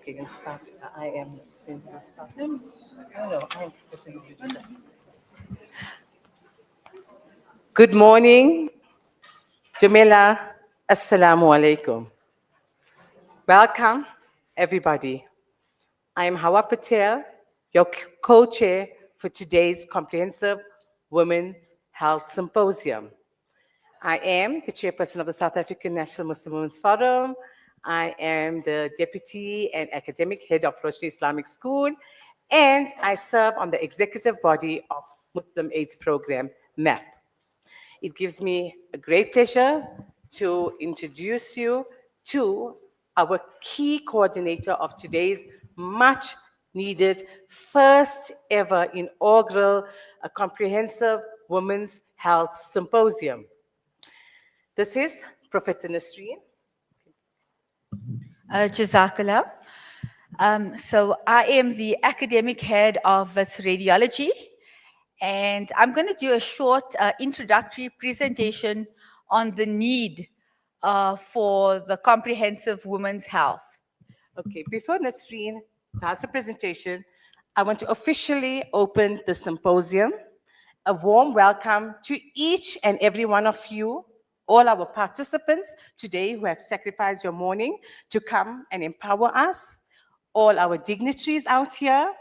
Okay, you can start. I am saying to start. No, no, I am pressing you to start. Good morning, Jamila. Assalamu alaikum. Welcome, everybody. I am Hawa Patel, your co-chair for today's Comprehensive Women's Health Symposium. I am the chairperson of the South African National Muslim Women's Forum. I am the deputy and academic head of Roshni Islamic School, and I serve on the executive body of Muslim AIDS Program, MAP. It gives me a great pleasure to introduce you to our key coordinator of today's much needed first ever inaugural comprehensive women's health symposium. This is Professor Nasreen. Jazakallah. So I am the academic head of Wits Radiology, and I'm going to do a short introductory presentation on the need for the comprehensive women's health. Okay, before Nasreen does the presentation, I want to officially open the symposium. A warm welcome to each and every one of you, all our participants today who have sacrificed your morning to come and empower us, all our dignitaries out here,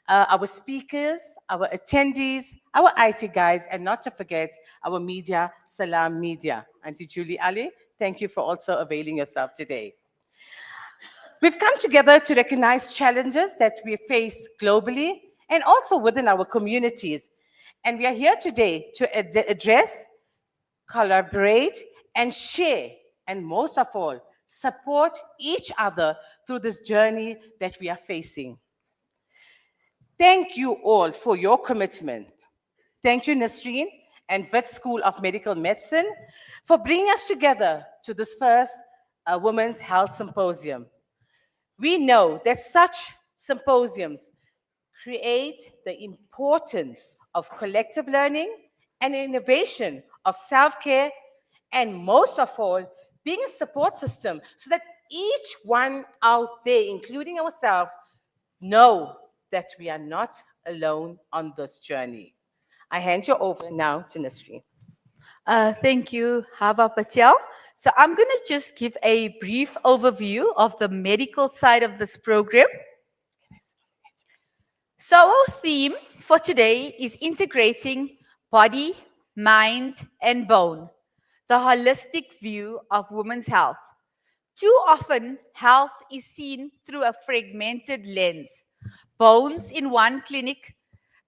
our speakers, our attendees, our IT guys, and not to forget our media, Salam Media. Auntie Julie Ali, thank you for also availing yourself today. We've come together to recognize challenges that we face globally and also within our communities. And we are here today to address, collaborate, and share, and most of all, support each other through this journey that we are facing. Thank you all for your commitment. Thank you, Nasreen and Wits School of Medical Medicine, for bringing us together to this first Women's Health Symposium. We know that such symposiums create the importance of collective learning and innovation of self-care, and most of all, being a support system so that each one out there, including ourselves, know that we are not alone on this journey. I hand you over now to Nasreen. Thank you, Hava Patel. So I'm going to just give a brief overview of the medical side of this program. So our theme for today is integrating body, mind, and bone, the holistic view of women's health. Too often, health is seen through a fragmented lens. Bones in one clinic,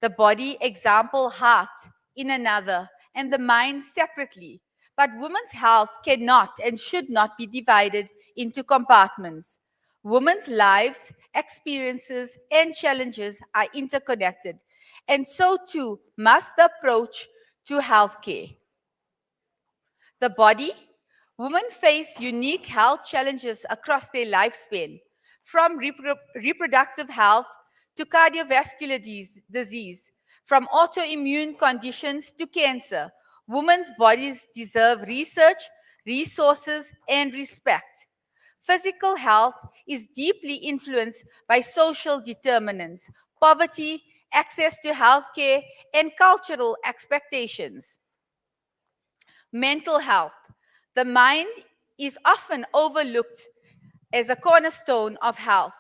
the body, example, heart, in another, and the mind separately. But women's health cannot and should not be divided into compartments. Women's lives, experiences, and challenges are interconnected, and so too must the approach to healthcare. The body, women face unique health challenges across their lifespan, from reproductive health to cardiovascular disease, from autoimmune conditions to cancer. Women's bodies deserve research, resources, and respect. Physical health is deeply influenced by social determinants, poverty, access to healthcare, and cultural expectations. Mental health. The mind is often overlooked as a cornerstone of health.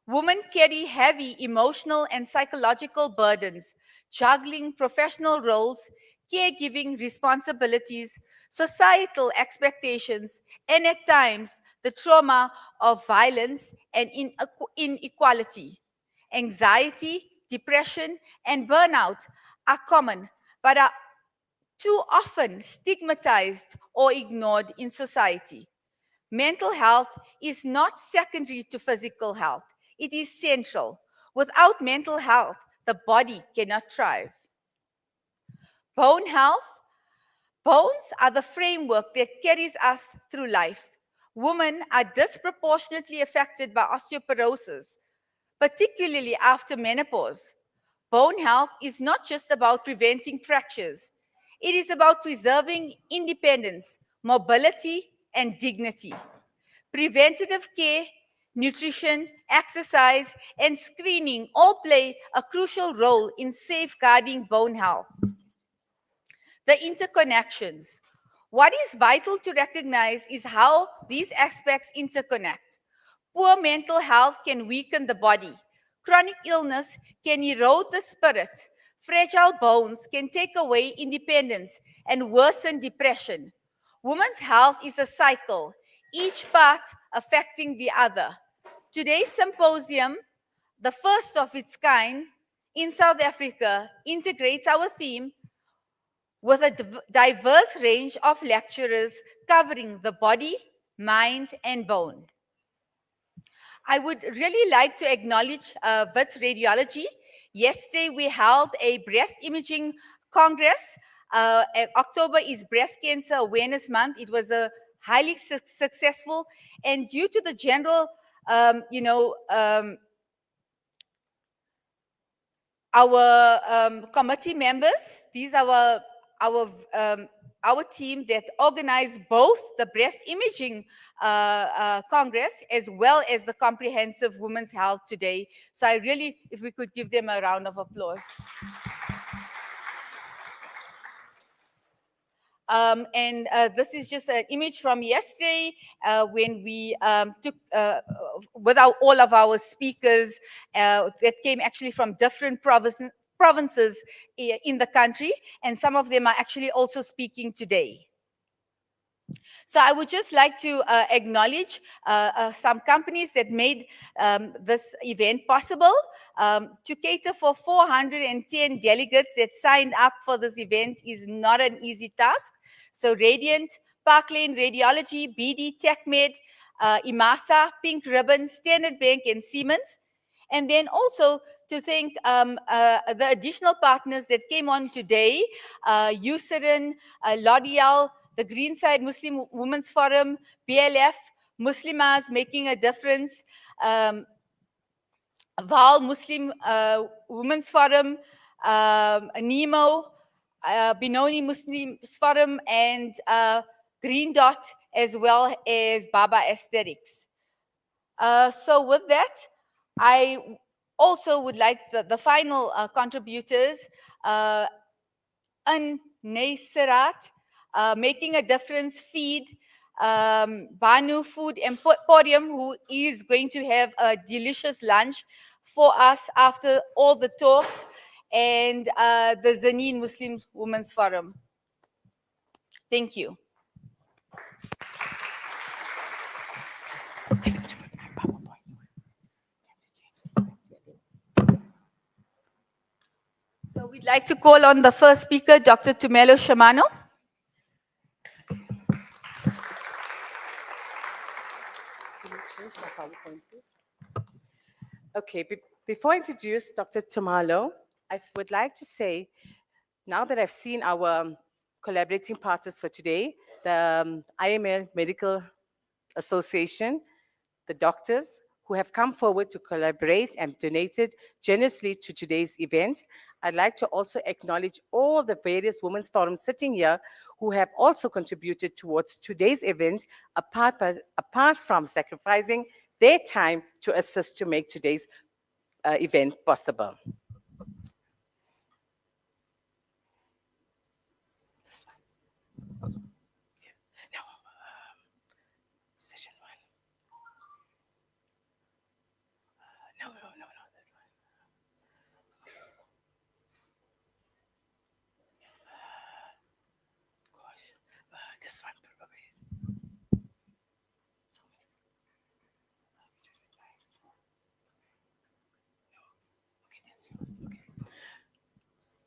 Women carry heavy emotional and psychological burdens, juggling professional roles, caregiving responsibilities, societal expectations, and at times the trauma of violence and inequality. Anxiety, depression, and burnout are common, but are too often stigmatized or ignored in society. Mental health is not secondary to physical health. It is central. Without mental health, the body cannot thrive. Bone health. Bones are the framework that carries us through life. Women are disproportionately affected by osteoporosis, particularly after menopause. Bone health is not just about preventing fractures. It is about preserving independence, mobility, and dignity. Preventative care nutrition, exercise, and screening all play a crucial role in safeguarding bone health. The interconnections. What is vital to recognize is how these aspects interconnect. Poor mental health can weaken the body. Chronic illness can erode the spirit. Fragile bones can take away independence and worsen depression. Women's health is a cycle, each part affecting the other. Today's symposium, the first of its kind in South Africa, integrates our theme with a diverse range of lecturers covering the body, mind, and bone. I would really like to acknowledge Wits Radiology. Yesterday, we held a breast imaging congress. October is Breast Cancer Awareness Month. It was a highly successful, and due to the general, our committee members, these are our team that organized both the breast imaging congress as well as the comprehensive women's health today. So I really, if we could give them a round of applause. And this is just an image from yesterday when we took with all of our speakers that came actually from different provinces in the country, and some of them are actually also speaking today. So I would just like to acknowledge some companies that made this event possible. To cater for 410 delegates that signed up for this event is not an easy task. So Radiant, Park Lane Radiology, BD TechMed, IMASA, Pink Ribbon, Standard Bank, and Siemens. And then also to thank the additional partners that came on today, Eucerin, L'Oreal, the Greenside Muslim Women's Forum, BLF, Muslimas Making a Difference, Val Muslim Women's Forum, NEMO, Benoni Muslims Forum, and Green Dot, as well as Baba Aesthetics. So with that, I also would like the final contributors, Naisarat, Making a Difference Feed, Banu Food Emporium, who is going to have a delicious lunch for us after all the talks, and the Zanin Muslim Women's Forum. Thank you. So we'd like to call on the first speaker, Dr. Tumelo Shamano. Okay, before I introduce Dr. Tumalo, I would like to say, now that I've seen our collaborating partners for today, the IML Medical Association, the doctors who have come forward to collaborate and donated generously to today's event. I'd like to also acknowledge all the various women's forums sitting here who have also contributed towards today's event, apart from sacrificing their time to assist to make today's event possible. Session one. No, that one. Gosh, this one probably.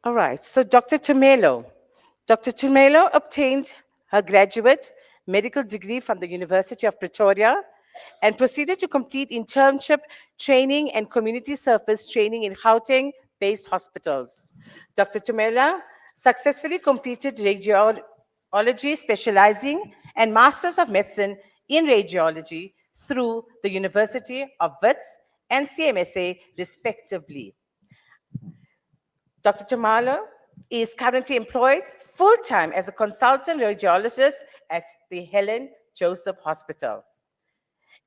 All right, so Dr. Tumelo. Dr. Tumelo obtained her graduate medical degree from the University of Pretoria and proceeded to complete internship training and community service training in Gauteng-based hospitals. Dr. Tumelo successfully completed radiology specializing and Masters of Medicine in Radiology through the University of Wits and CMSA, respectively. Dr. Tumelo is currently employed full-time as a consultant radiologist at the Helen Joseph Hospital.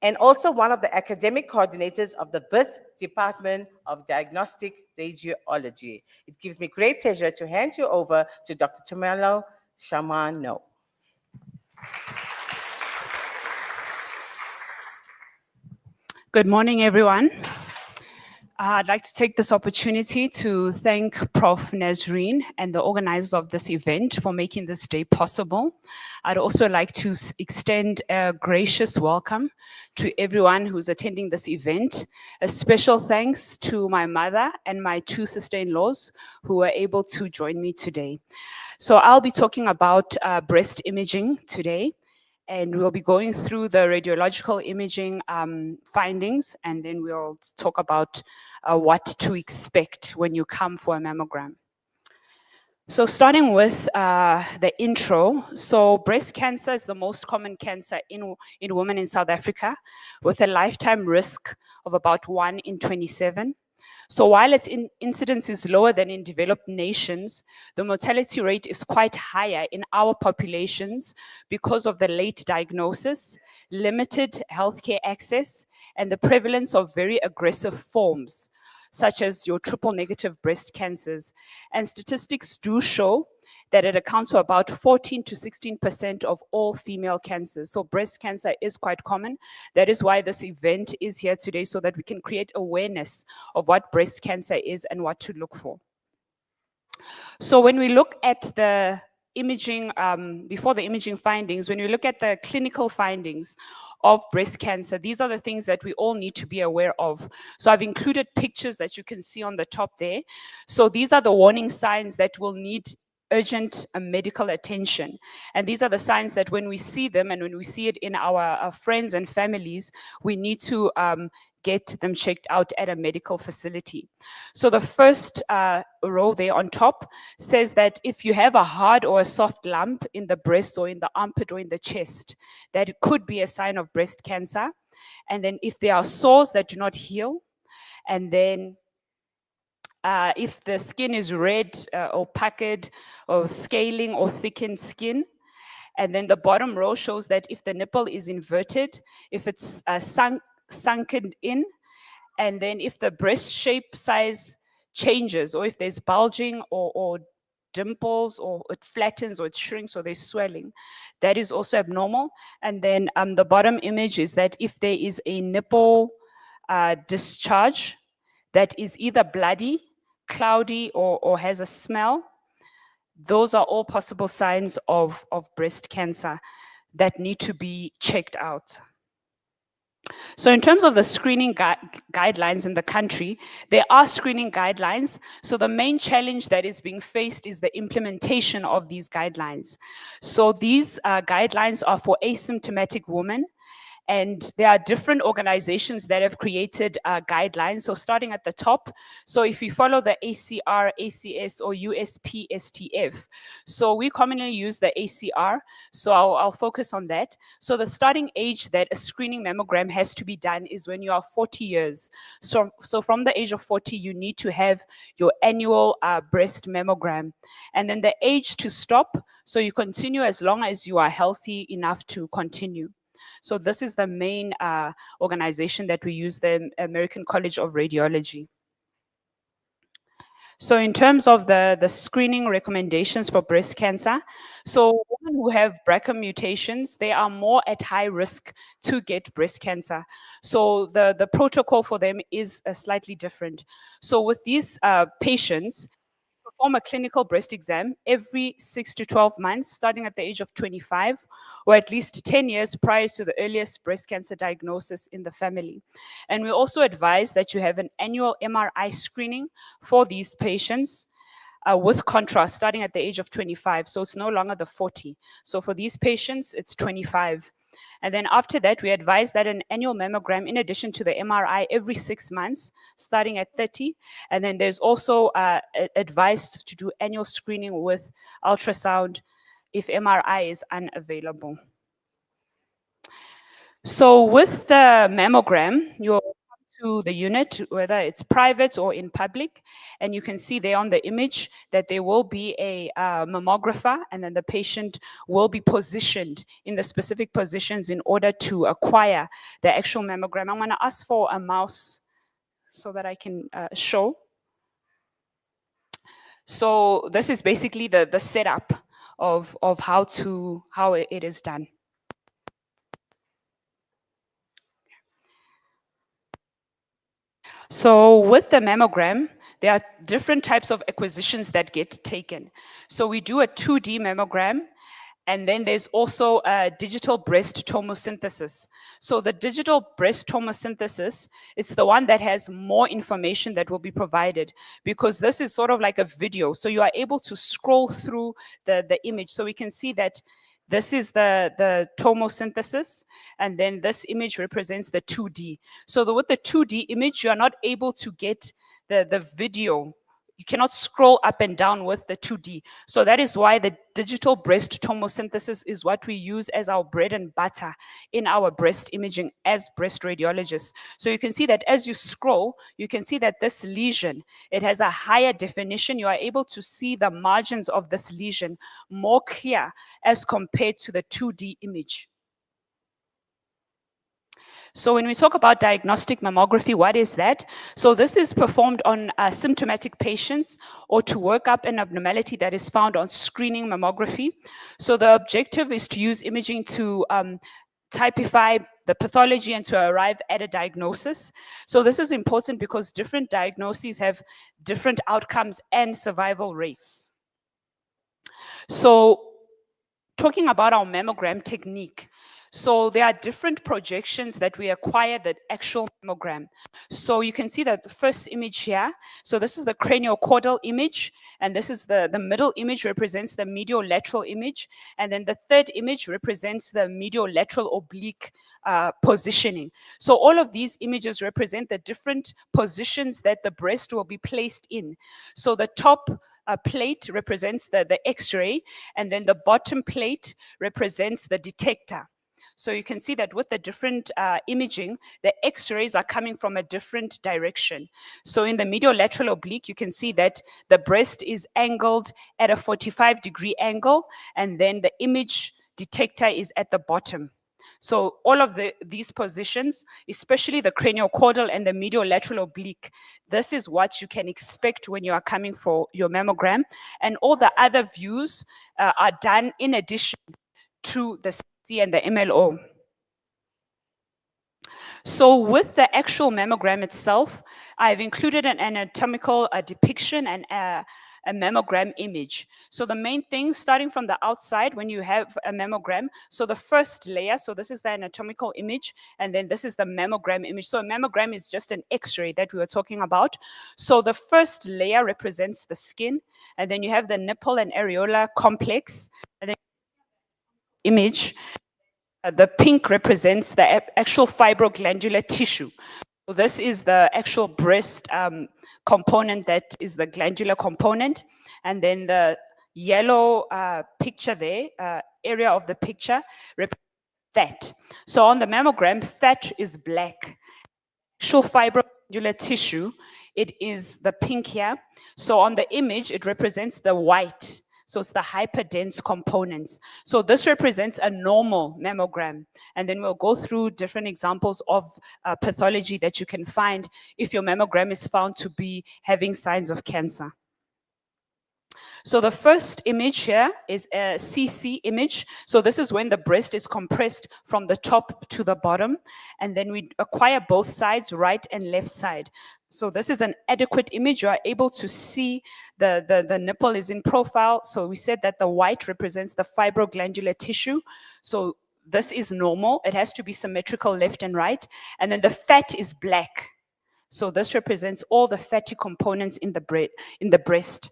and also one of the academic coordinators of the Wits Department of Diagnostic Radiology. It gives me great pleasure to hand you over to Dr. Tumelo Shamano. Good morning, everyone. I'd like to take this opportunity to thank Prof. Nazreen and the organizers of this event for making this day possible. I'd also like to extend a gracious welcome to everyone who's attending this event. A special thanks to my mother and my two sister-in-laws who were able to join me today. So I'll be talking about breast imaging today, and we'll be going through the radiological imaging findings, and then we'll talk about what to expect when you come for a mammogram. So starting with the intro, so breast cancer is the most common cancer in women in South Africa, with a lifetime risk of about 1 in 27. So while its incidence is lower than in developed nations, the mortality rate is quite higher in our populations because of the late diagnosis, limited healthcare access, and the prevalence of very aggressive forms, such as your triple negative breast cancers. And statistics do show that it accounts for about 14 to 16% of all female cancers. So breast cancer is quite common. That is why this event is here today, so that we can create awareness of what breast cancer is and what to look for. So when we look at the imaging, before the imaging findings, when we look at the clinical findings of breast cancer, these are the things that we all need to be aware of. So I've included pictures that you can see on the top there. So these are the warning signs that will need urgent medical attention. And these are the signs that when we see them and when we see it in our friends and families, we need to get them checked out at a medical facility. So the first row there on top says that if you have a hard or a soft lump in the breast or in the armpit or in the chest, that it could be a sign of breast cancer. And then if there are sores that do not heal, and then if the skin is red or puckered or scaling or thickened skin. And then the bottom row shows that if the nipple is inverted, if it's sunken in, and then if the breast shape size changes, or if there's bulging or dimples, or it flattens or it shrinks or there's swelling, that is also abnormal. And then the bottom image is that if there is a nipple discharge that is either bloody, cloudy, or has a smell, those are all possible signs of breast cancer that need to be checked out. So in terms of the screening guidelines in the country, there are screening guidelines. So the main challenge that is being faced is the implementation of these guidelines. So these guidelines are for asymptomatic women, and there are different organizations that have created guidelines. So starting at the top, so if you follow the ACR, ACS, or USPSTF, so we commonly use the ACR, so I'll focus on that. So the starting age that a screening mammogram has to be done is when you are 40 years. So from the age of 40, you need to have your annual breast mammogram. And then the age to stop, so you continue as long as you are healthy enough to continue. So this is the main organization that we use, the American College of Radiology. So in terms of the screening recommendations for breast cancer, so women who have BRCA mutations, they are more at high risk to get breast cancer. So the protocol for them is slightly different. So with these patients, perform a clinical breast exam every 6 to 12 months, starting at the age of 25, or at least 10 years prior to the earliest breast cancer diagnosis in the family. And we also advise that you have an annual MRI screening for these patients with contrast, starting at the age of 25. So it's no longer the 40. So for these patients, it's 25. And then after that, we advise that an annual mammogram, in addition to the MRI, every 6 months, starting at 30. And then there's also advice to do annual screening with ultrasound if MRI is unavailable. So with the mammogram, you'll come to the unit, whether it's private or in public, and you can see there on the image that there will be a mammographer, and then the patient will be positioned in the specific positions in order to acquire the actual mammogram. I'm going to ask for a mouse so that I can show. So this is basically the setup of how it is done. So with the mammogram, there are different types of acquisitions that get taken. So we do a 2D mammogram, and then there's also a digital breast tomosynthesis. So the digital breast tomosynthesis, it's the one that has more information that will be provided, because this is sort of like a video. So you are able to scroll through the image. So we can see that this is the tomosynthesis, and then this image represents the 2D. So with the 2D image, you are not able to get the video. You cannot scroll up and down with the 2D. So that is why the digital breast tomosynthesis is what we use as our bread and butter in our breast imaging as breast radiologists. So you can see that as you scroll, you can see that this lesion, it has a higher definition. You are able to see the margins of this lesion more clear as compared to the 2D image. So when we talk about diagnostic mammography, what is that? So this is performed on symptomatic patients or to work up an abnormality that is found on screening mammography. So the objective is to use imaging to typify the pathology and to arrive at a diagnosis. So this is important because different diagnoses have different outcomes and survival rates. So talking about our mammogram technique, so there are different projections that we acquire the actual mammogram. So you can see that the first image here, so this is the craniocaudal image, and this is the middle image represents the medial lateral image, and then the third image represents the medial lateral oblique positioning. So all of these images represent the different positions that the breast will be placed in. So the top plate represents the X-ray, and then the bottom plate represents the detector. So you can see that with the different imaging, the X-rays are coming from a different direction. So in the medial lateral oblique, you can see that the breast is angled at a 45-degree angle, and then the image detector is at the bottom. So all of these positions, especially the craniocaudal and the medial lateral oblique, this is what you can expect when you are coming for your mammogram. And all the other views are done in addition to the CT and the MLO. So with the actual mammogram itself, I've included an anatomical depiction and a mammogram image. So the main thing, starting from the outside, when you have a mammogram, so the first layer, so this is the anatomical image, and then this is the mammogram image. So a mammogram is just an X-ray that we were talking about. So the first layer represents the skin, and then you have the nipple and areola complex, and then image, the pink represents the actual fibroglandular tissue. So this is the actual breast component, that is the glandular component. And then the yellow picture there, area of the picture, represents fat. So on the mammogram, fat is black. Actual fibroglandular tissue, it is the pink here. So on the image, it represents the white. So it's the hyperdense components. So this represents a normal mammogram. And then we'll go through different examples of pathology that you can find if your mammogram is found to be having signs of cancer. So the first image here is a CC image. So this is when the breast is compressed from the top to the bottom. And then we acquire both sides, right and left side. So this is an adequate image. You are able to see the nipple is in profile. So we said that the white represents the fibroglandular tissue. So this is normal. It has to be symmetrical left and right. And then the fat is black. So this represents all the fatty components in the breast.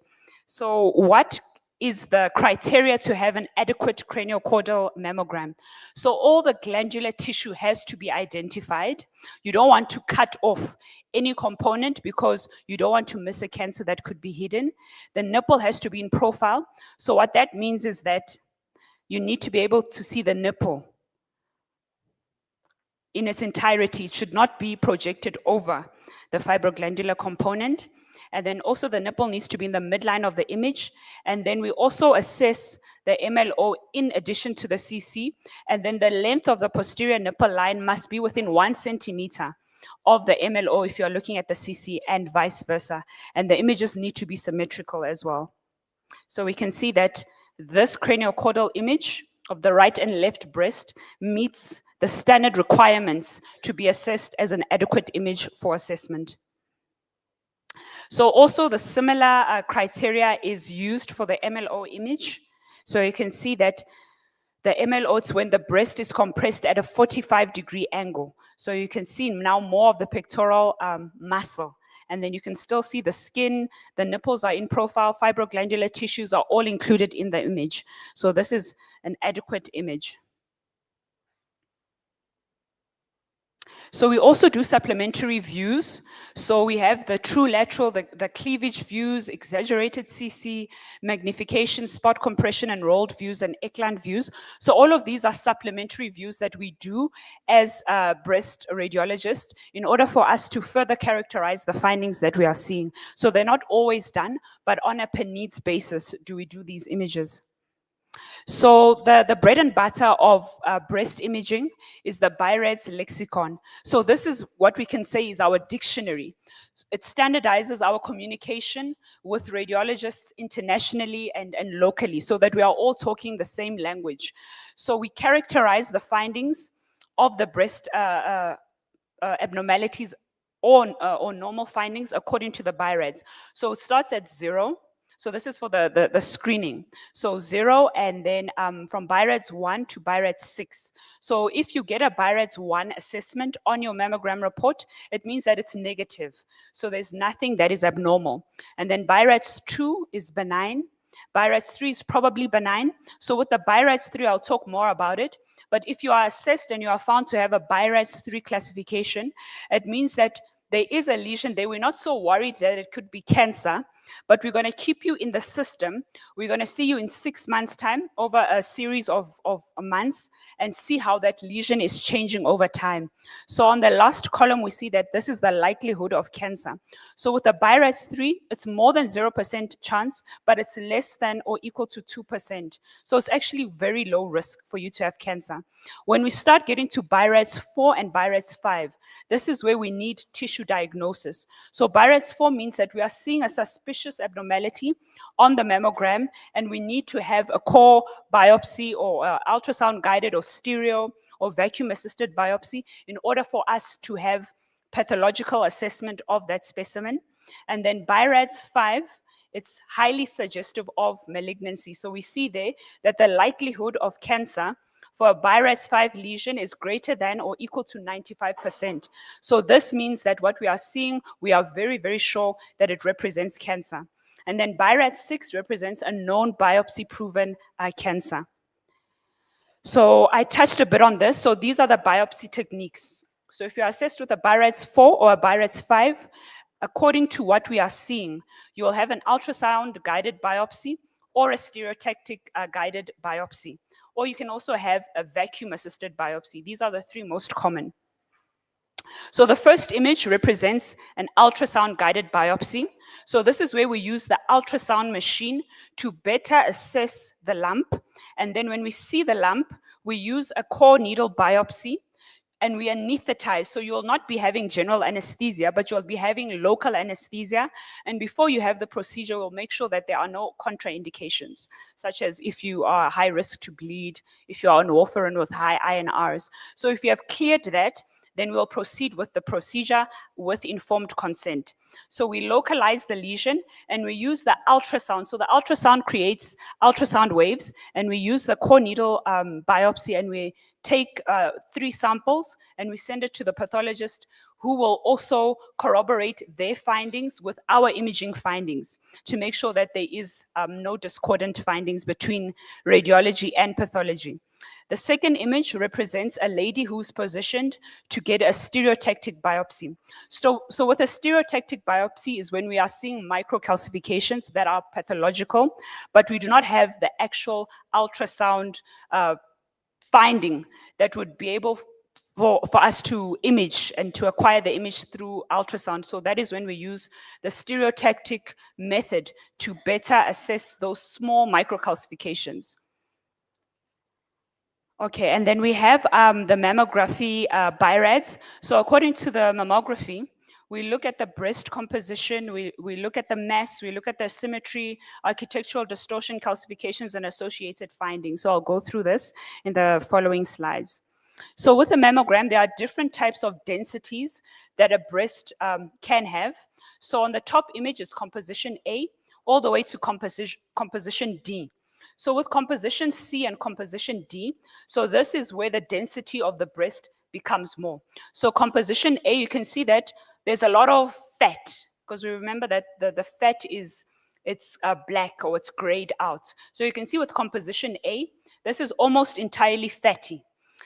So what is the criteria to have an adequate craniocaudal mammogram? So all the glandular tissue has to be identified. You don't want to cut off any component because you don't want to miss a cancer that could be hidden. The nipple has to be in profile. So what that means is that you need to be able to see the nipple. in its entirety. It should not be projected over the fibroglandular component. And then also the nipple needs to be in the midline of the image. And then we also assess the MLO in addition to the CC. And then the length of the posterior nipple line must be within 1 centimeter of the MLO if you're looking at the CC, and vice versa. And the images need to be symmetrical as well. So we can see that this craniocaudal image of the right and left breast meets the standard requirements to be assessed as an adequate image for assessment. So also the similar criteria is used for the MLO image. So you can see that the MLO is when the breast is compressed at a 45-degree angle. So you can see now more of the pectoral muscle. And then you can still see the skin, the nipples are in profile, fibroglandular tissues are all included in the image. So this is an adequate image. So we also do supplementary views. So we have the true lateral, the cleavage views, exaggerated CC, magnification, spot compression, and rolled views, and Eckland views. So all of these are supplementary views that we do as a breast radiologist in order for us to further characterize the findings that we are seeing. So they're not always done, but on a per needs basis do we do these images. So the bread and butter of breast imaging is the BI-RADS lexicon. So this is what we can say is our dictionary. It standardizes our communication with radiologists internationally and locally so that we are all talking the same language. So we characterize the findings of the breast abnormalities or normal findings according to the BI-RADS. So it starts at 0. So this is for the screening. So 0, and then from BI-RADS 1 to BI-RADS 6. So if you get a BI-RADS 1 assessment on your mammogram report, it means that it's negative. So there's nothing that is abnormal. And then BI-RADS 2 is benign. BI-RADS 3 is probably benign. So with the BI-RADS 3, I'll talk more about it. But if you are assessed and you are found to have a BI-RADS 3 classification, it means that there is a lesion there. We're not so worried that it could be cancer, but we're going to keep you in the system. We're going to see you in 6 months' time over a series of months and see how that lesion is changing over time. So on the last column, we see that this is the likelihood of cancer. So with the BI-RADS 3, it's more than 0% chance, but it's less than or equal to 2%. So it's actually very low risk for you to have cancer. When we start getting to BI-RADS 4 and BI-RADS 5, this is where we need tissue diagnosis. So BI-RADS 4 means that we are seeing a suspicious abnormality on the mammogram, and we need to have a core biopsy or ultrasound guided or stereo or vacuum assisted biopsy in order for us to have pathological assessment of that specimen. And then BI-RADS 5, it's highly suggestive of malignancy. So we see there that the likelihood of cancer for a BI-RADS 5 lesion is greater than or equal to 95%. So this means that what we are seeing, we are very, very sure that it represents cancer. And then BI-RADS 6 represents a known biopsy-proven cancer. So I touched a bit on this. So these are the biopsy techniques. So if you're assessed with a BI-RADS 4 or a BI-RADS 5, according to what we are seeing, you will have an ultrasound-guided biopsy or a stereotactic guided biopsy. Or you can also have a vacuum-assisted biopsy. These are the 3 most common. So the first image represents an ultrasound-guided biopsy. So this is where we use the ultrasound machine to better assess the lump. And then when we see the lump, we use a core needle biopsy and we anesthetize. So you'll not be having general anesthesia, but you'll be having local anesthesia. And before you have the procedure, we'll make sure that there are no contraindications, such as if you are high risk to bleed, if you are on warfarin with high INRs. So if you have cleared that, then we'll proceed with the procedure with informed consent. So we localize the lesion and we use the ultrasound. So the ultrasound creates ultrasound waves, and we use the core needle biopsy, and we take 3 samples and we send it to the pathologist, who will also corroborate their findings with our imaging findings to make sure that there is no discordant findings between radiology and pathology. The second image represents a lady who's positioned to get a stereotactic biopsy. So with a stereotactic biopsy is when we are seeing microcalcifications that are pathological, but we do not have the actual ultrasound finding that would be able for us to image and to acquire the image through ultrasound. So that is when we use the stereotactic method to better assess those small microcalcifications. Okay, and then we have the mammography BIRADS. So according to the mammography, we look at the breast composition, we look at the mass, we look at the symmetry, architectural distortion, calcifications, and associated findings. So I'll go through this in the following slides. So with a mammogram, there are different types of densities that a breast can have. So on the top image is composition A, all the way to composition D. So with composition C and composition D, so this is where the density of the breast becomes more. So composition A, you can see that there's a lot of fat, because we remember that the fat it's black or it's grayed out. So you can see with composition A, this is almost entirely fatty.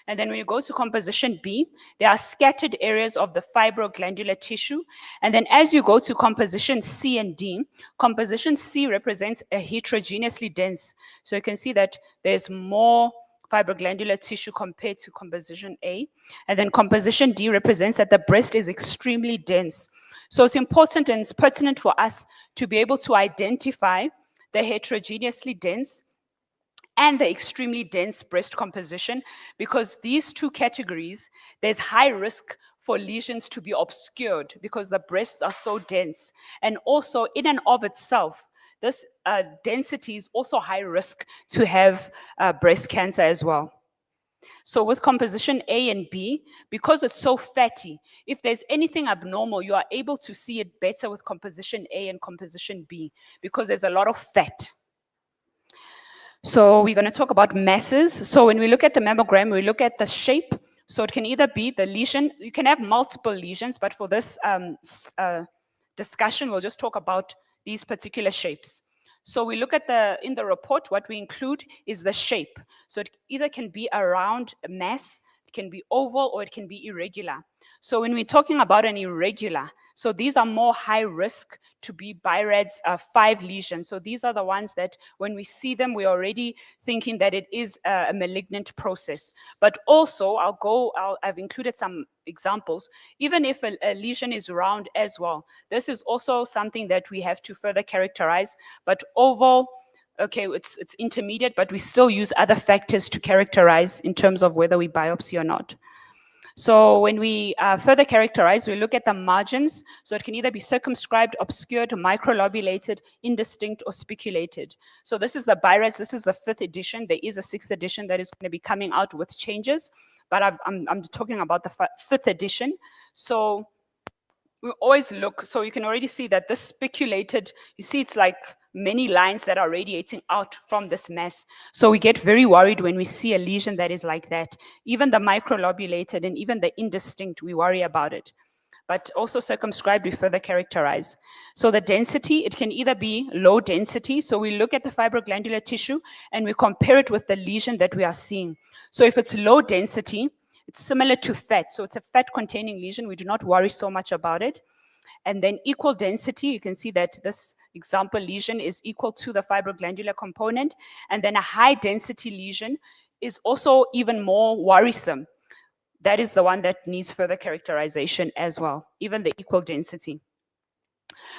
And then when you go to composition B, there are scattered areas of the fibroglandular tissue. And then as you go to composition C and D, composition C represents a heterogeneously dense. So you can see that there's more fibroglandular tissue compared to composition A. And then composition D represents that the breast is extremely dense. So it's important and it's pertinent for us to be able to identify the heterogeneously dense and the extremely dense breast composition, because these two categories, there's high risk for lesions to be obscured because the breasts are so dense. And also in and of itself, this density is also high risk to have breast cancer as well. So with composition A and B, because it's so fatty, if there's anything abnormal, you are able to see it better with composition A and composition B because there's a lot of fat. So we're going to talk about masses. So when we look at the mammogram, we look at the shape. So it can either be the lesion, you can have multiple lesions, but for this discussion, we'll just talk about these particular shapes. So we look at in the report, what we include is the shape. So it either can be a round mass, it can be oval, or it can be irregular. So when we're talking about an irregular, so these are more high risk to be BIRADS 5 lesions. So these are the ones that when we see them, we're already thinking that it is a malignant process. But also, I've included some examples. Even if a lesion is round as well, this is also something that we have to further characterize. But oval, okay, it's intermediate, but we still use other factors to characterize in terms of whether we biopsy or not. So when we further characterize, we look at the margins. So it can either be circumscribed, obscured, microlobulated, indistinct, or spiculated. So this is the BIRADS. This is the 5th edition. There is a 6th edition that is going to be coming out with changes, but I'm talking about the 5th edition. So we always look, so you can already see that this spiculated, you see it's like many lines that are radiating out from this mass. So we get very worried when we see a lesion that is like that. Even the microlobulated and even the indistinct, we worry about it. But also circumscribed, we further characterize. So the density, it can either be low density. So we look at the fibroglandular tissue and we compare it with the lesion that we are seeing. So if it's low density, it's similar to fat. So it's a fat-containing lesion. We do not worry so much about it. And then equal density, you can see that this example lesion is equal to the fibroglandular component. And then a high density lesion is also even more worrisome. That is the one that needs further characterization as well, even the equal density.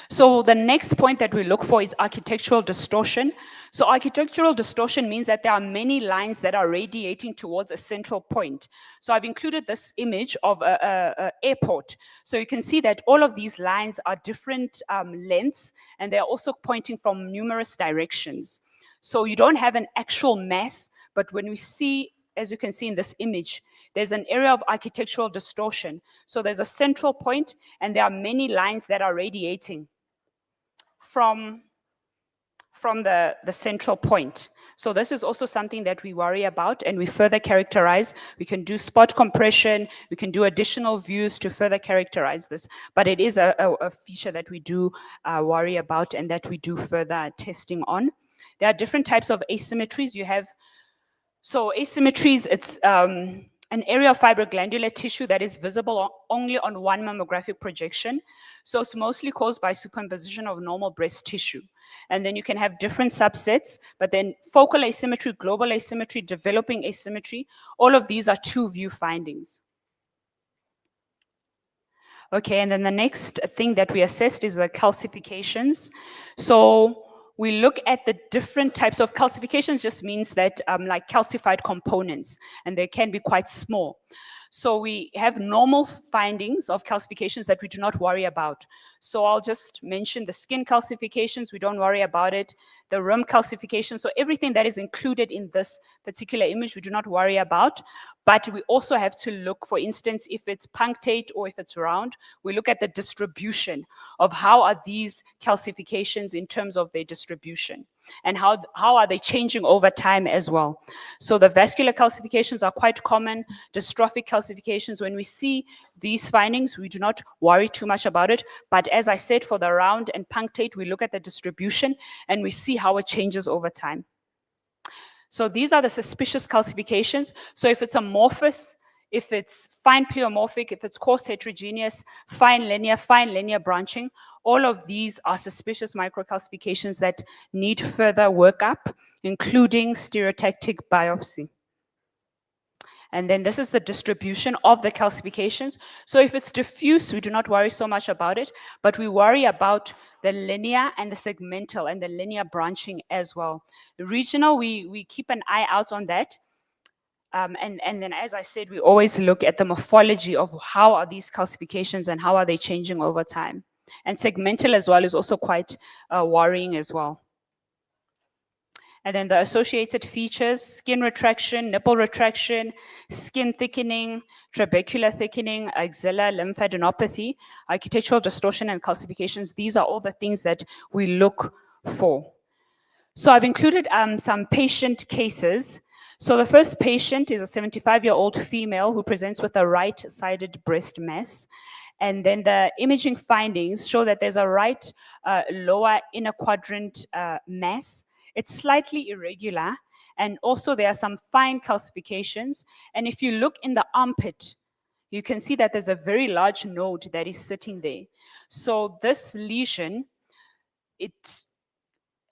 So the next point that we look for is architectural distortion. So architectural distortion means that there are many lines that are radiating towards a central point. So I've included this image of an airport. So you can see that all of these lines are different lengths, and they're also pointing from numerous directions. So you don't have an actual mass, but when we see, as you can see in this image, there's an area of architectural distortion. So there's a central point, and there are many lines that are radiating from the central point. So this is also something that we worry about, and we further characterize. We can do spot compression, we can do additional views to further characterize this, but it is a feature that we do worry about and that we do further testing on. There are different types of asymmetries. You have, so asymmetries, it's an area of fibroglandular tissue that is visible only on one mammographic projection. So it's mostly caused by superimposition of normal breast tissue. And then you can have different subsets, but then focal asymmetry, global asymmetry, developing asymmetry, all of these are 2-view findings. Okay, and then the next thing that we assessed is the calcifications. So we look at the different types of calcifications, just means that like calcified components, and they can be quite small. So we have normal findings of calcifications that we do not worry about. So I'll just mention the skin calcifications, we don't worry about it. The rim calcification, so everything that is included in this particular image, we do not worry about. But we also have to look, for instance, if it's punctate or if it's round, we look at the distribution of how are these calcifications in terms of their distribution, and how are they changing over time as well. So the vascular calcifications are quite common, dystrophic calcifications. When we see these findings, we do not worry too much about it. But as I said, for the round and punctate, we look at the distribution and we see how it changes over time. So these are the suspicious calcifications. So if it's amorphous, if it's fine pleomorphic, if it's coarse heterogeneous, fine linear branching, all of these are suspicious microcalcifications that need further workup, including stereotactic biopsy. And then this is the distribution of the calcifications. So if it's diffuse, we do not worry so much about it, but we worry about the linear and the segmental and the linear branching as well. The regional, we keep an eye out on that. And then, as I said, we always look at the morphology of how are these calcifications and how are they changing over time. And segmental as well is also quite worrying as well. And then the associated features: skin retraction, nipple retraction, skin thickening, trabecular thickening, axilla lymphadenopathy, architectural distortion and calcifications. These are all the things that we look for. So I've included some patient cases. So the first patient is a 75-year-old female who presents with a right-sided breast mass. And then the imaging findings show that there's a right lower inner quadrant mass. It's slightly irregular, and also there are some fine calcifications. And if you look in the armpit, you can see that there's a very large node that is sitting there. So this lesion, it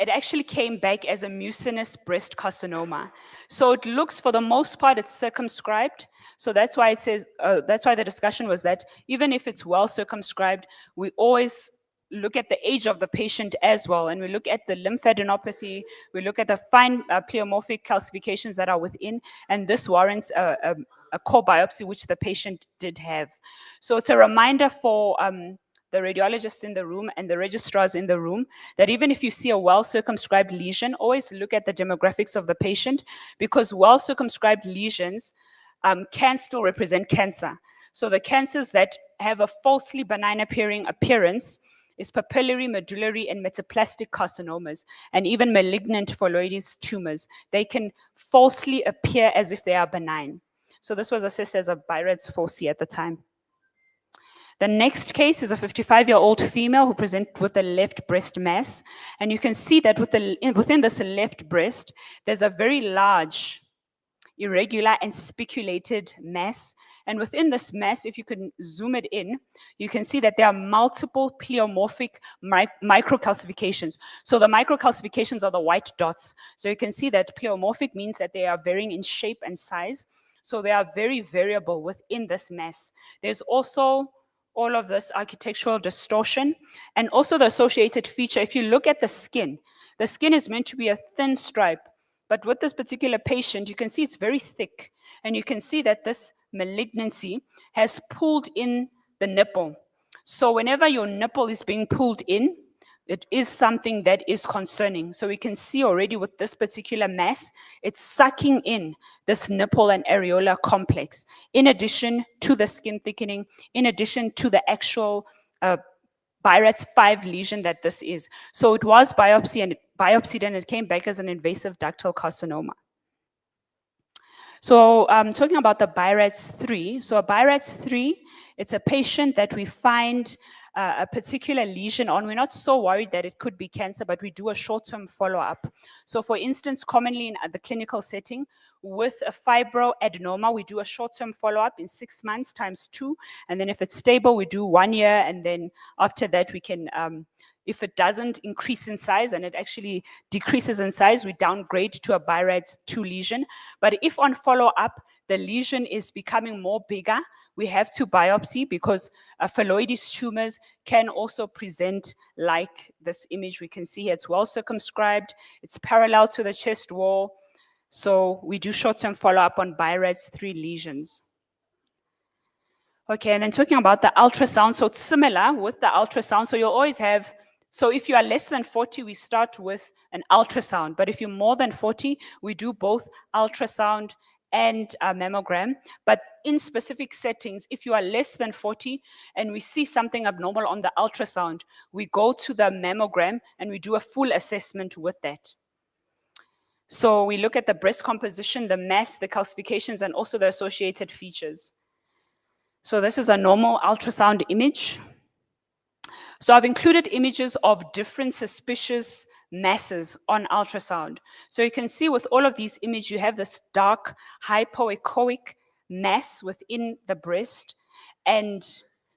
actually came back as a mucinous breast carcinoma. So it looks, for the most part, it's circumscribed. So that's why it says, that's why the discussion was that even if it's well circumscribed, we always look at the age of the patient as well. And we look at the lymphadenopathy, we look at the fine pleomorphic calcifications that are within, and this warrants a core biopsy, which the patient did have. So it's a reminder for the radiologists in the room and the registrars in the room that even if you see a well-circumscribed lesion, always look at the demographics of the patient, because well-circumscribed lesions can still represent cancer. So the cancers that have a falsely benign appearance is papillary, medullary, and metaplastic carcinomas, and even malignant phyllodes tumors. They can falsely appear as if they are benign. So this was assessed as a BI-RADS 4C at the time. The next case is a 55-year-old female who presented with a left breast mass. And you can see that within this left breast, there's a very large, irregular, and spiculated mass. And within this mass, if you can zoom it in, you can see that there are multiple pleomorphic microcalcifications. So the microcalcifications are the white dots. So you can see that pleomorphic means that they are varying in shape and size. So they are very variable within this mass. There's also all of this architectural distortion, and also the associated feature. If you look at the skin is meant to be a thin stripe, but with this particular patient, you can see it's very thick, and you can see that this malignancy has pulled in the nipple. So whenever your nipple is being pulled in, it is something that is concerning. So we can see already with this particular mass, it's sucking in this nipple and areola complex, in addition to the skin thickening, in addition to the actual BI-RADS 5 lesion that this is. So it was biopsied and it came back as an invasive ductal carcinoma. So talking about the BI-RADS 3, so a BI-RADS 3, it's a patient that we find a particular lesion on. We're not so worried that it could be cancer, but we do a short-term follow-up. So for instance, commonly in the clinical setting, with a fibroadenoma, we do a short-term follow-up in 6 months times 2. And then if it's stable, we do 1 year. And then after that, we can If it doesn't increase in size and it actually decreases in size, we downgrade to a BI-RADS 2 lesion. But if on follow-up, the lesion is becoming more bigger, we have to biopsy because phylloides tumors can also present like this image we can see here. It's well circumscribed, it's parallel to the chest wall. So we do short-term follow-up on BI-RADS 3 lesions. Okay, and then talking about the ultrasound, so it's similar with the ultrasound. So you'll always have, so if you are less than 40, we start with an ultrasound. But if you're more than 40, we do both ultrasound and a mammogram. But in specific settings, if you are less than 40 and we see something abnormal on the ultrasound, we go to the mammogram and we do a full assessment with that. So we look at the breast composition, the mass, the calcifications, and also the associated features. So this is a normal ultrasound image. So I've included images of different suspicious masses on ultrasound. So you can see with all of these images, you have this dark hypoechoic mass within the breast. And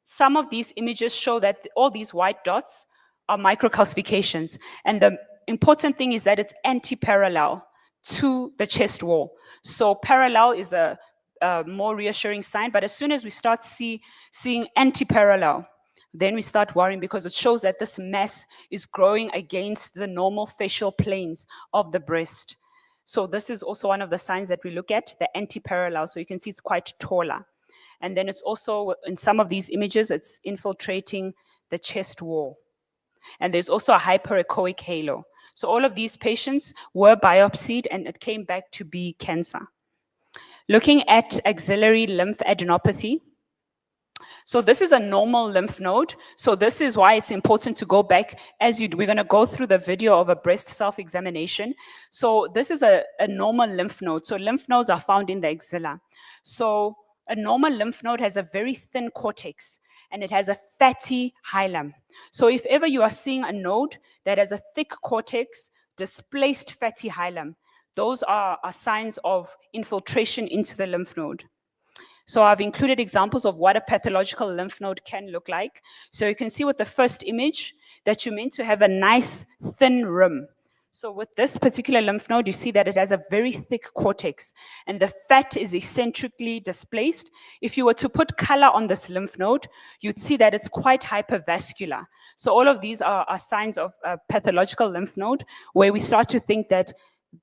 some of these images show that all these white dots are microcalcifications. And the important thing is that it's anti-parallel to the chest wall. So parallel is a more reassuring sign, but as soon as we start seeing anti-parallel, then we start worrying because it shows that this mass is growing against the normal facial planes of the breast. So this is also one of the signs that we look at, the anti-parallel. So you can see it's quite taller. And then it's also, in some of these images, it's infiltrating the chest wall. And there's also a hyperechoic halo. So all of these patients were biopsied and it came back to be cancer. Looking at axillary lymph adenopathy. So this is a normal lymph node. So this is why it's important to go back we're going to go through the video of a breast self-examination. So this is a normal lymph node. So lymph nodes are found in the axilla. So a normal lymph node has a very thin cortex and it has a fatty hilum. So if ever you are seeing a node that has a thick cortex, displaced fatty hilum, those are signs of infiltration into the lymph node. So I've included examples of what a pathological lymph node can look like. So you can see with the first image that you're meant to have a nice thin rim. So with this particular lymph node, you see that it has a very thick cortex and the fat is eccentrically displaced. If you were to put color on this lymph node, you'd see that it's quite hypervascular. So all of these are signs of a pathological lymph node where we start to think that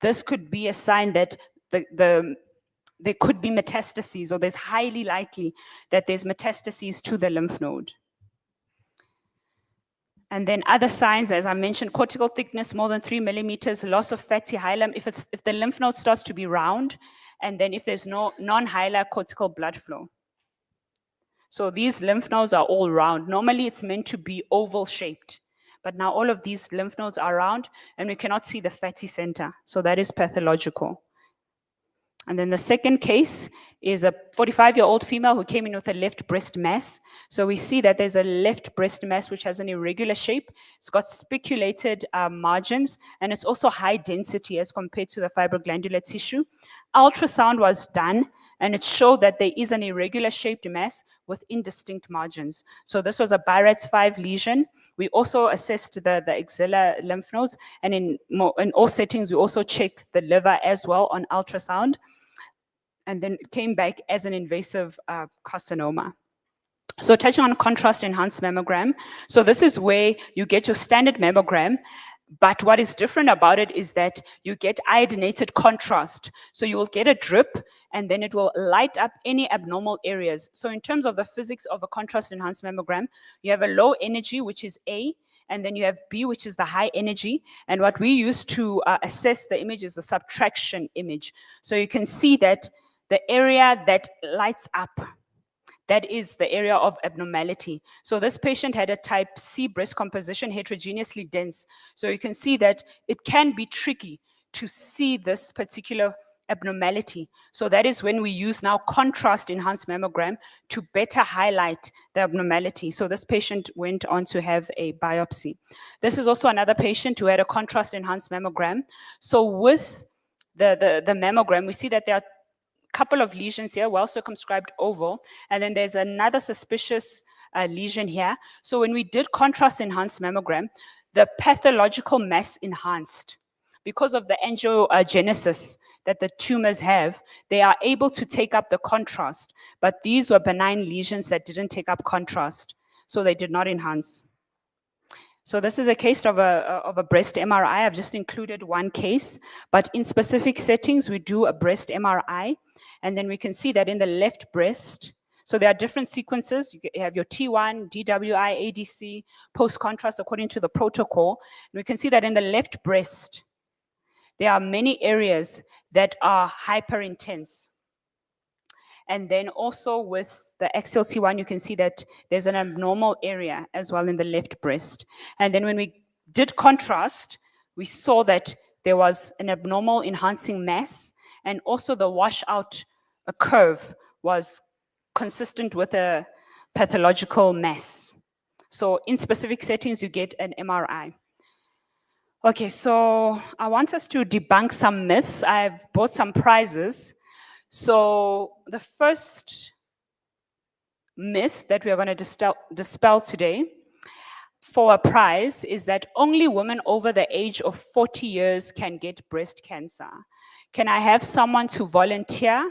this could be a sign that there could be metastases, or there's highly likely that there's metastases to the lymph node. And then other signs, as I mentioned, cortical thickness more than 3 millimeters, loss of fatty hilum, if the lymph node starts to be round, and then if there's no non-hilar cortical blood flow. So these lymph nodes are all round. Normally it's meant to be oval shaped, but now all of these lymph nodes are round and we cannot see the fatty center. So that is pathological. And then the second case is a 45-year-old female who came in with a left breast mass. So we see that there's a left breast mass which has an irregular shape. It's got spiculated margins, and it's also high density as compared to the fibroglandular tissue. Ultrasound was done, and it showed that there is an irregular shaped mass with indistinct margins. So this was a BI-RADS 5 lesion. We also assessed the axilla lymph nodes, and in all settings, we also checked the liver as well on ultrasound. And then it came back as an invasive carcinoma. So touching on contrast enhanced mammogram. So this is where you get your standard mammogram, but what is different about it is that you get iodinated contrast. So you will get a drip and then it will light up any abnormal areas. So in terms of the physics of a contrast enhanced mammogram, you have a low energy, which is A, and then you have B, which is the high energy. And what we use to assess the image is the subtraction image. So you can see that the area that lights up, that is the area of abnormality. So this patient had a type C breast composition, heterogeneously dense. So you can see that it can be tricky to see this particular abnormality. So that is when we use now contrast enhanced mammogram to better highlight the abnormality. So this patient went on to have a biopsy. This is also another patient who had a contrast enhanced mammogram. So with the mammogram, we see that there are couple of lesions here, well circumscribed oval, and then there's another suspicious lesion here. So when we did contrast enhanced mammogram, the pathological mass enhanced. Because of the angiogenesis that the tumors have, they are able to take up the contrast. But these were benign lesions that didn't take up contrast, so they did not enhance. So this is a case of a breast MRI. I've just included one case, but in specific settings, we do a breast MRI, and then we can see that in the left breast, so there are different sequences. You have your T1, DWI, ADC, post-contrast according to the protocol. And we can see that in the left breast, there are many areas that are hyper-intense. And then also with the axial T1, you can see that there's an abnormal area as well in the left breast. And then when we did contrast, we saw that there was an abnormal enhancing mass, and also the washout curve was consistent with a pathological mass. So in specific settings, you get an MRI. Okay, so I want us to debunk some myths. I've bought some prizes. So the first myth that we are going to dispel today for a prize is that only women over the age of 40 years can get breast cancer. Can I have someone to volunteer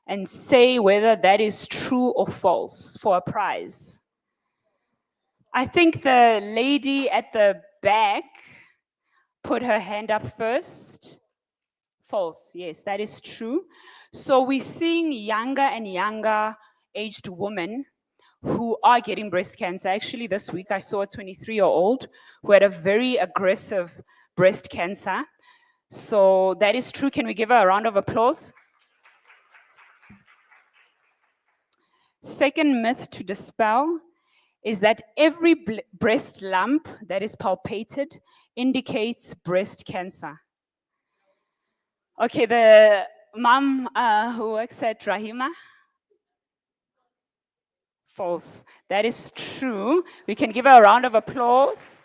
and say whether that is true or false for a prize? I think the lady at the back put her hand up first. False, yes, that is true. So we're seeing younger and younger aged women who are getting breast cancer. Actually, this week I saw a 23-year-old who had a very aggressive breast cancer. So that is true. Can we give her a round of applause? Second myth to dispel is that every breast lump that is palpated indicates breast cancer. Okay, the mom who works at Rahima. False. That is true. We can give her a round of applause.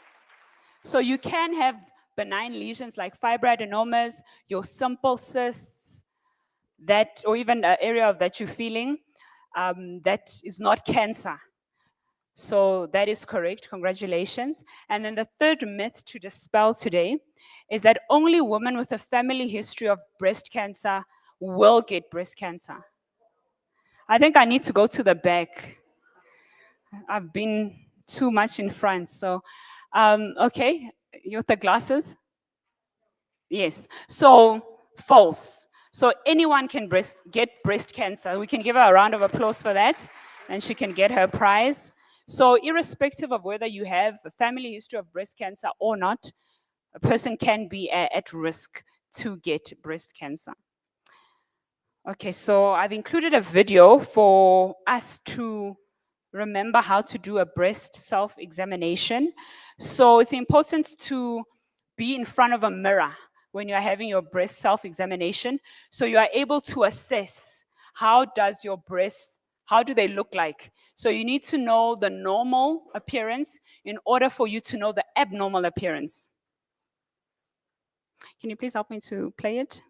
So you can have benign lesions like fibroadenomas, your simple cysts, that, or even an area of that you're feeling, that is not cancer. So that is correct. Congratulations. And then the third myth to dispel today is that only women with a family history of breast cancer will get breast cancer. I think I need to go to the back. I've been too much in front. So, okay, you with the glasses? Yes. So, false. So anyone can get breast cancer. We can give her a round of applause for that, and she can get her prize. So irrespective of whether you have a family history of breast cancer or not, a person can be at risk to get breast cancer. Okay, so I've included a video for us to remember how to do a breast self-examination. So it's important to be in front of a mirror when you are having your breast self-examination, so you are able to assess how does your breast, how do they look like. So you need to know the normal appearance in order for you to know the abnormal appearance. Can you please help me to play it?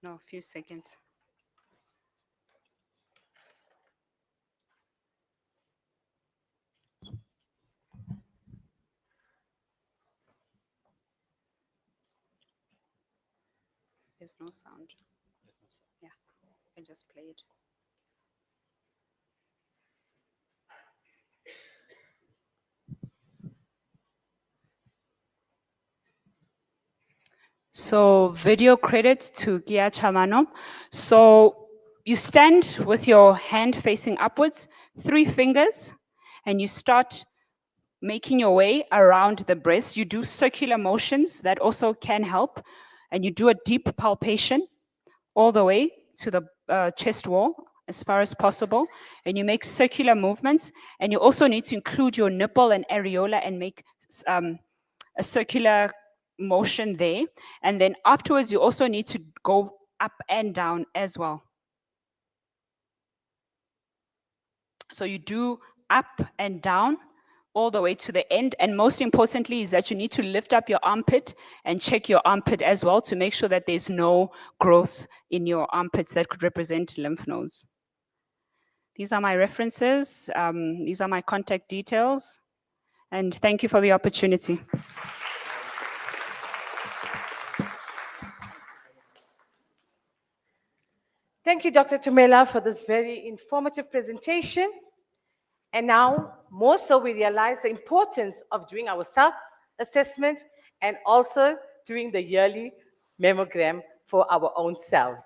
No, a few seconds. There's no sound. Yeah, I just play it. So video credit to Gia Chamano. So you stand with your hand facing upwards, 3 fingers, and you start making your way around the breast. You do circular motions that also can help, and you do a deep palpation all the way to the chest wall as far as possible, and you make circular movements, and you also need to include your nipple and areola and make a circular motion there. And then afterwards, you also need to go up and down as well. So you do up and down all the way to the end. And most importantly is that you need to lift up your armpit and check your armpit as well to make sure that there's no growth in your armpits that could represent lymph nodes. These are my references. These are my contact details. And thank you for the opportunity. Thank you, Dr. Tumela, for this very informative presentation. And now, more so, we realize the importance of doing our self-assessment and also doing the yearly mammogram for our own selves.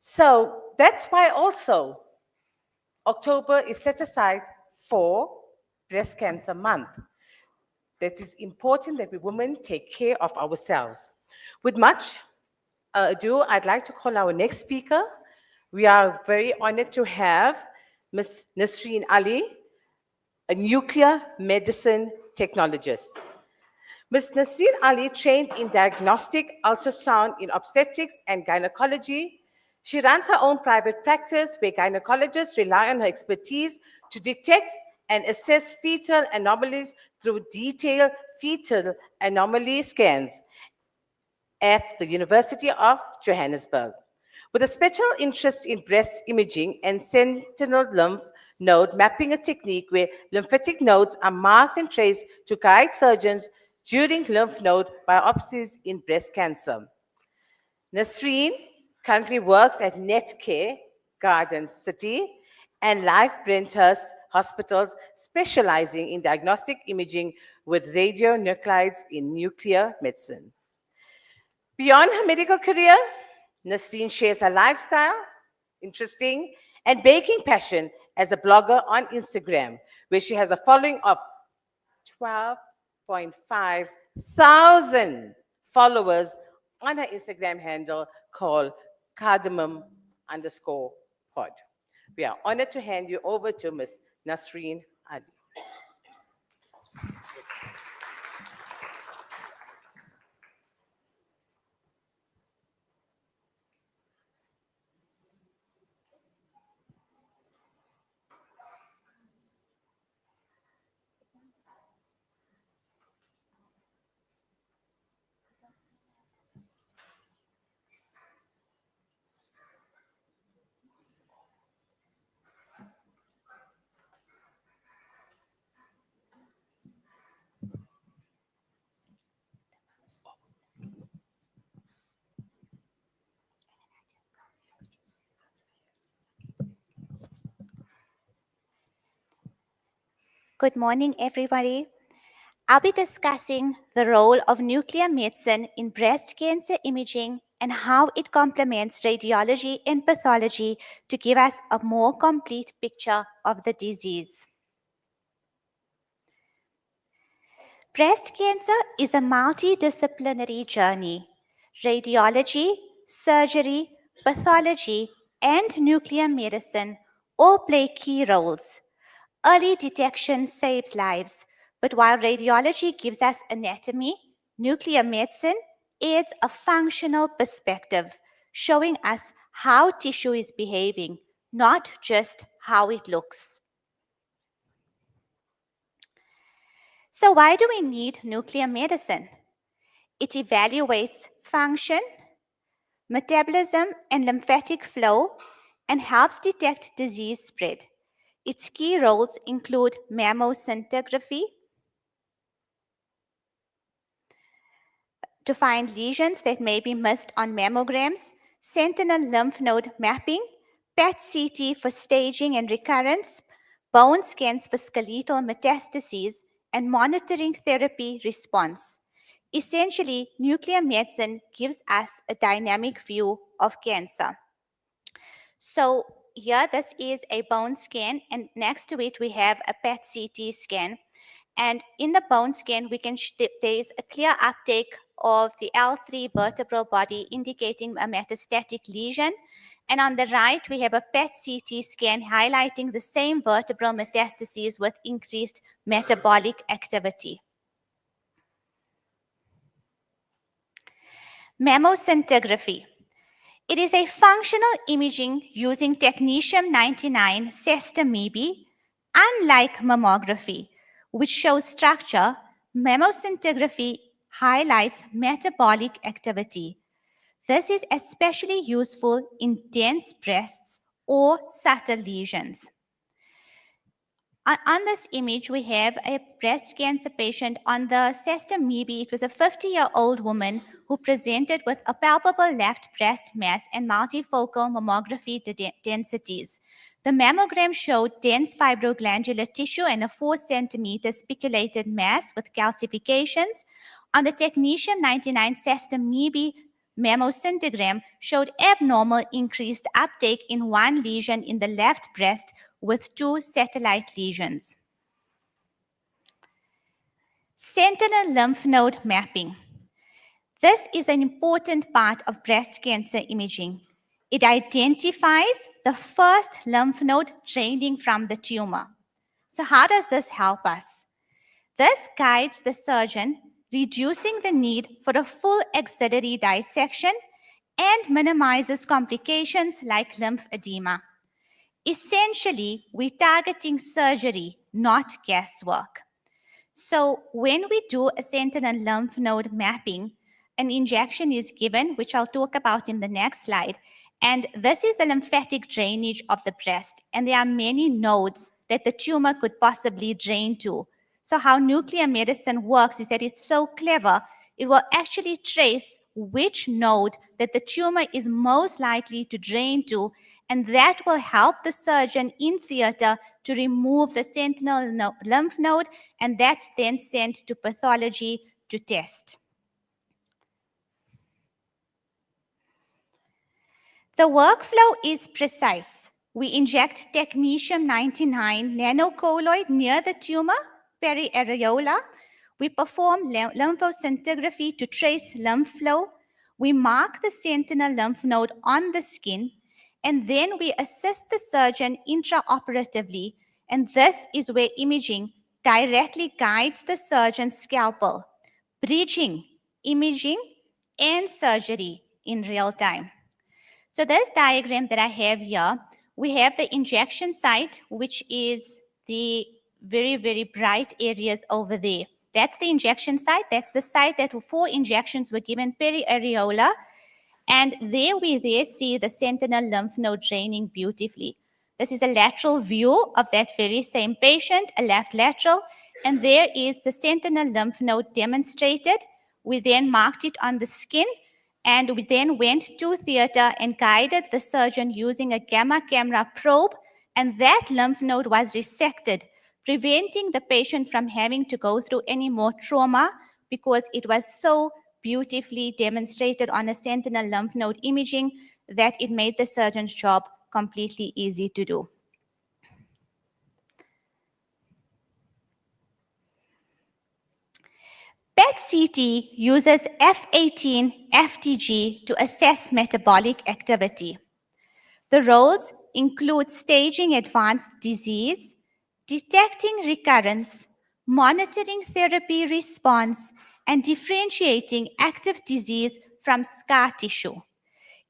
So that's why also October is set aside for Breast Cancer Month. That is important that we women take care of ourselves. With much ado, I'd like to call our next speaker. We are very honored to have Ms. Nasreen Ali, a nuclear medicine technologist. Ms. Nasreen Ali trained in diagnostic ultrasound in obstetrics and gynecology. She runs her own private practice where gynecologists rely on her expertise to detect and assess fetal anomalies through detailed fetal anomaly scans at the University of Johannesburg. With a special interest in breast imaging and sentinel lymph node mapping, a technique where lymphatic nodes are marked and traced to guide surgeons during lymph node biopsies in breast cancer. Nasreen currently works at Netcare Garden City and Life Brenthurst hospitals, specializing in diagnostic imaging with radionuclides in nuclear medicine. Beyond her medical career, Nasreen shares her lifestyle, interesting, and baking passion as a blogger on Instagram, where she has a following of 12.5 thousand followers on her Instagram handle called cardamom_pod. We are honored to hand you over to Ms. Nasreen Ali. Good morning, everybody. I'll be discussing the role of nuclear medicine in breast cancer imaging and how it complements radiology and pathology to give us a more complete picture of the disease. Breast cancer is a multidisciplinary journey. Radiology, surgery, pathology, and nuclear medicine all play key roles. Early detection saves lives, but while radiology gives us anatomy, nuclear medicine adds a functional perspective, showing us how tissue is behaving, not just how it looks. So why do we need nuclear medicine? It evaluates function, metabolism, and lymphatic flow and helps detect disease spread. Its key roles include mammoscintigraphy to find lesions that may be missed on mammograms, sentinel lymph node mapping, PET-CT for staging and recurrence, bone scans for skeletal metastases, and monitoring therapy response. Essentially, nuclear medicine gives us a dynamic view of cancer. So here, this is a bone scan, and next to it, we have a PET-CT scan. And in the bone scan, we can there is a clear uptake of the L3 vertebral body, indicating a metastatic lesion. And on the right, we have a PET-CT scan highlighting the same vertebral metastases with increased metabolic activity. Mammoscintigraphy. It is a functional imaging using technetium-99 sestamibi, unlike mammography, which shows structure. Mammoscintigraphy highlights metabolic activity. This is especially useful in dense breasts or subtle lesions. On this image, we have a breast cancer patient on the sestamibi. It was a 50-year-old woman who presented with a palpable left breast mass and multifocal mammography densities. The mammogram showed dense fibroglandular tissue and a 4 centimeter spiculated mass with calcifications. On the technetium-99 sestamibi mammoscintigram showed abnormal increased uptake in one lesion in the left breast with 2 satellite lesions. Sentinel lymph node mapping. This is an important part of breast cancer imaging. It identifies the first lymph node draining from the tumor. So how does this help us? This guides the surgeon, reducing the need for a full axillary dissection and minimizes complications like lymphedema. Essentially, we're targeting surgery, not guesswork. So when we do a sentinel lymph node mapping, an injection is given, which I'll talk about in the next slide. And this is the lymphatic drainage of the breast. And there are many nodes that the tumor could possibly drain to. So how nuclear medicine works is that it's so clever, it will actually trace which node that the tumor is most likely to drain to, and that will help the surgeon in theater to remove the sentinel lymph node, and that's then sent to pathology to test. The workflow is precise. We inject technetium-99 nanocolloid near the tumor, periareola. We perform lymphoscintigraphy to trace lymph flow. We mark the sentinel lymph node on the skin, and then we assist the surgeon intraoperatively, and this is where imaging directly guides the surgeon's scalpel, bridging imaging and surgery in real time. So this diagram that I have here, we have the injection site, which is the very, very bright areas over there. That's the injection site. That's the site that 4 injections were given periareola. And there we see the sentinel lymph node draining beautifully. This is a lateral view of that very same patient, a left lateral. And there is the sentinel lymph node demonstrated. We then marked it on the skin. And we then went to theater and guided the surgeon using a gamma camera probe. And that lymph node was resected, preventing the patient from having to go through any more trauma because it was so beautifully demonstrated on a sentinel lymph node imaging that it made the surgeon's job completely easy to do. PET-CT uses F18 FTG to assess metabolic activity. The roles include staging advanced disease, detecting recurrence, monitoring therapy response, and differentiating active disease from scar tissue.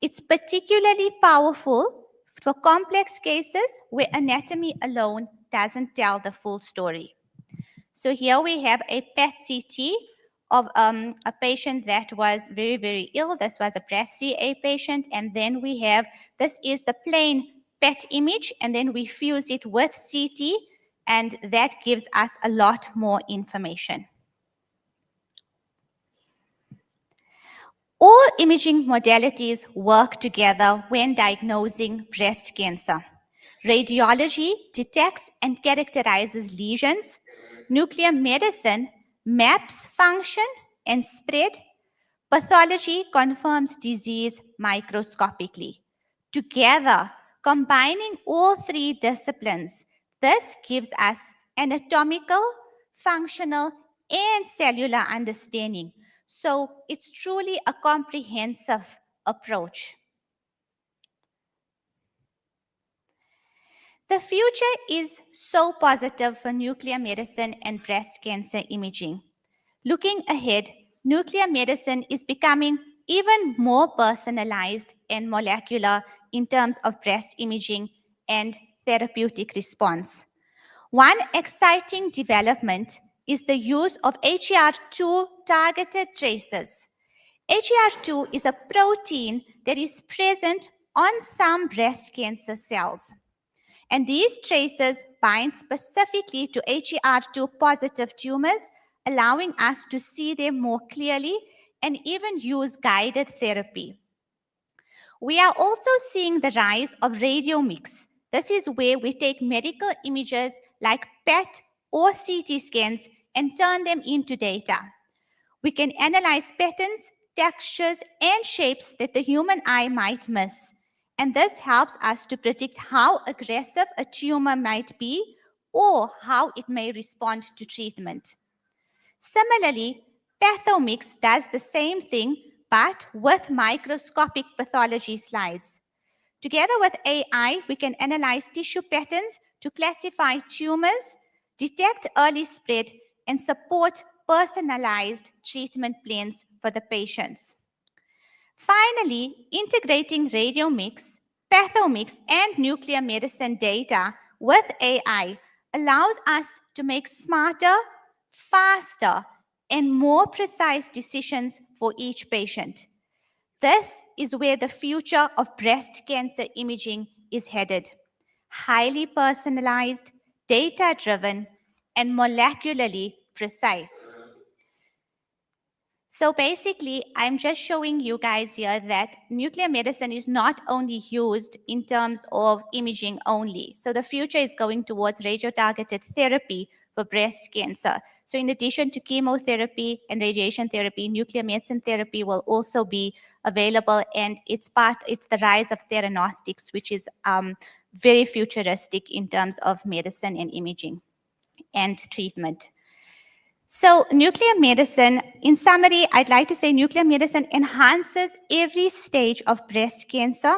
It's particularly powerful for complex cases where anatomy alone doesn't tell the full story. So here we have a PET-CT of a patient that was very, very ill. This was a breast CA patient. And then we have, this is the plain PET image, and then we fuse it with CT, and that gives us a lot more information. All imaging modalities work together when diagnosing breast cancer. Radiology detects and characterizes lesions. Nuclear medicine maps function and spread. Pathology confirms disease microscopically. Together, combining all 3 disciplines, this gives us anatomical, functional, and cellular understanding. So it's truly a comprehensive approach. The future is so positive for nuclear medicine and breast cancer imaging. Looking ahead, nuclear medicine is becoming even more personalized and molecular in terms of breast imaging and therapeutic response. One exciting development is the use of HER2 targeted tracers. HER2 is a protein that is present on some breast cancer cells. And these tracers bind specifically to HER2 positive tumors, allowing us to see them more clearly and even use guided therapy. We are also seeing the rise of radiomix. This is where we take medical images like PET or CT scans and turn them into data. We can analyze patterns, textures, and shapes that the human eye might miss. And this helps us to predict how aggressive a tumor might be or how it may respond to treatment. Similarly, Pathomix does the same thing but with microscopic pathology slides. Together with AI, we can analyze tissue patterns to classify tumors, detect early spread, and support personalized treatment plans for the patients. Finally, integrating radiomix, pathomix, and nuclear medicine data with AI allows us to make smarter, faster, and more precise decisions for each patient. This is where the future of breast cancer imaging is headed. Highly personalized, data driven, and molecularly precise. So basically, I'm just showing you guys here that nuclear medicine is not only used in terms of imaging only. So the future is going towards radio-targeted therapy for breast cancer. So in addition to chemotherapy and radiation therapy, nuclear medicine therapy will also be available, and it's the rise of theranostics, which is very futuristic in terms of medicine and imaging and treatment. So nuclear medicine, in summary, I'd like to say nuclear medicine enhances every stage of breast cancer.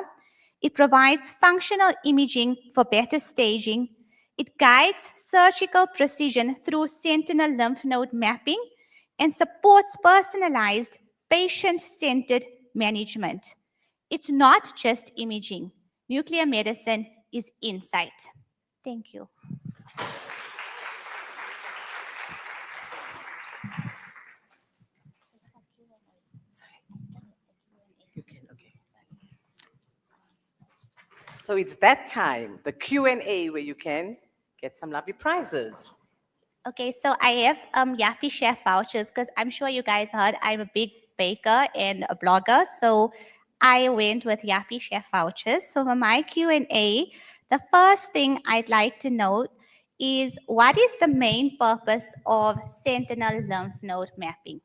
It provides functional imaging for better staging. It guides surgical precision through sentinel lymph node mapping and supports personalized, patient-centered management. It's not just imaging. Nuclear medicine is insight. Thank you. You can, okay. So it's that time, the Q&A, where you can get some lovely prizes. Okay, so I have Yappy Chef vouchers because I'm sure you guys heard I'm a big baker and a blogger. So I went with Yappy Chef vouchers. So for my Q&A, the first thing I'd like to note is what is the main purpose of sentinel lymph node mapping?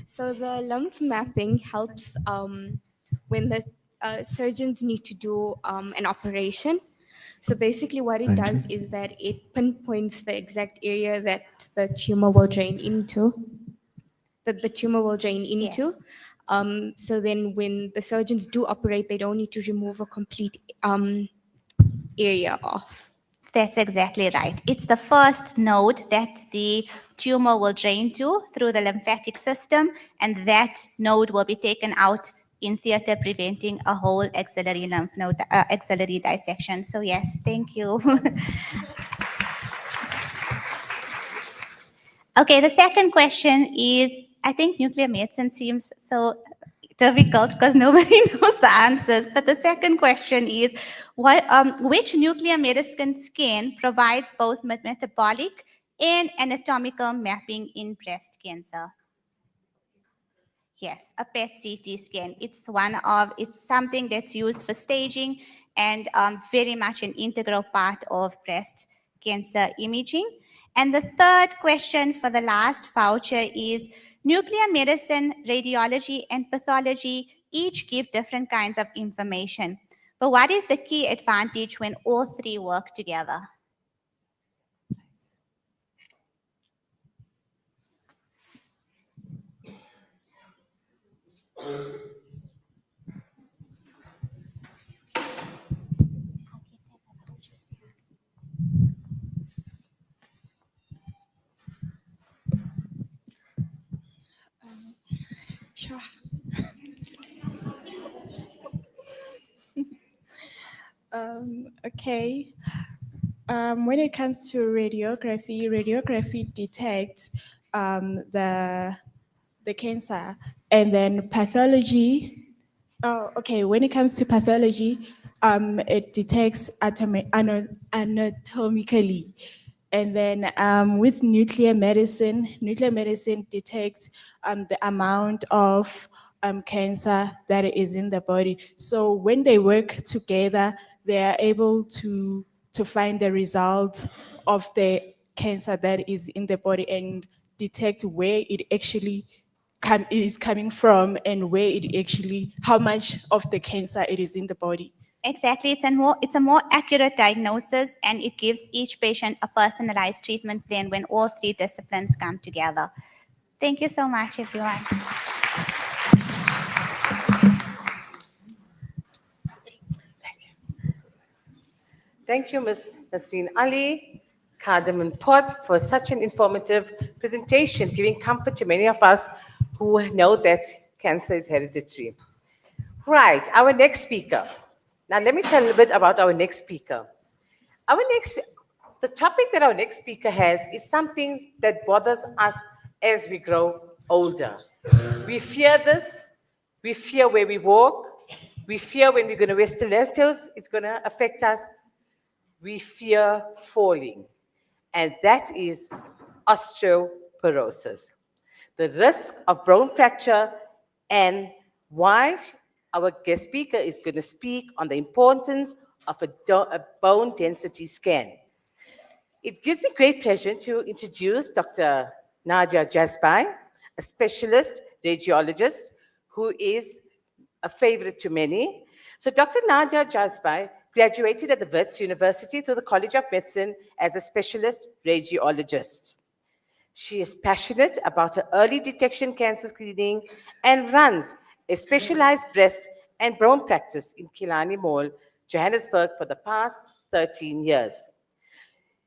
So the lymph mapping helps when the surgeons need to do an operation. So basically what it does is that it pinpoints the exact area that the tumor will drain into, Yes. So then when the surgeons do operate, they don't need to remove a complete area off. That's exactly right. It's the first node that the tumor will drain to through the lymphatic system, and that node will be taken out in theater, preventing a whole axillary lymph node, axillary dissection. So yes, thank you. Okay, the second question is, I think nuclear medicine seems so difficult because nobody knows the answers. But the second question is, which nuclear medicine scan provides both metabolic and anatomical mapping in breast cancer? Yes, a PET CT scan. It's something that's used for staging and very much an integral part of breast cancer imaging. And the third question for the last voucher is nuclear medicine, radiology, and pathology each give different kinds of information. But what is the key advantage when all three work together? Okay. When it comes to radiography detects the cancer, and then pathology. Oh, okay. When it comes to pathology, it detects anatomically, and then with nuclear medicine detects the amount of cancer that is in the body. So when they work together, they are able to find the result of the cancer that is in the body and detect where it actually is coming from and where it actually, how much of the cancer it is in the body. Exactly. It's a more accurate diagnosis, and it gives each patient a personalized treatment plan when all three disciplines come together. Thank you so much, everyone. Thank you, Ms. Nasreen Ali, Cardamom Pot, for such an informative presentation, giving comfort to many of us who know that cancer is hereditary. Right, our next speaker. Now, let me tell you a little bit about our next speaker. The topic that our next speaker has is something that bothers us as we grow older. We fear this. We fear where we walk. We fear when we're going to wear stilettos, it's going to affect us. We fear falling, and that is osteoporosis. The risk of bone fracture, and why our guest speaker is going to speak on the importance of a bone density scan. It gives me great pleasure to introduce Dr. Nadia Jazbai, a specialist radiologist who is a favorite to many. So Dr. Nadia Jazbai graduated at the Wits University through the College of Medicine as a specialist radiologist. She is passionate about her early detection cancer screening and runs a specialized breast and bone practice in Killarney Mall, Johannesburg for the past 13 years.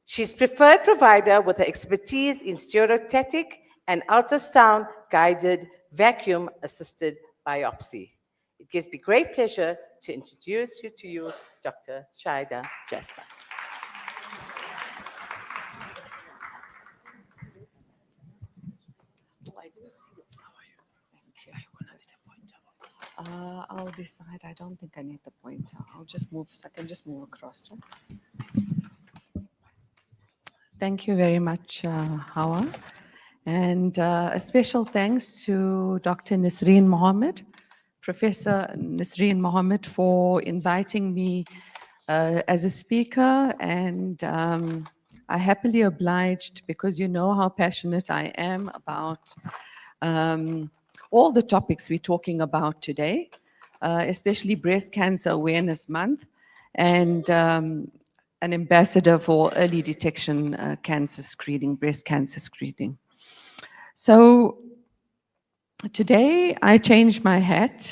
She's preferred provider with her expertise in stereotactic and ultrasound guided vacuum assisted biopsy. It gives me great pleasure to introduce you to you, Dr. Shaida Jasper. I'll decide. I don't think I need the pointer. I'll just move, so I can just move across. Right? Thank you very much, Hawa. And a special thanks to Dr. Nasreen Mohammed, Professor Nasreen Mohammed, for inviting me as a speaker. And I happily obliged because you know how passionate I am about all the topics we're talking about today, especially Breast Cancer Awareness Month, and an ambassador for early detection cancer screening, breast cancer screening. So today I changed my hat,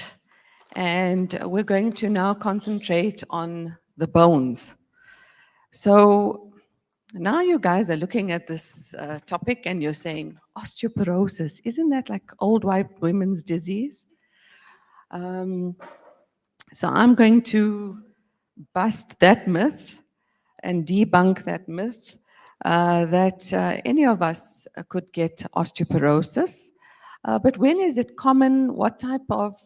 and we're going to now concentrate on the bones. So now you guys are looking at this topic and you're saying, osteoporosis, isn't that like old white women's disease? So I'm going to bust that myth and debunk that myth that any of us could get osteoporosis. But when is it common? What type of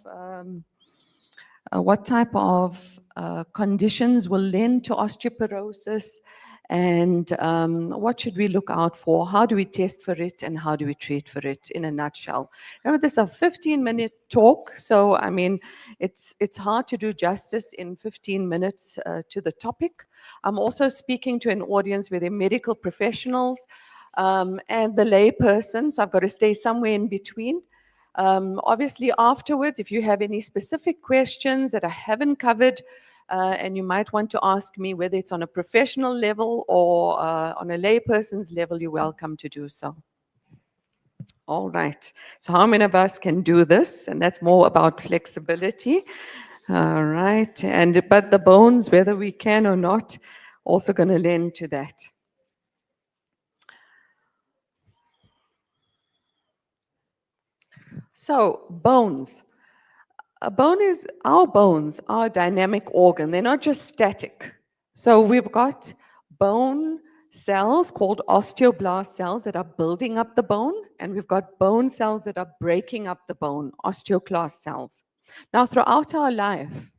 conditions will lend to osteoporosis? And what should we look out for? How do we test for it, and how do we treat for it in a nutshell? Remember, this is a 15-minute talk, so I mean, it's hard to do justice in 15 minutes to the topic. I'm also speaking to an audience where they're medical professionals and the lay person, so I've got to stay somewhere in between. Obviously, afterwards, if you have any specific questions that I haven't covered, and you might want to ask me whether it's on a professional level or on a layperson's level, you're welcome to do so. All right. So how many of us can do this? And that's more about flexibility. All right. But the bones, whether we can or not, also going to lend to that. So, bones. Our bones are a dynamic organ. They're not just static. So we've got bone cells called osteoblast cells that are building up the bone, and we've got bone cells that are breaking up the bone, osteoclast cells. Now, throughout our life,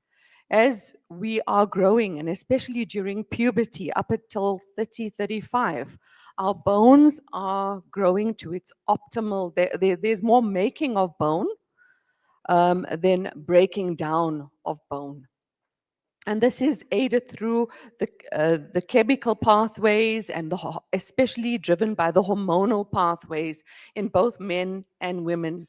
as we are growing, and especially during puberty up until 30, 35, our bones are growing to its optimal. There's more making of bone than breaking down of bone. And this is aided through the chemical pathways and especially driven by the hormonal pathways in both men and women.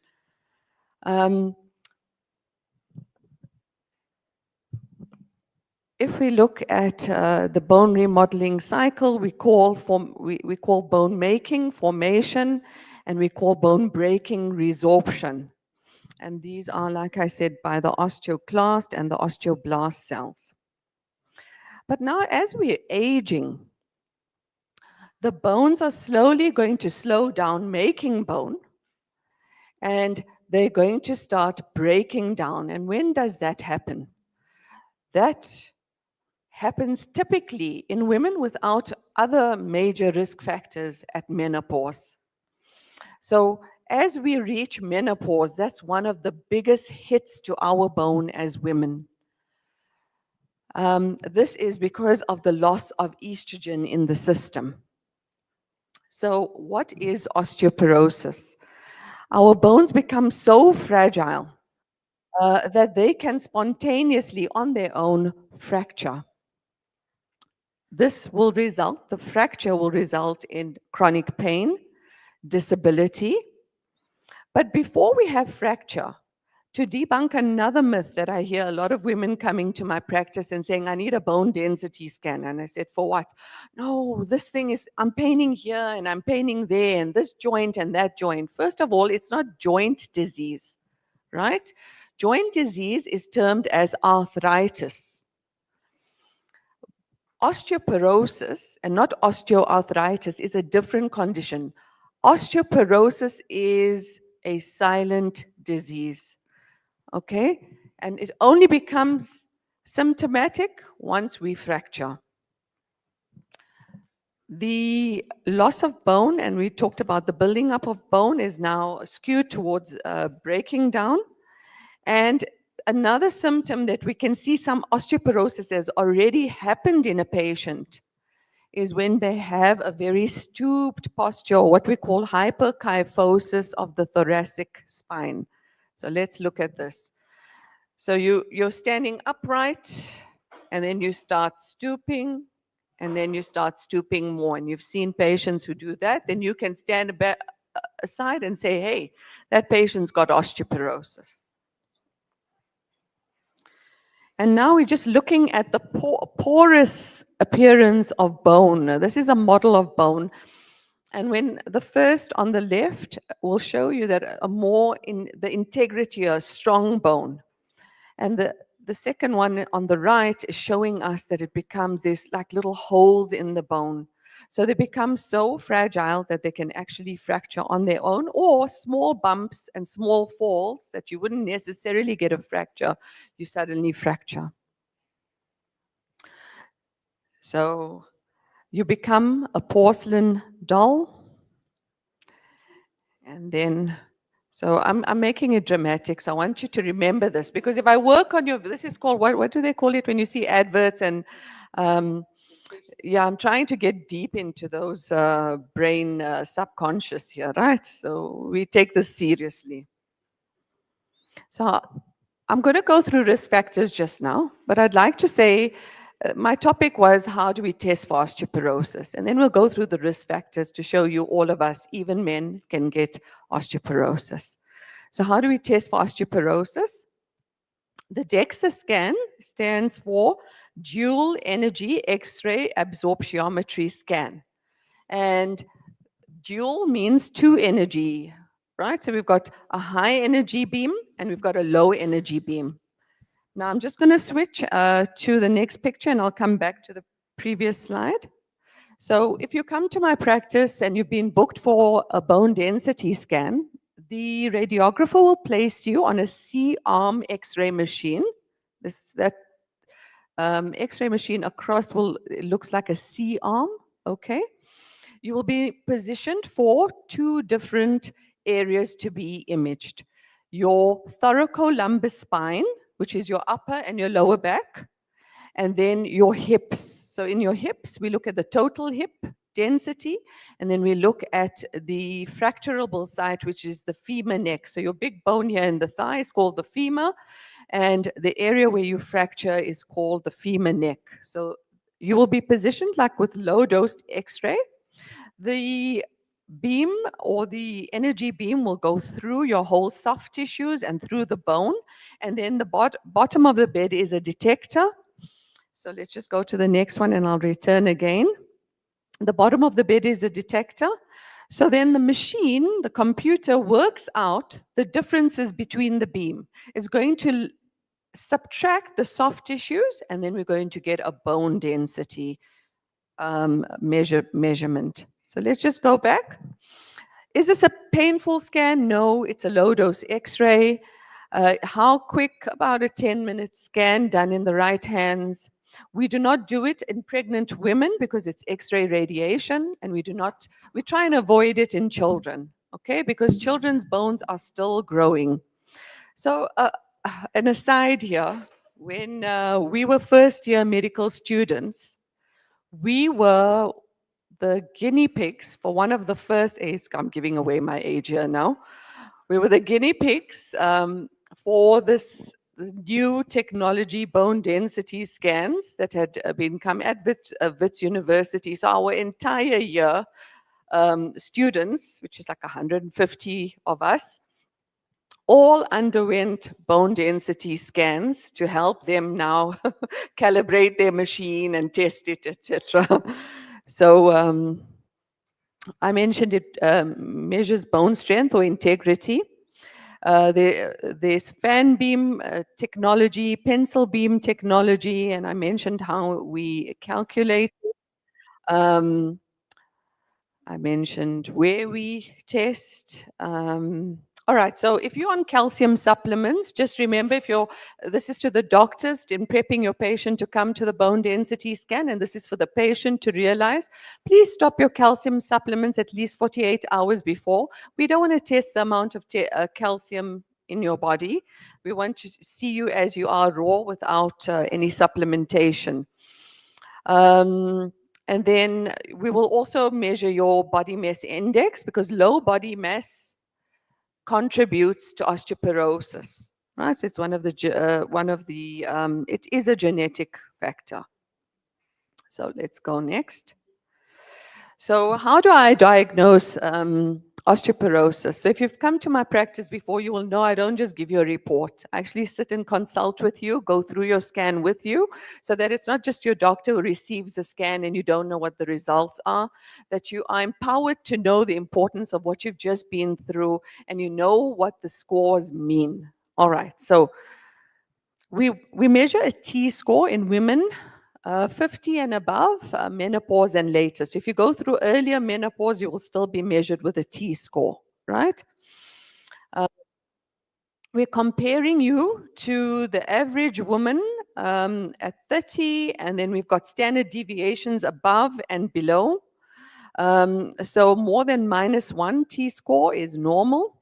If we look at the bone remodeling cycle, we call bone making formation, and we call bone breaking resorption. And these are, like I said, by the osteoclast and the osteoblast cells. But now, as we're aging, the bones are slowly going to slow down making bone, and they're going to start breaking down. And when does that happen? That happens typically in women without other major risk factors at menopause. So as we reach menopause, that's one of the biggest hits to our bone as women. This is because of the loss of estrogen in the system. So what is osteoporosis? Our bones become so fragile that they can spontaneously, on their own, fracture. The fracture will result in chronic pain, disability. But before we have fracture, to debunk another myth that I hear a lot of women coming to my practice and saying, I need a bone density scan. And I said, for what? No, I'm paining here and I'm paining there and this joint and that joint. First of all, it's not joint disease, right? Joint disease is termed as arthritis. Osteoporosis, and not osteoarthritis, is a different condition. Osteoporosis is a silent disease, okay? And it only becomes symptomatic once we fracture. The loss of bone, and we talked about the building up of bone, is now skewed towards breaking down. And another symptom that we can see some osteoporosis has already happened in a patient is when they have a very stooped posture, what we call hyperkyphosis of the thoracic spine. So let's look at this. So you're standing upright, and then you start stooping, and then you start stooping more. And you've seen patients who do that. Then you can stand aside and say, hey, that patient's got osteoporosis. And now we're just looking at the porous appearance of bone. Now, this is a model of bone. And when the first on the left will show you that more in the integrity, a strong bone. And the second one on the right is showing us that it becomes this like little holes in the bone. So they become so fragile that they can actually fracture on their own, or small bumps and small falls that you wouldn't necessarily get a fracture, you suddenly fracture. So you become a porcelain doll. And then, so I'm making it dramatic. So I want you to remember this, because if I work on this is called, what do they call it when you see adverts? And yeah, I'm trying to get deep into those brain subconscious here, right? So we take this seriously. So I'm going to go through risk factors just now, but I'd like to say my topic was, how do we test for osteoporosis? And then we'll go through the risk factors to show you all of us, even men, can get osteoporosis. So how do we test for osteoporosis? The DEXA scan stands for Dual Energy X-ray Absorptiometry Scan. And dual means two energy, right? So we've got a high energy beam and we've got a low energy beam. Now I'm just going to switch to the next picture, and I'll come back to the previous slide. So if you come to my practice and you've been booked for a bone density scan, the radiographer will place you on a C-arm X-ray machine. That X-ray machine across it looks like a C-arm, okay? You will be positioned for two different areas to be imaged. Your thoracolumbar spine, which is your upper and your lower back, and then your hips. So in your hips, we look at the total hip density, and then we look at the fracturable site, which is the femur neck. So your big bone here in the thigh is called the femur, and the area where you fracture is called the femur neck. So you will be positioned like with low-dose X-ray. The beam or the energy beam will go through your whole soft tissues and through the bone, and then the bottom of the bed is a detector. So let's just go to the next one and I'll return again. The bottom of the bed is a detector. So then the machine, the computer, works out the differences between the beam. It's going to subtract the soft tissues, and then we're going to get a bone density measurement. So let's just go back. Is this a painful scan? No, it's a low-dose X-ray. How quick? About a 10-minute scan done in the right hands. We do not do it in pregnant women because it's X-ray radiation, and we try and avoid it in children, okay? Because children's bones are still growing. So an aside here, when we were first-year medical students, we were the guinea pigs for one of the first I'm giving away my age here now. We were the guinea pigs for this new technology bone density scans that had been come at Wits University. So our entire year, students, which is like 150 of us, all underwent bone density scans to help them now calibrate their machine and test it, etc. So I mentioned it measures bone strength or integrity. There's fan beam technology, pencil beam technology, and I mentioned how we calculate. I mentioned where we test. All right, so if you're on calcium supplements, just remember this is to the doctors in prepping your patient to come to the bone density scan, and this is for the patient to realize, please stop your calcium supplements at least 48 hours before. We don't want to test the amount of calcium in your body. We want to see you as you are raw without any supplementation. And then we will also measure your body mass index, because low body mass contributes to osteoporosis. Right? So it's it is a genetic factor. So let's go next. So how do I diagnose osteoporosis? So if you've come to my practice before, you will know I don't just give you a report. I actually sit and consult with you, go through your scan with you, so that it's not just your doctor who receives the scan and you don't know what the results are, that you are empowered to know the importance of what you've just been through, and you know what the scores mean. All right, so we measure a T-score in women 50 and above, menopause and later. So if you go through earlier menopause, you will still be measured with a T-score, right? We're comparing you to the average woman at 30, and then we've got standard deviations above and below. So more than -1 T-score is normal.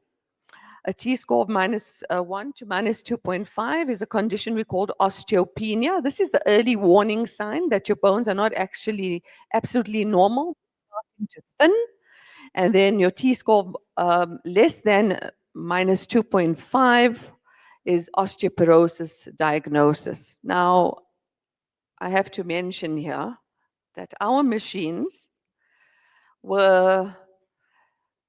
A T-score of -1 to -2.5 is a condition we call osteopenia. This is the early warning sign that your bones are not actually absolutely normal, starting to thin. And then your T-score less than -2.5 is osteoporosis diagnosis. Now, I have to mention here that our machines were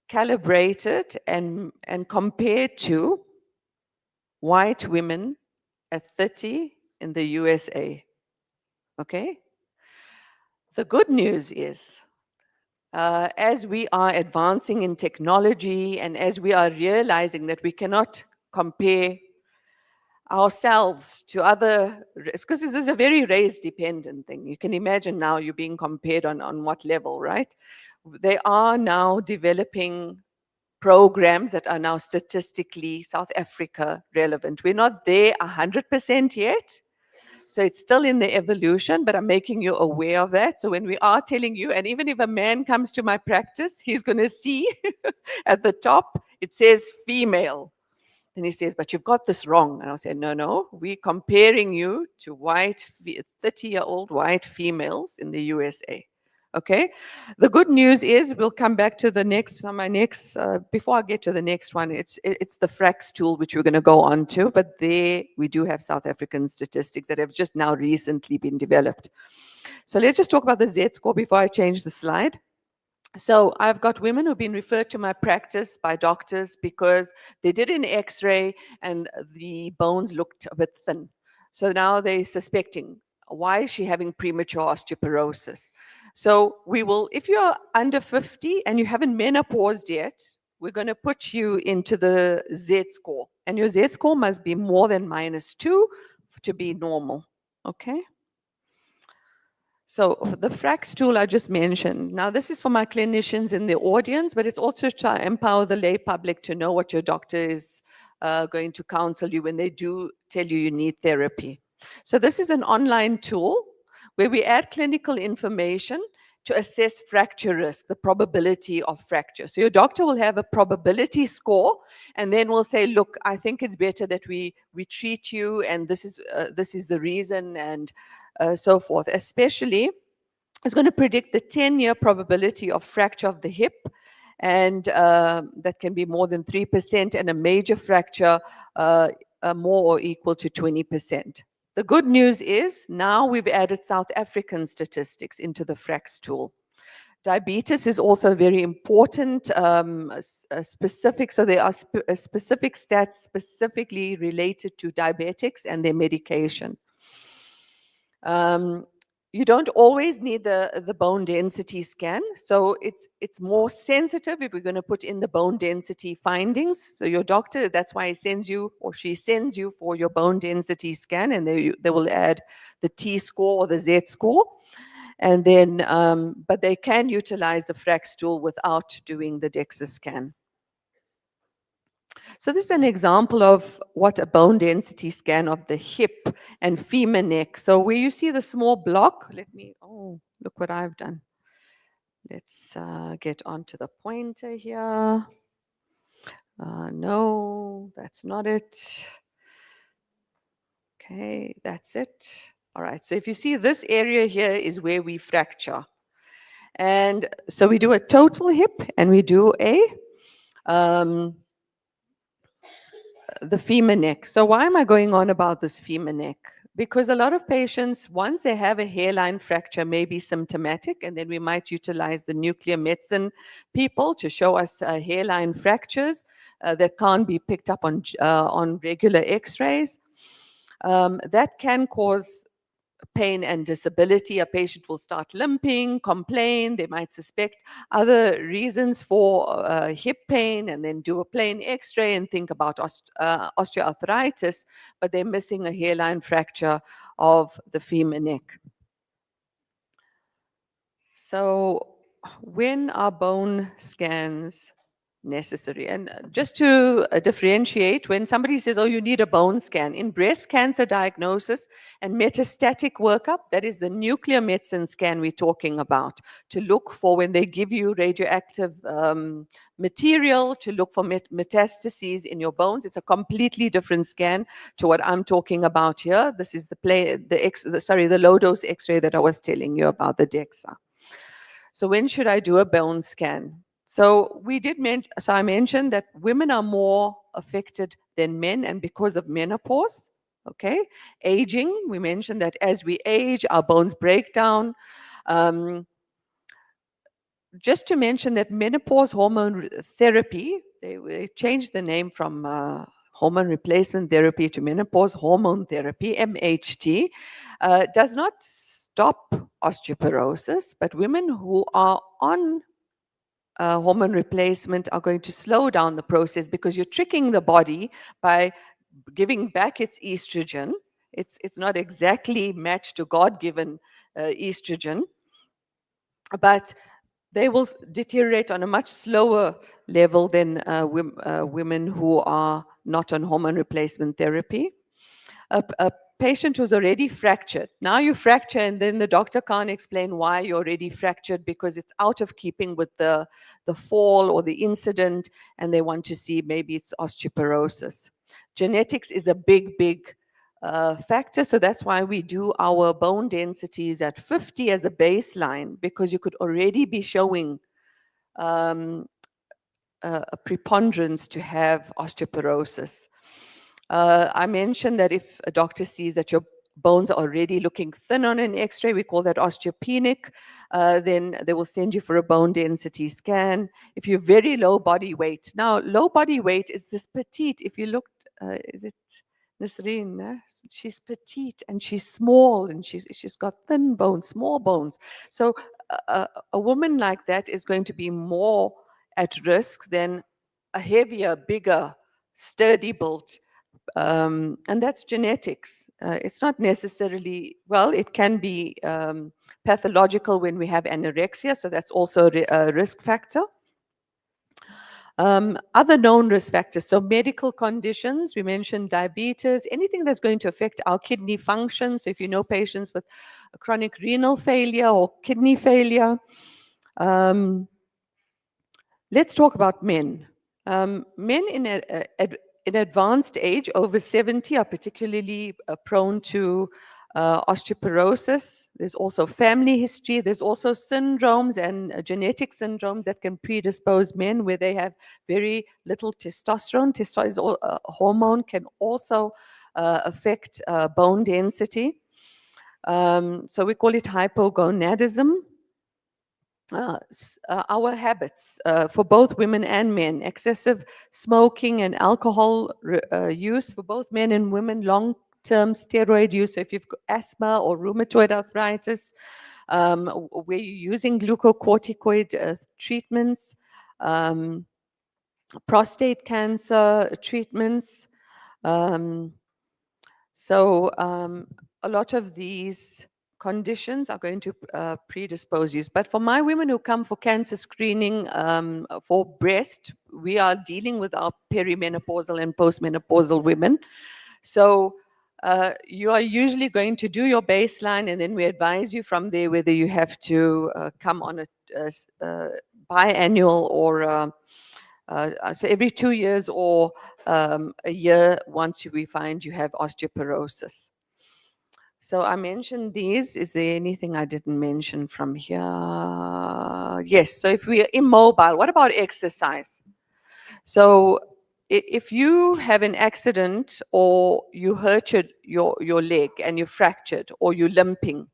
calibrated and compared to white women at 30 in the USA. Okay? The good news is, as we are advancing in technology and as we are realizing that we cannot compare ourselves to other, because this is a very race dependent thing. You can imagine now you're being compared on what level, right? They are now developing programs that are now statistically South Africa relevant. We're not there 100% yet. So it's still in the evolution, but I'm making you aware of that. So when we are telling you, and even if a man comes to my practice, he's going to see at the top, it says female. And he says, but you've got this wrong. And I'll say, no, we're comparing you to 30-year-old white females in the USA. Okay. The good news is we'll come back to the next, before I get to the next one, it's the FRAX tool, which we're going to go on to, but there we do have South African statistics that have just now recently been developed. So let's just talk about the Z score before I change the slide. So I've got women who've been referred to my practice by doctors because they did an x-ray and the bones looked a bit thin. So now they're suspecting, why is she having premature osteoporosis? So we will, if you're under 50 and you haven't menopaused yet, we're going to put you into the Z score. And your Z score must be more than -2 to be normal, okay? So the FRAX tool I just mentioned. Now this is for my clinicians in the audience, but it's also to empower the lay public to know what your doctor is going to counsel you when they do tell you you need therapy. So this is an online tool where we add clinical information to assess fracture risk, the probability of fracture. So your doctor will have a probability score, and then we'll say, look, I think it's better that we treat you, and this is the reason, and so forth. Especially, it's going to predict the 10-year probability of fracture of the hip, and that can be more than 3%, and a major fracture more or equal to 20%. The good news is now we've added South African statistics into the FRAX tool. Diabetes is also very important, specific, so there are specific stats specifically related to diabetics and their medication. You don't always need the bone density scan, so it's more sensitive if we're going to put in the bone density findings. So your doctor, that's why he sends you or she sends you for your bone density scan, and they will add the T score or the Z score, and then but they can utilize the FRAX tool without doing the DEXA scan. So this is an example of what a bone density scan of the hip and femur neck. So where you see the small block, look what I've done. Let's get onto the pointer here. No, that's not it. Okay, that's it. All right, so if you see this area here is where we fracture. And so we do a total hip and we do the femur neck. So why am I going on about this femur neck? Because a lot of patients, once they have a hairline fracture, may be symptomatic, and then we might utilize the nuclear medicine people to show us hairline fractures that can't be picked up on regular x-rays. That can cause pain and disability. A patient will start limping, complain, they might suspect other reasons for hip pain, and then do a plain x-ray and think about osteoarthritis, but they're missing a hairline fracture of the femur neck. So when are bone scans necessary? And just to differentiate, when somebody says, oh, you need a bone scan, in breast cancer diagnosis and metastatic workup, that is the nuclear medicine scan we're talking about, to look for when they give you radioactive material, to look for metastases in your bones. It's a completely different scan to what I'm talking about here. This is the low dose x-ray that I was telling you about, the DEXA. So when should I do a bone scan? So I mentioned that women are more affected than men, and because of menopause, okay? Aging, we mentioned that as we age, our bones break down. Just to mention that menopause hormone therapy, they changed the name from hormone replacement therapy to menopause hormone therapy, MHT, does not stop osteoporosis, but women who are on hormone replacement are going to slow down the process, because you're tricking the body by giving back its estrogen. It's not exactly matched to God-given estrogen, but they will deteriorate on a much slower level than women who are not on hormone replacement therapy. A patient who's already fractured, now you fracture and then the doctor can't explain why you're already fractured because it's out of keeping with the fall or the incident, and they want to see maybe it's osteoporosis. Genetics is a big factor, so that's why we do our bone densities at 50 as a baseline, because you could already be showing a preponderance to have osteoporosis. I mentioned that if a doctor sees that your bones are already looking thin on an x-ray, we call that osteopenic, then they will send you for a bone density scan. If you're very low body weight, now low body weight is this petite, if you looked, is it Nisreen? No? She's petite and she's small and she's got thin bones, small bones. So a woman like that is going to be more at risk than a heavier, bigger, sturdy built, and that's genetics. It's not necessarily, well, it can be pathological when we have anorexia, so that's also a risk factor. Other known risk factors, so medical conditions, we mentioned diabetes, anything that's going to affect our kidney function. So if you know patients with chronic renal failure or kidney failure. Let's talk about men. Men in advanced age, over 70, are particularly prone to osteoporosis. There's also family history. There's also syndromes and genetic syndromes that can predispose men where they have very little testosterone. Testosterone hormone can also affect bone density. So we call it hypogonadism. Our habits for both women and men, excessive smoking and alcohol use for both men and women, long-term steroid use. So if you've got asthma or rheumatoid arthritis, where you're using glucocorticoid treatments, prostate cancer treatments. So a lot of these conditions are going to predispose you. But for my women who come for cancer screening for breast, we are dealing with our perimenopausal and postmenopausal women. So you are usually going to do your baseline, and then we advise you from there whether you have to come on a biannual or so every 2 years or a year once we find you have osteoporosis. So I mentioned these. Is there anything I didn't mention from here? Yes, so if we are immobile, what about exercise? So if you have an accident or you hurt your leg and you're fractured or you're limping,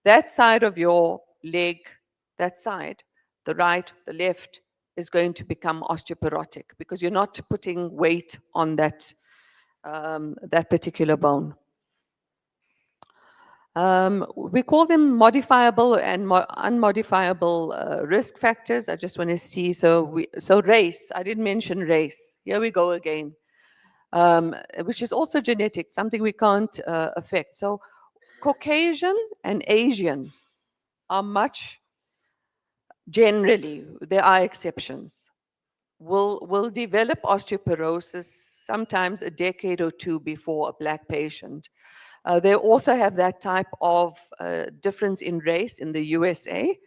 that side of your leg, that side, the right, the left, is going to become osteoporotic because you're not putting weight on that, that particular bone. We call them modifiable and unmodifiable risk factors. I just want to see, so race, I didn't mention race. Here we go again, which is also genetic, something we can't affect. So Caucasian and Asian are much, generally, there are exceptions, will develop osteoporosis sometimes a decade or two before a Black patient. They also have that type of difference in race in the USA,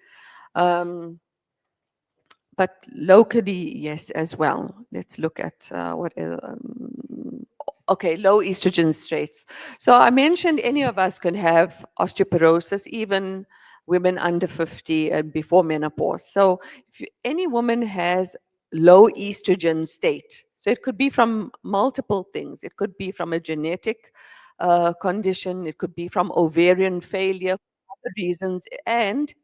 but locally, yes, as well. Let's look at what. Okay, low estrogen traits. So I mentioned any of us can have osteoporosis, even women under 50 and before menopause. So if any woman has low estrogen state, so it could be from multiple things. It could be from a genetic condition. It could be from ovarian failure, other reasons. And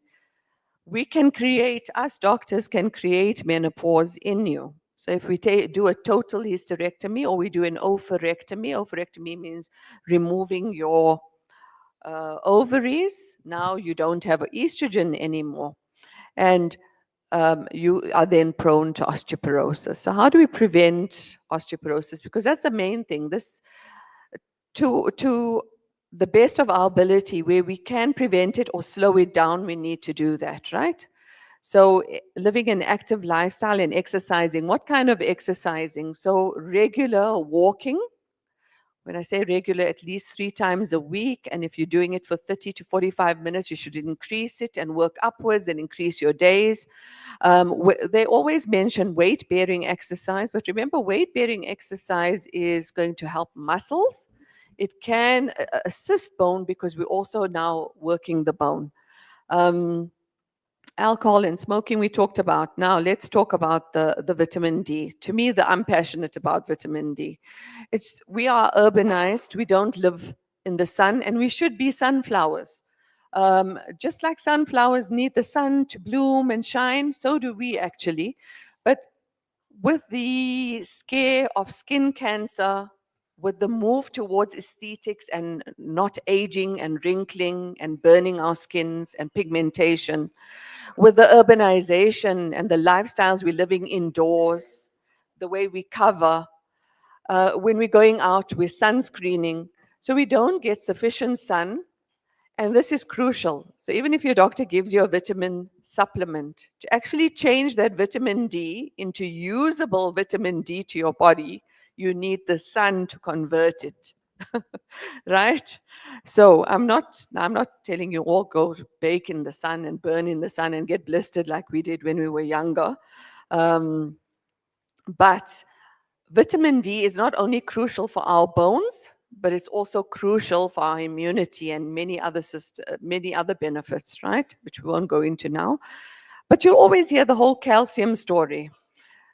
we can create, us doctors can create menopause in you. So if we do a total hysterectomy or we do an oophorectomy means removing your ovaries. Now you don't have estrogen anymore. And you are then prone to osteoporosis. So how do we prevent osteoporosis? Because that's the main thing. This, to the best of our ability, where we can prevent it or slow it down, we need to do that, right? So living an active lifestyle and exercising. What kind of exercising? So regular walking. When I say regular, at least 3 times a week. And if you're doing it for 30 to 45 minutes, you should increase it and work upwards and increase your days. They always mention weight-bearing exercise, but remember, weight-bearing exercise is going to help muscles. It can assist bone because we're also now working the bone. Alcohol and smoking we talked about. Now let's talk about the vitamin D. To me, I'm passionate about vitamin D. We are urbanized. We don't live in the sun, and we should be sunflowers. Just like sunflowers need the sun to bloom and shine, so do we actually. But with the scare of skin cancer, with the move towards aesthetics and not aging and wrinkling and burning our skins and pigmentation, with the urbanization and the lifestyles we're living indoors, the way we cover, when we're going out, we're sunscreening. So we don't get sufficient sun. And this is crucial. So even if your doctor gives you a vitamin supplement, to actually change that vitamin D into usable vitamin D to your body, you need the sun to convert it. Right? So I'm not telling you all go bake in the sun and burn in the sun and get blistered like we did when we were younger. But vitamin D is not only crucial for our bones, but it's also crucial for our immunity and many other benefits, right? Which we won't go into now. But you'll always hear the whole calcium story.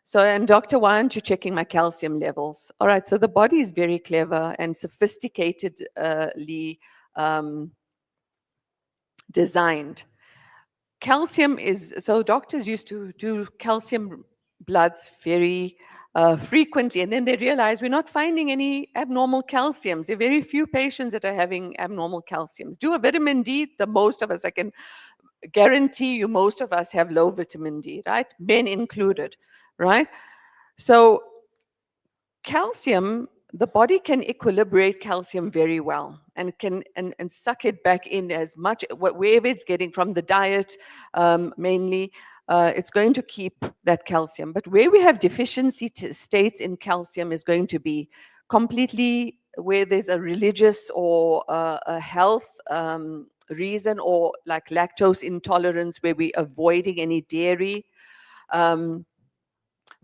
So, and doctor, why aren't you checking my calcium levels? All right, so the body is very clever and sophisticatedly designed. Calcium is, so doctors used to do calcium bloods very frequently, and then they realize we're not finding any abnormal calciums. There are very few patients that are having abnormal calciums. Do a vitamin D, the most of us, I can guarantee you, most of us have low vitamin D, right? Men included, right? So calcium, the body can equilibrate calcium very well and can and suck it back in as much wherever it's getting from the diet, mainly. It's going to keep that calcium. But where we have deficiency states in calcium is going to be completely where there's a religious or a health reason, or like lactose intolerance, where we're avoiding any dairy.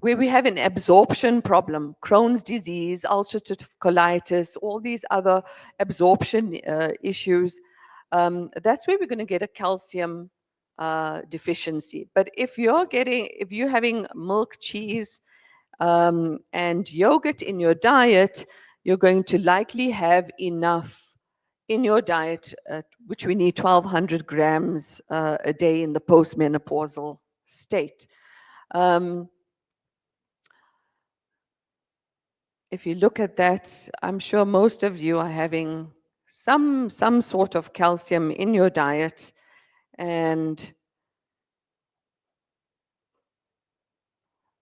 Where we have an absorption problem, Crohn's disease, ulcerative colitis, all these other absorption issues, that's where we're going to get a calcium deficiency. But if you're having milk, cheese, and yogurt in your diet, you're going to likely have enough in your diet, which we need 1,200 grams a day in the postmenopausal state. If you look at that, I'm sure most of you are having some sort of calcium in your diet. And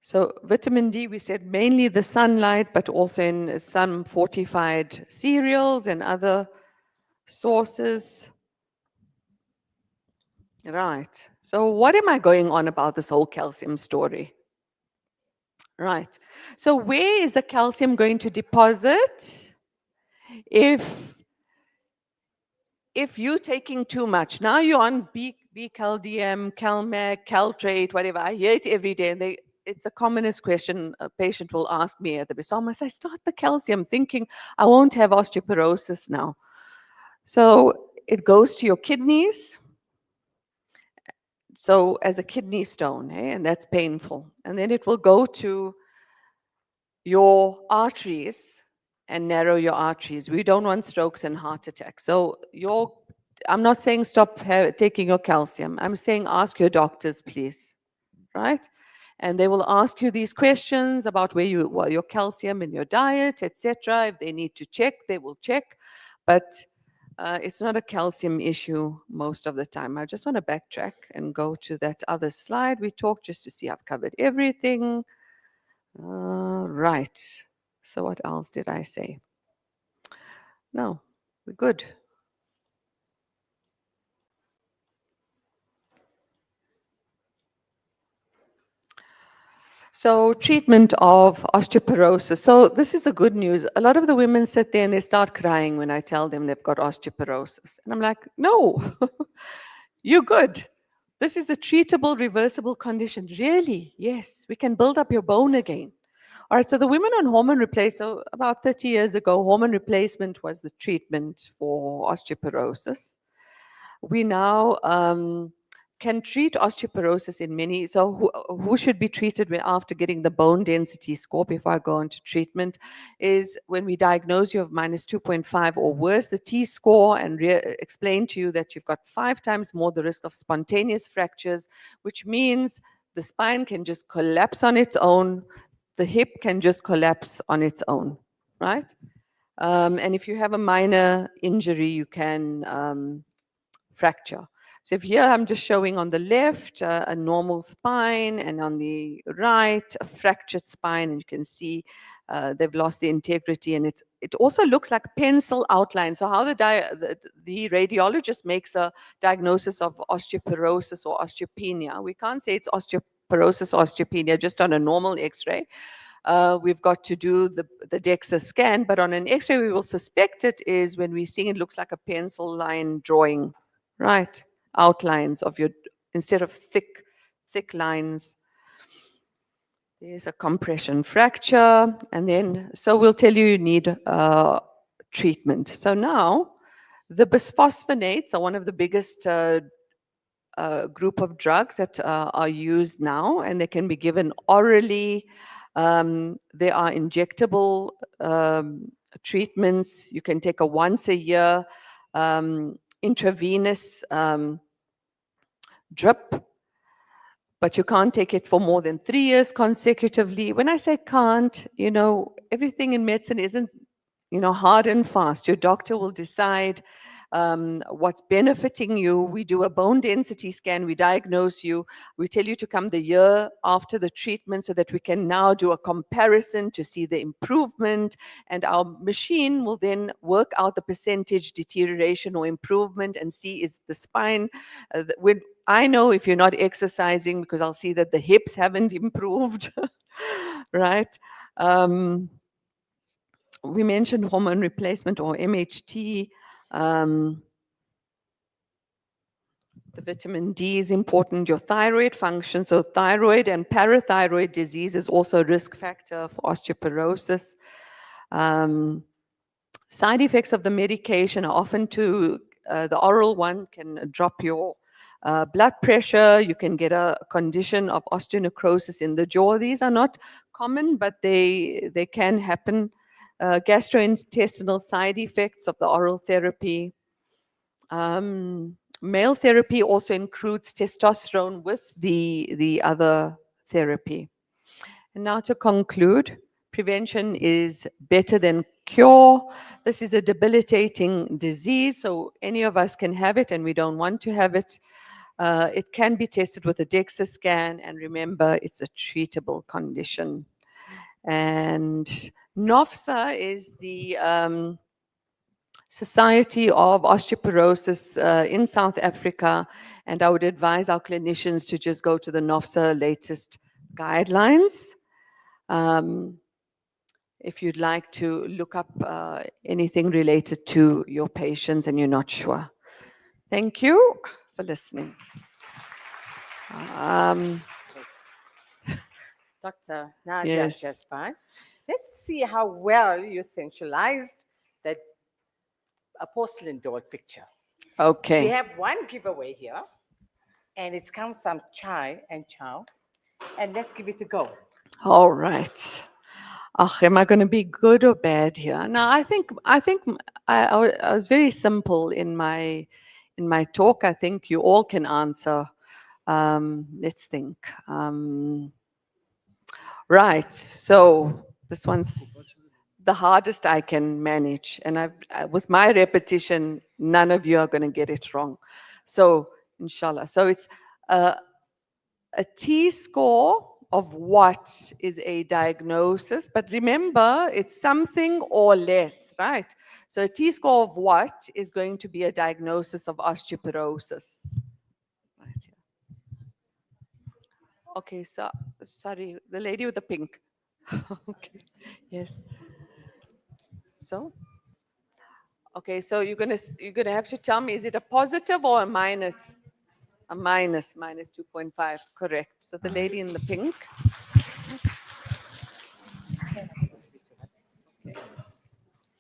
so vitamin D, we said mainly the sunlight, but also in some fortified cereals and other sources. Right. So what am I going on about this whole calcium story? Right. So where is the calcium going to deposit? If you're taking too much, now you're on B-caldium, CalMag, Caltrate, whatever. I hear it every day, and it's the commonest question a patient will ask me at the bedside. Must I start the calcium, thinking I won't have osteoporosis now? So it goes to your kidneys. So as a kidney stone, and that's painful. And then it will go to your arteries and narrow your arteries. We don't want strokes and heart attacks. So I'm not saying stop taking your calcium. I'm saying ask your doctors, please, right? And they will ask you these questions about your calcium in your diet, etc. If they need to check, they will check. But it's not a calcium issue most of the time. I just want to backtrack and go to that other slide we talked, just to see I've covered everything. Right. So what else did I say? No, we're good. So treatment of osteoporosis. So this is the good news. A lot of the women sit there and they start crying when I tell them they've got osteoporosis. And I'm like, no, you're good. This is a treatable, reversible condition. Really? Yes, we can build up your bone again. All right, so the women on hormone replacement, so about 30 years ago, hormone replacement was the treatment for osteoporosis. We now can treat osteoporosis in many, so who should be treated after getting the bone density score before I go into treatment is when we diagnose you of minus 2.5 or worse, the T score, and explain to you that you've got 5 times more the risk of spontaneous fractures, which means the spine can just collapse on its own, the hip can just collapse on its own, right? And if you have a minor injury, you can fracture. So if here I'm just showing on the left a normal spine, and on the right a fractured spine, and you can see they've lost the integrity, and it also looks like pencil outline. So how the radiologist makes a diagnosis of osteoporosis or osteopenia, we can't say it's osteoporosis or osteopenia just on a normal X-ray. We've got to do the DEXA scan, but on an X-ray we will suspect it is when we see it looks like a pencil line drawing, right? Outlines of your, instead of thick lines. There's a compression fracture, and then, so we'll tell you you need treatment. So now, the bisphosphonates are one of the biggest group of drugs that are used now, and they can be given orally. There are injectable treatments. You can take a once a year intravenous drip, but you can't take it for more than 3 years consecutively. When I say can't, everything in medicine isn't, hard and fast. Your doctor will decide what's benefiting you. We do a bone density scan, we diagnose you, we tell you to come the year after the treatment so that we can now do a comparison to see the improvement, and our machine will then work out the percentage deterioration or improvement and see is the spine, when I know if you're not exercising, because I'll see that the hips haven't improved, right? We mentioned hormone replacement or MHT. The vitamin D is important, your thyroid function. So thyroid and parathyroid disease is also a risk factor for osteoporosis. Side effects of the medication are often the oral one can drop your blood pressure. You can get a condition of osteonecrosis in the jaw. These are not common, but they can happen. Gastrointestinal side effects of the oral therapy. Male therapy also includes testosterone with the other therapy. And now to conclude, prevention is better than cure. This is a debilitating disease, so any of us can have it and we don't want to have it. It can be tested with a DEXA scan, and remember, it's a treatable condition. And NOFSA is the Society of Osteoporosis in South Africa, and I would advise our clinicians to just go to the NOFSA latest guidelines. If you'd like to look up anything related to your patients and you're not sure. Thank you for listening. Dr. Nadia Yes. Shespan, let's see how well you sensualized that a porcelain doll picture. We Okay. have one giveaway here, and it comes from Chai and Chow, and let's give it a go. All right. Am I going to be good or bad here? No, I think I was very simple in my talk. I think you all can answer. Let's think. Right. So this one's the hardest I can manage, and with my repetition, none of you are going to get it wrong. So inshallah. So it's a T-score of what is a diagnosis, but remember, it's something or less, right? So a T-score of what is going to be a diagnosis of osteoporosis? Right here. Okay, so sorry, the lady with the pink. Okay, yes. So, okay, so you're gonna have to tell me, is it a positive or a minus? A minus 2.5, correct. So the lady in the pink.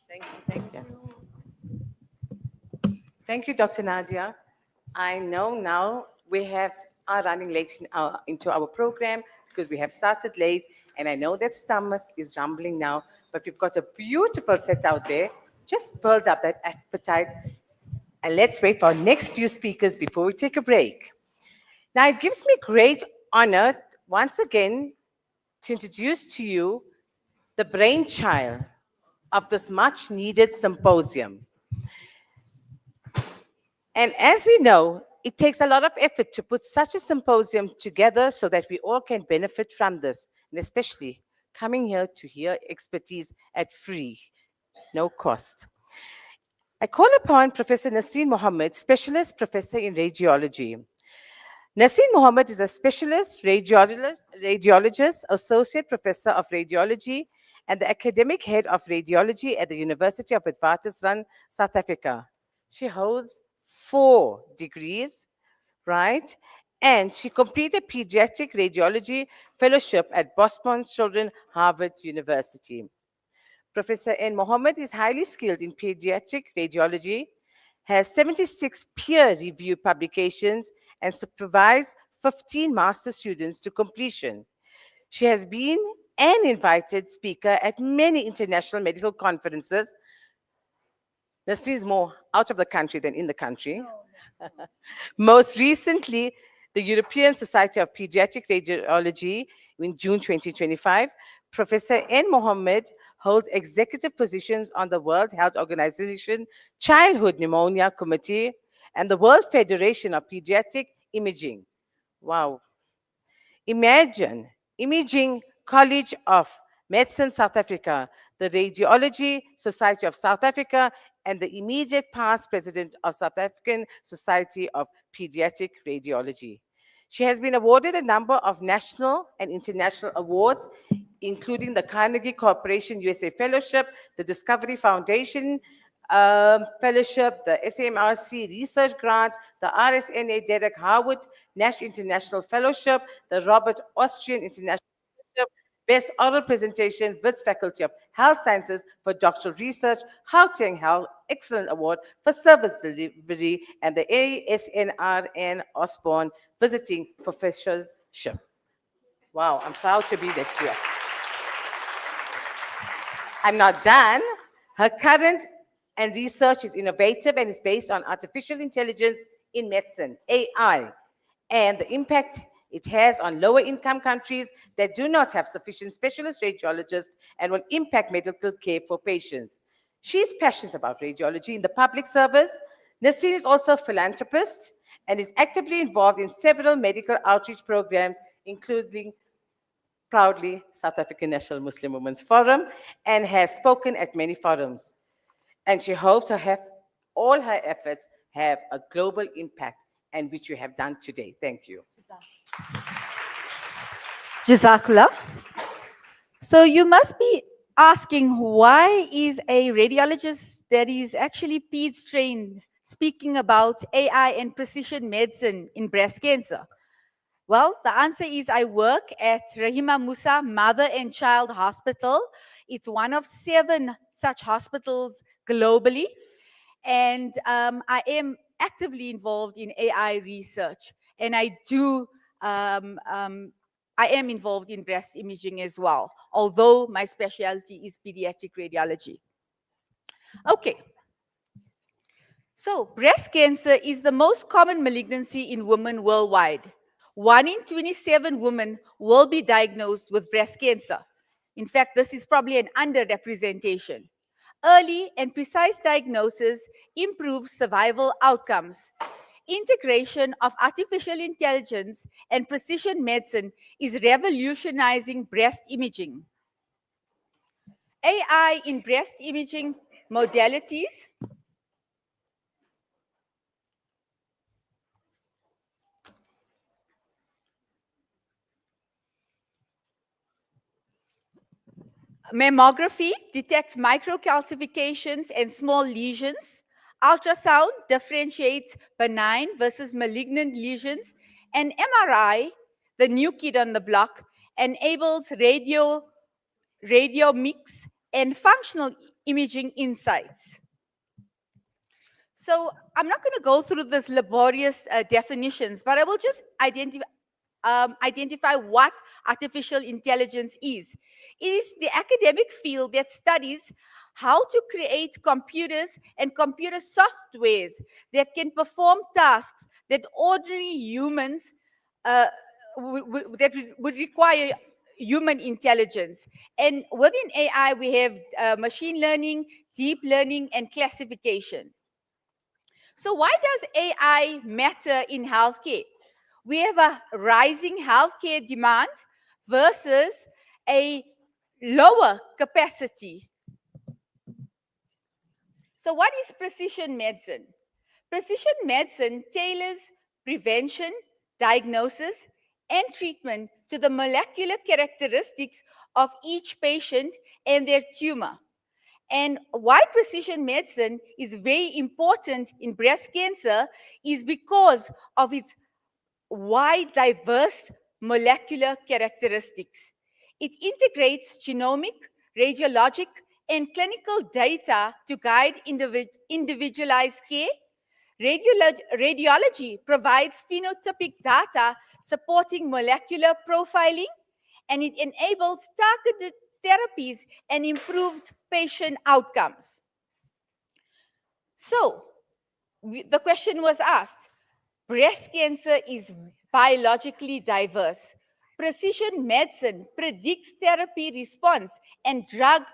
Thank you, thank you. Thank you, Dr. Nadia. I know now we are running late into our program because we have started late, and I know that stomach is rumbling now, but we've got a beautiful set out there. Just build up that appetite, and let's wait for our next few speakers before we take a break. Now, it gives me great honor once again to introduce to you the brainchild of this much needed symposium. And as we know, it takes a lot of effort to put such a symposium together so that we all can benefit from this, and especially coming here to hear expertise at free, no cost. I call upon Professor Nasreen Mohammed, Specialist Professor in Radiology. Nasreen Mohammed is a specialist radiologist, Associate Professor of Radiology, and the Academic Head of Radiology at the University of Witwatersrand, South Africa. She holds 4 degrees, right? And she completed Pediatric Radiology Fellowship at Boston Children's Harvard University. Professor N. Mohammed is highly skilled in pediatric radiology, has 76 peer-reviewed publications, and supervised 15 master students to completion. She has been an invited speaker at many international medical conferences. Nestle is more out of the country than in the country. Most recently, the European Society of Pediatric Radiology in June 2025. Professor N. Mohammed holds executive positions on the World Health Organization Childhood Pneumonia Committee and the World Federation of Pediatric Imaging. Wow. Imagine Imaging College of Medicine South Africa, the Radiology Society of South Africa, and the immediate past president of South African Society of Pediatric Radiology. She has been awarded a number of national and international awards, including the Carnegie Corporation USA Fellowship, the Discovery Foundation Fellowship, the SMRC Research Grant, the RSNA Derek Harwood Nash International Fellowship, the Robert Austrian International Fellowship, Best Oral Presentation, Wits Faculty of Health Sciences for Doctoral Research, Gauteng Health Excellent Award for Service Delivery, and the ASNRN Osborne Visiting Professorship. Wow, I'm proud to be next year. I'm not done. Her current and research is innovative and is based on artificial intelligence in medicine, AI, and the impact it has on lower income countries that do not have sufficient specialist radiologists and will impact medical care for patients. She's passionate about radiology in the public service. Nasreen is also a philanthropist and is actively involved in several medical outreach programs, including proudly South African National Muslim Women's Forum, and has spoken at many forums. And she hopes all her efforts have a global impact, and which you have done today. Thank you. Jazakallah. So you must be asking, why is a radiologist that is actually PEDS trained speaking about AI and precision medicine in breast cancer? Well, the answer is I work at Rahima Musa Mother and Child Hospital. It's one of 7 such hospitals globally. And I am actively involved in AI research. And I am involved in breast imaging as well, although my specialty is pediatric radiology. Okay. So, breast cancer is the most common malignancy in women worldwide. 1 in 27 women will be diagnosed with breast cancer. In fact, this is probably an underrepresentation. Early and precise diagnosis improves survival outcomes. Integration of artificial intelligence and precision medicine is revolutionizing breast imaging. AI in breast imaging modalities Mammography detects microcalcifications and small lesions. Ultrasound differentiates benign versus malignant lesions. And MRI, the new kid on the block, enables radio mix and functional imaging insights. So I'm not going to go through this laborious definitions, but I will just identify what artificial intelligence is. It is the academic field that studies how to create computers and computer softwares that can perform tasks that ordinary humans would require human intelligence. And within AI, we have machine learning, deep learning, and classification. So why does AI matter in healthcare? We have a rising healthcare demand versus a lower capacity. So what is precision medicine? Precision medicine tailors prevention, diagnosis, and treatment to the molecular characteristics of each patient and their tumor. And why precision medicine is very important in breast cancer is because of its wide, diverse molecular characteristics. It integrates genomic, radiologic, and clinical data to guide individualized care. Radiology provides phenotypic data supporting molecular profiling, and it enables targeted therapies and improved patient outcomes. So, the question was asked, breast cancer is biologically diverse. Precision medicine predicts therapy response and drug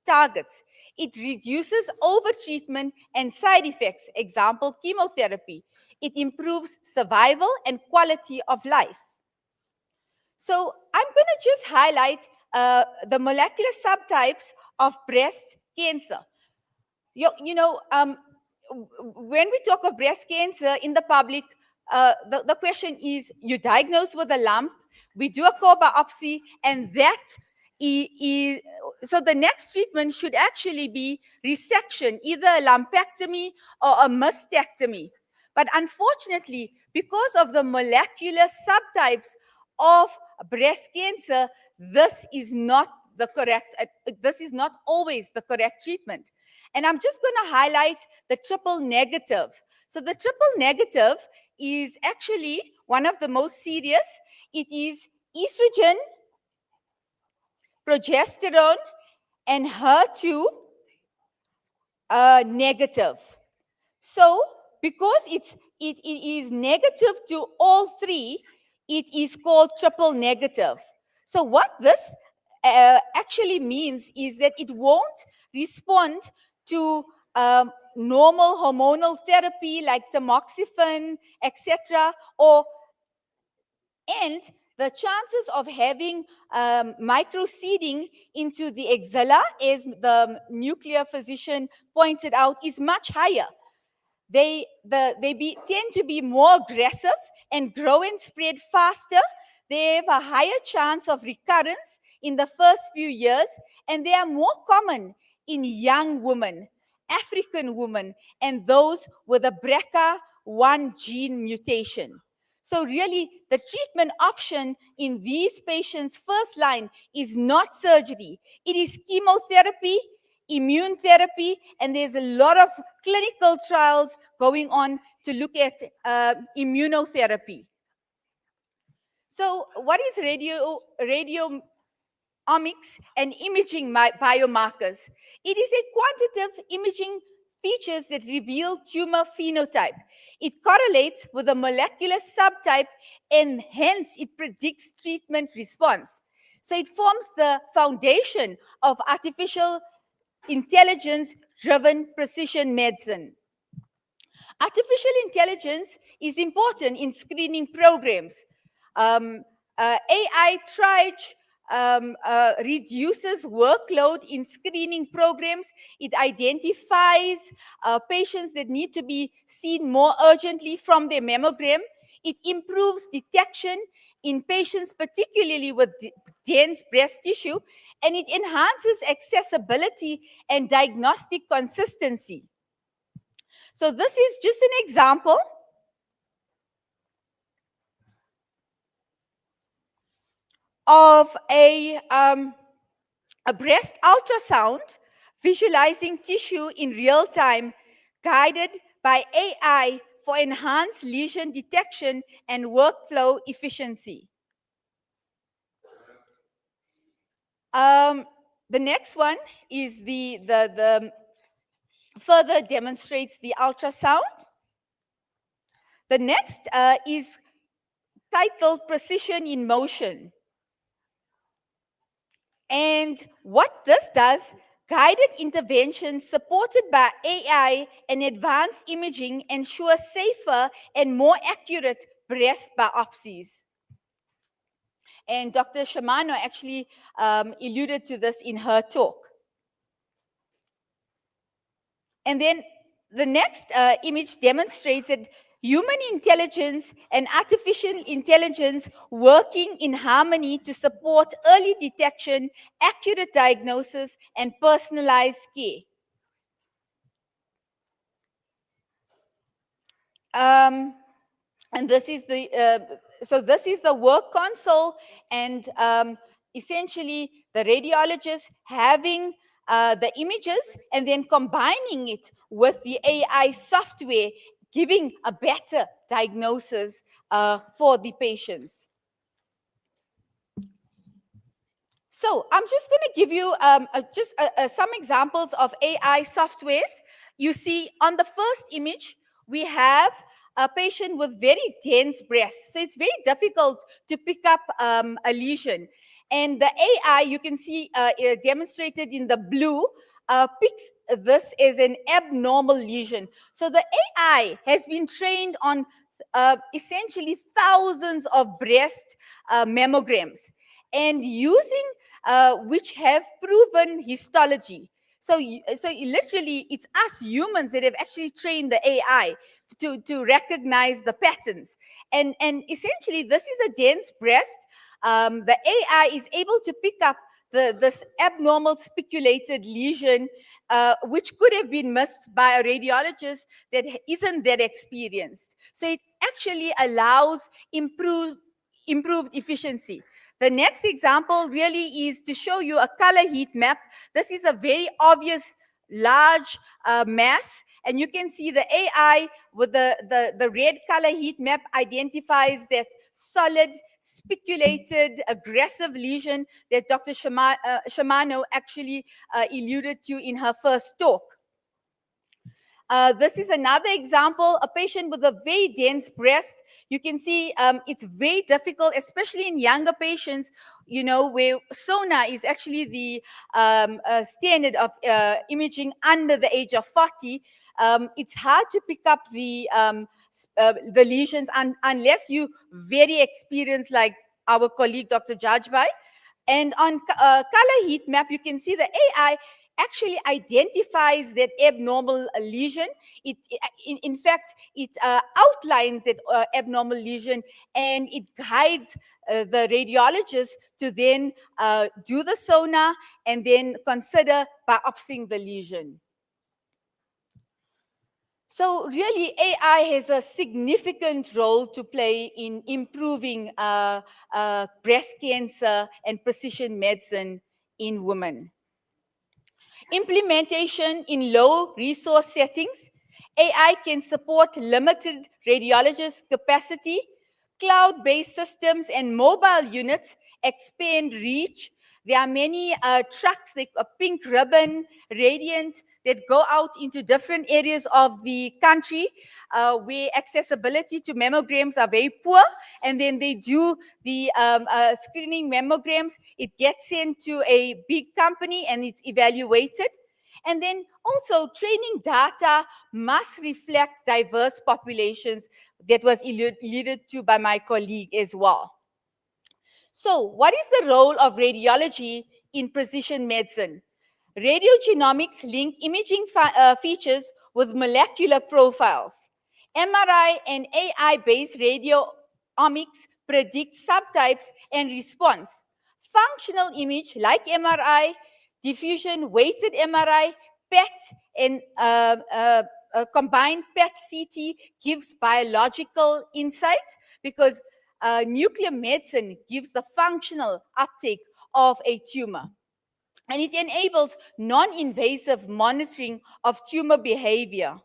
targets. It reduces overtreatment and side effects, example, chemotherapy. It improves survival and quality of life. So I'm going to just highlight the molecular subtypes of breast cancer. When we talk of breast cancer in the public, the question is, you diagnose with a lump, we do a core biopsy, and so the next treatment should actually be resection, either a lumpectomy or a mastectomy. But unfortunately, because of the molecular subtypes of breast cancer, this is not always the correct treatment. And I'm just going to highlight the triple negative. So the triple negative is actually one of the most serious. It is estrogen, progesterone, and HER2 negative. So because it is negative to all three, it is called triple negative. So what this actually means is that it won't respond to normal hormonal therapy like tamoxifen, etc., and the chances of having microseeding into the axilla, as the nuclear physician pointed out, is much higher. They tend to be more aggressive and grow and spread faster. They have a higher chance of recurrence in the first few years, and they are more common in young women, African women, and those with a BRCA1 gene mutation. So really, the treatment option in these patients' first line is not surgery. It is chemotherapy, immune therapy, and there's a lot of clinical trials going on to look at immunotherapy. So what is radiomics and imaging biomarkers? It is a quantitative imaging features that reveal tumor phenotype. It correlates with a molecular subtype, and hence it predicts treatment response. So it forms the foundation of artificial intelligence-driven precision medicine. Artificial intelligence is important in screening programs. AI triage reduces workload in screening programs. It identifies patients that need to be seen more urgently from their mammogram. It improves detection in patients, particularly with dense breast tissue, and it enhances accessibility and diagnostic consistency. So this is just an example of a breast ultrasound visualizing tissue in real time, guided by AI for enhanced lesion detection and workflow efficiency. The next one is the further demonstrates the ultrasound. The next is titled Precision in Motion. And what this does, guided interventions supported by AI and advanced imaging ensure safer and more accurate breast biopsies. And Dr. Shamano actually alluded to this in her talk. And then the next image demonstrates that human intelligence and artificial intelligence working in harmony to support early detection, accurate diagnosis, and personalized care. And this is the work console, and essentially the radiologist having the images and then combining it with the AI software, giving a better diagnosis for the patients. So I'm just going to give you some examples of AI softwares. You see on the first image, we have a patient with very dense breasts. So it's very difficult to pick up a lesion. And the AI, you can see demonstrated in the blue, picks this as an abnormal lesion. So the AI has been trained on essentially thousands of breast mammograms, and using which have proven histology. So literally, it's us humans that have actually trained the AI to recognize the patterns. And essentially, this is a dense breast. The AI is able to pick up this abnormal speculated lesion, which could have been missed by a radiologist that isn't that experienced. So it actually allows improved efficiency. The next example really is to show you a color heat map. This is a very obvious large mass, and you can see the AI with the red color heat map identifies that solid, speculated, aggressive lesion that Dr. Shamano actually alluded to in her first talk. This is another example, a patient with a very dense breast. You can see it's very difficult, especially in younger patients, where SONA is actually the standard of imaging under the age of 40. It's hard to pick up the lesions unless you very experienced, like our colleague, Dr. Jajbai. And on color heat map, you can see the AI actually identifies that abnormal lesion. In fact, it outlines that abnormal lesion, and it guides the radiologist to then do the sonar and then consider biopsying the lesion. So really, AI has a significant role to play in improving breast cancer and precision medicine in women. Implementation in low resource settings. AI can support limited radiologist capacity. Cloud-based systems and mobile units expand reach. There are many trucks, like a Pink Ribbon, Radiant, that go out into different areas of the country where accessibility to mammograms are very poor, and then they do the screening mammograms. It gets sent to a big company and it's evaluated. And then also, training data must reflect diverse populations. That was alluded to by my colleague as well. So what is the role of radiology in precision medicine? Radiogenomics link imaging features with molecular profiles. MRI and AI-based radiomics predict subtypes and response. Functional image like MRI, diffusion weighted MRI, PET, and combined PET-CT gives biological insights because nuclear medicine gives the functional uptake of a tumor. And it enables non-invasive monitoring of tumor behavior.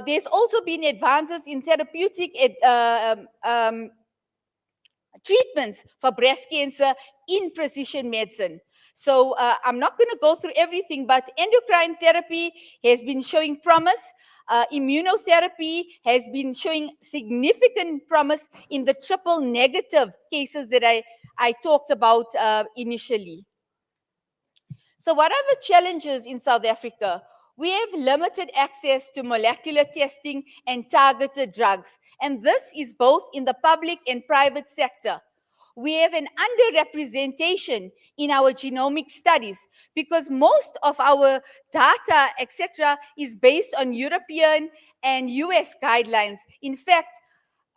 There's also been advances in therapeutic treatments for breast cancer in precision medicine. So I'm not going to go through everything, but endocrine therapy has been showing promise. Immunotherapy has been showing significant promise in the triple negative cases that I talked about initially. So what are the challenges in South Africa? We have limited access to molecular testing and targeted drugs, and this is both in the public and private sector. We have an underrepresentation in our genomic studies because most of our data, etc., is based on European and US guidelines. In fact,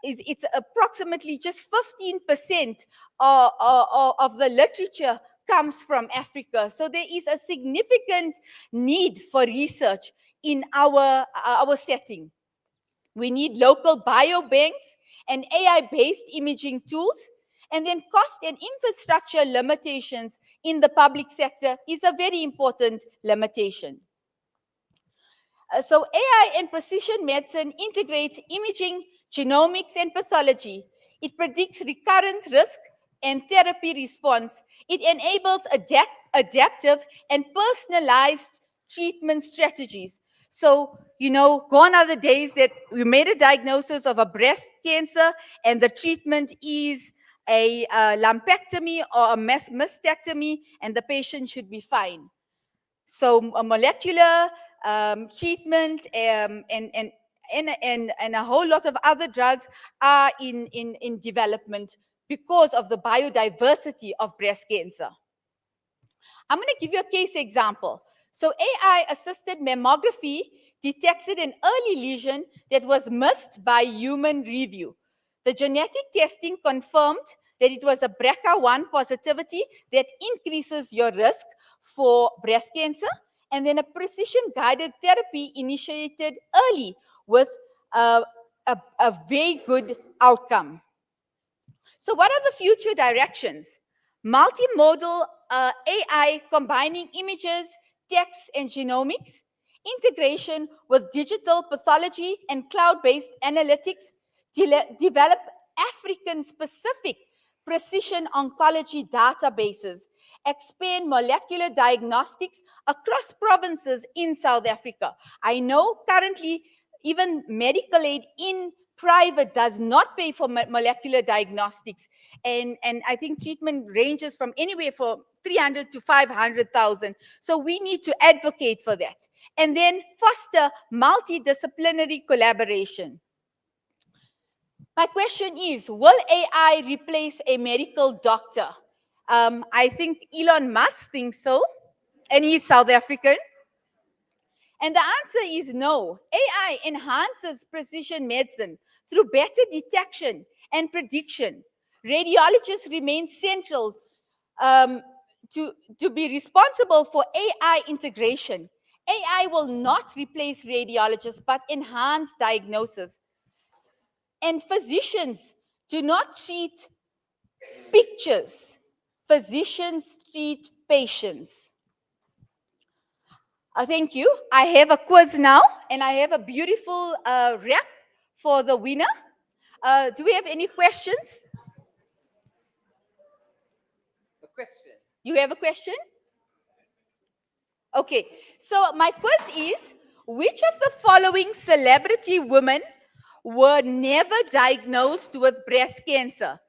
it's approximately just 15% of the literature comes from Africa. So there is a significant need for research in our setting. We need local biobanks and AI-based imaging tools. And then cost and infrastructure limitations in the public sector is a very important limitation. So AI and precision medicine integrates imaging, genomics, and pathology. It predicts recurrence risk and therapy response. It enables adaptive and personalized treatment strategies. So, gone are the days that we made a diagnosis of a breast cancer and the treatment is a lumpectomy or a mastectomy and the patient should be fine. So a molecular treatment and a whole lot of other drugs are in development because of the biodiversity of breast cancer. I'm going to give you a case example. So AI-assisted mammography detected an early lesion that was missed by human review. The genetic testing confirmed that it was a BRCA1 positivity that increases your risk for breast cancer, and then a precision-guided therapy initiated early with a very good outcome. So what are the future directions? Multimodal AI combining images, text, and genomics, integration with digital pathology and cloud-based analytics, develop African-specific precision oncology databases, expand molecular diagnostics across provinces in South Africa. I know currently even medical aid in private does not pay for molecular diagnostics. And I think treatment ranges from anywhere from 300 to 500,000. So we need to advocate for that. And then foster multidisciplinary collaboration. My question is, will AI replace a medical doctor? I think Elon Musk thinks so, and he's South African. And the answer is no. AI enhances precision medicine through better detection and prediction. Radiologists remain central to be responsible for AI integration. AI will not replace radiologists, but enhance diagnosis. And physicians do not treat pictures. Physicians treat patients. Thank you. I have a quiz now, and I have a beautiful wrap for the winner. Do we have any questions? A question. You have a question? Okay, so my quiz is, which of the following celebrity women were never diagnosed with breast cancer?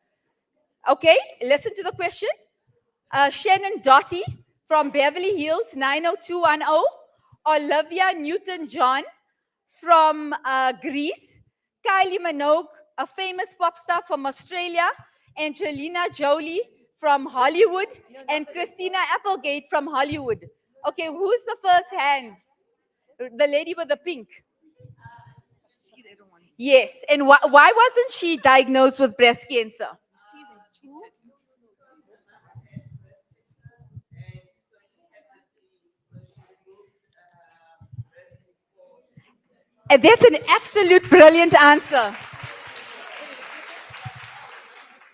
Okay, listen to the question. Shannon Doherty from Beverly Hills 90210, Olivia Newton-John from Greece, Kylie Minogue, a famous pop star from Australia, Angelina Jolie from Hollywood, and Christina Applegate from Hollywood. Okay, who's the first hand? The lady with the pink. Yes, and why wasn't she diagnosed with breast cancer? And that's an absolute brilliant answer.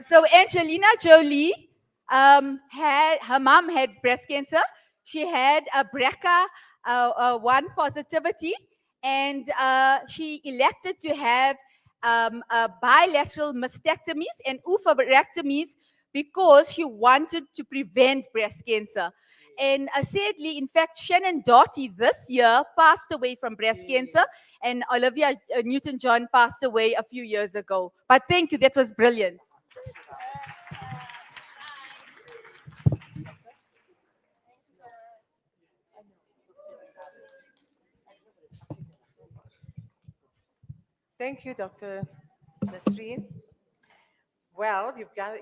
So Angelina Jolie had her mom had breast cancer. She had a BRCA1 positivity, and she elected to have bilateral mastectomies and oophorectomies because she wanted to prevent breast cancer. And sadly, in fact, Shannon Doherty this year passed away from breast cancer, and Olivia Newton-John passed away a few years ago. But thank you, that was brilliant. Thank you, Dr. Nasreen. Well,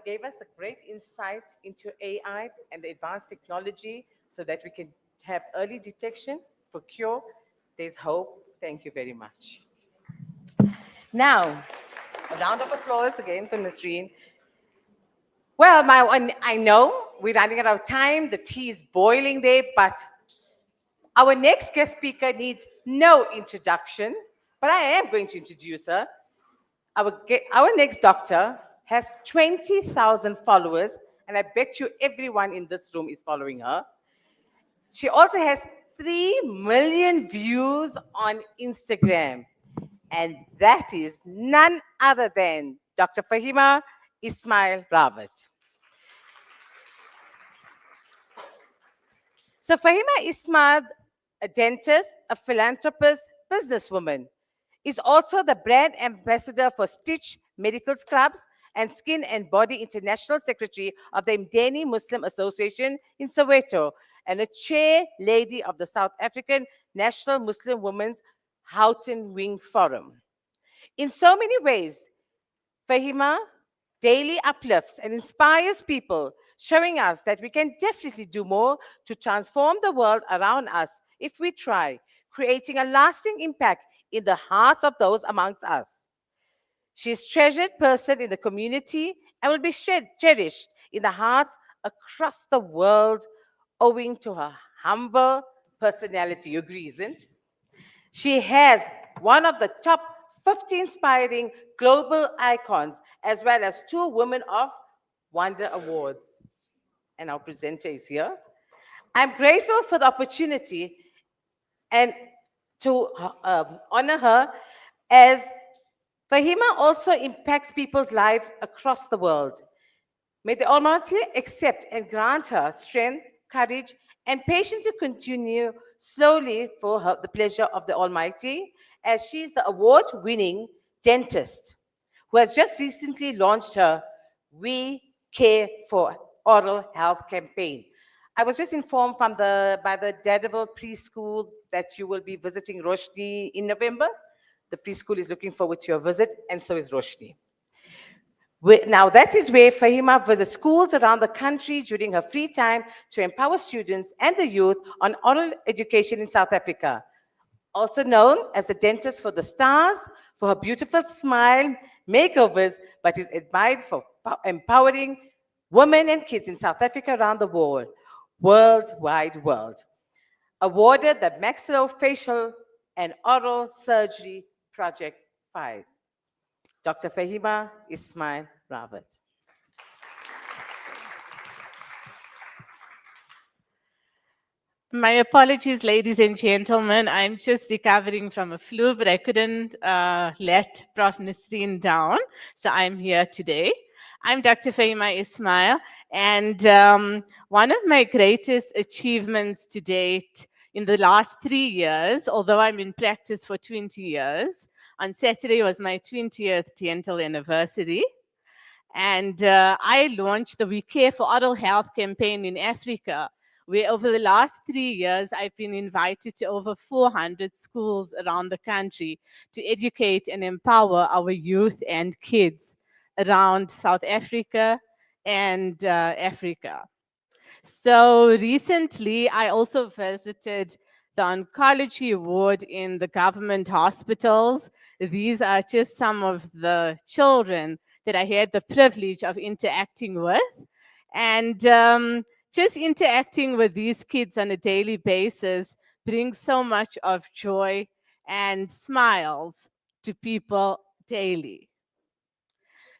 gave us a great insight into AI and the advanced technology so that we can have early detection for cure. There's hope. Thank you very much. Now, a round of applause again for Nasreen. Well, I know we're running out of time. The tea is boiling there, but our next guest speaker needs no introduction, but I am going to introduce her. Our next doctor has 20,000 followers, and I bet you everyone in this room is following her. She also has 3 million views on Instagram, and that is none other than Dr. Fahima Ismail Rawat. So Fahima Ismail, a dentist, a philanthropist, businesswoman, is also the brand ambassador for Stitch Medical Scrubs and Skin and Body International Secretary of the Mdeni Muslim Association in Soweto and a chair lady of the South African National Muslim Women's Houghton Wing Forum. In so many ways, Fahima daily uplifts and inspires people, showing us that we can definitely do more to transform the world around us if we try, creating a lasting impact in the hearts of those amongst us. She is a treasured person in the community and will be cherished in the hearts across the world owing to her humble personality. You agree, isn't? She has one of the top 50 inspiring global icons, as well as 2 Women of Wonder Awards. And our presenter is here. I'm grateful for the opportunity and to honor her as Fahima also impacts people's lives across the world. May the Almighty accept and grant her strength, courage, and patience to continue slowly for her, the pleasure of the Almighty, as she is the award winning dentist who has just recently launched her We Care for Oral Health campaign. I was just informed by the Daredevil preschool that you will be visiting Roshni in November. The preschool is looking forward to your visit, and so is Roshni. Now, that is where Fahima visits schools around the country during her free time to empower students and the youth on oral education in South Africa. Also known as the dentist for the stars, for her beautiful smile, makeovers, but is admired for empowering women and kids in South Africa around the world, worldwide world. Awarded the Maxillofacial and Oral Surgery Project 5. Dr. Fahima Ismail Rawat. My apologies, ladies and gentlemen. I'm just recovering from a flu, but I couldn't let Prof. Nasreen down, so I'm here today. I'm Dr. Fahima Ismail, and one of my greatest achievements to date in the last 3 years, although I'm in practice for 20 years, on Saturday was my 20th dental anniversary. And I launched the We Care for Oral Health campaign in Africa, where over the last 3 years, I've been invited to over 400 schools around the country to educate and empower our youth and kids around South Africa and Africa. So recently, I also visited the oncology ward in the government hospitals. These are just some of the children that I had the privilege of interacting with. And just interacting with these kids on a daily basis brings so much of joy and smiles to people daily.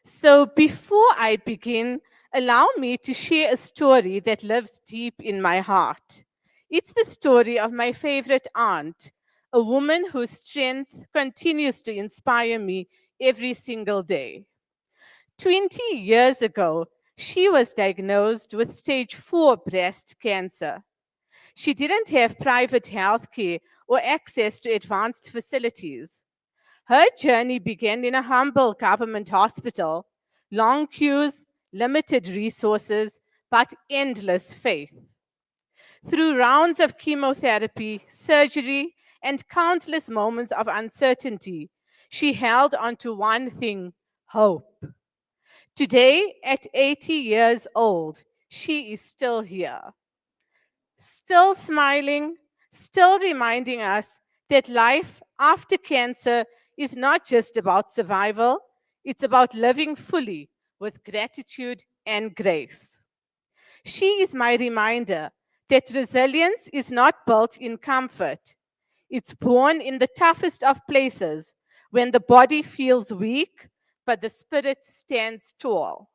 So before I begin, allow me to share a story that lives deep in my heart. It's the story of my favorite aunt, a woman whose strength continues to inspire me every single day. 20 years ago, she was diagnosed with stage 4 breast cancer. She didn't have private health care or access to advanced facilities. Her journey began in a humble government hospital, long queues, limited resources, but endless faith. Through rounds of chemotherapy, surgery, and countless moments of uncertainty, she held on to one thing: hope. Today, at 80 years old, she is still here, still smiling, still reminding us that life after cancer is not just about survival, it's about living fully with gratitude and grace. She is my reminder that resilience is not built in comfort. It's born in the toughest of places, when the body feels weak, but the spirit stands tall.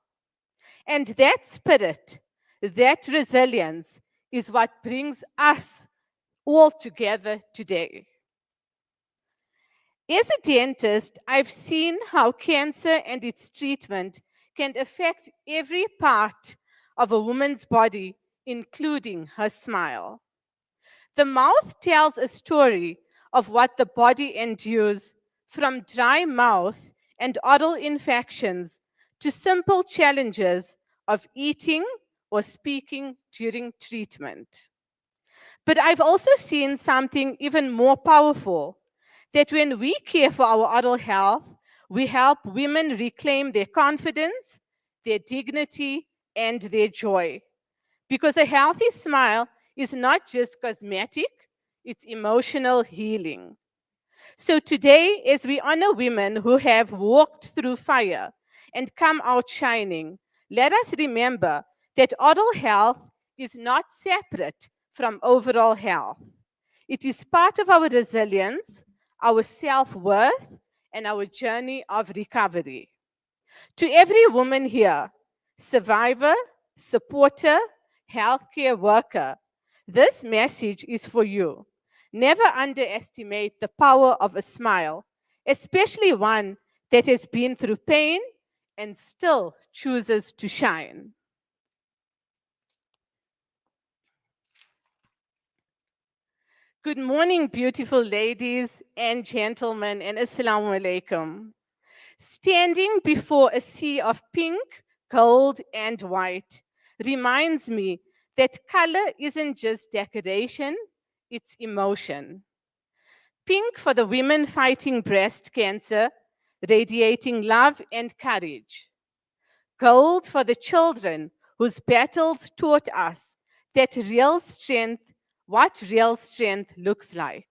And that spirit, that resilience, is what brings us all together today. As a dentist, I've seen how cancer and its treatment can affect every part of a woman's body, including her smile. The mouth tells a story of what the body endures, from dry mouth and oral infections to simple challenges of eating or speaking during treatment. But I've also seen something even more powerful, that when we care for our oral health, we help women reclaim their confidence, their dignity, and their joy. Because a healthy smile is not just cosmetic, it's emotional healing. So today, as we honor women who have walked through fire and come out shining, let us remember that oral health is not separate from overall health. It is part of our resilience, our self worth, and our journey of recovery. To every woman here, survivor, supporter, healthcare worker, this message is for you. Never underestimate the power of a smile, especially one that has been through pain and still chooses to shine. Good morning, beautiful ladies and gentlemen, and Assalamu alaikum. Standing before a sea of pink, gold, and white reminds me that color isn't just decoration, it's emotion. Pink for the women fighting breast cancer, radiating love and courage. Gold for the children whose battles taught us what real strength looks like.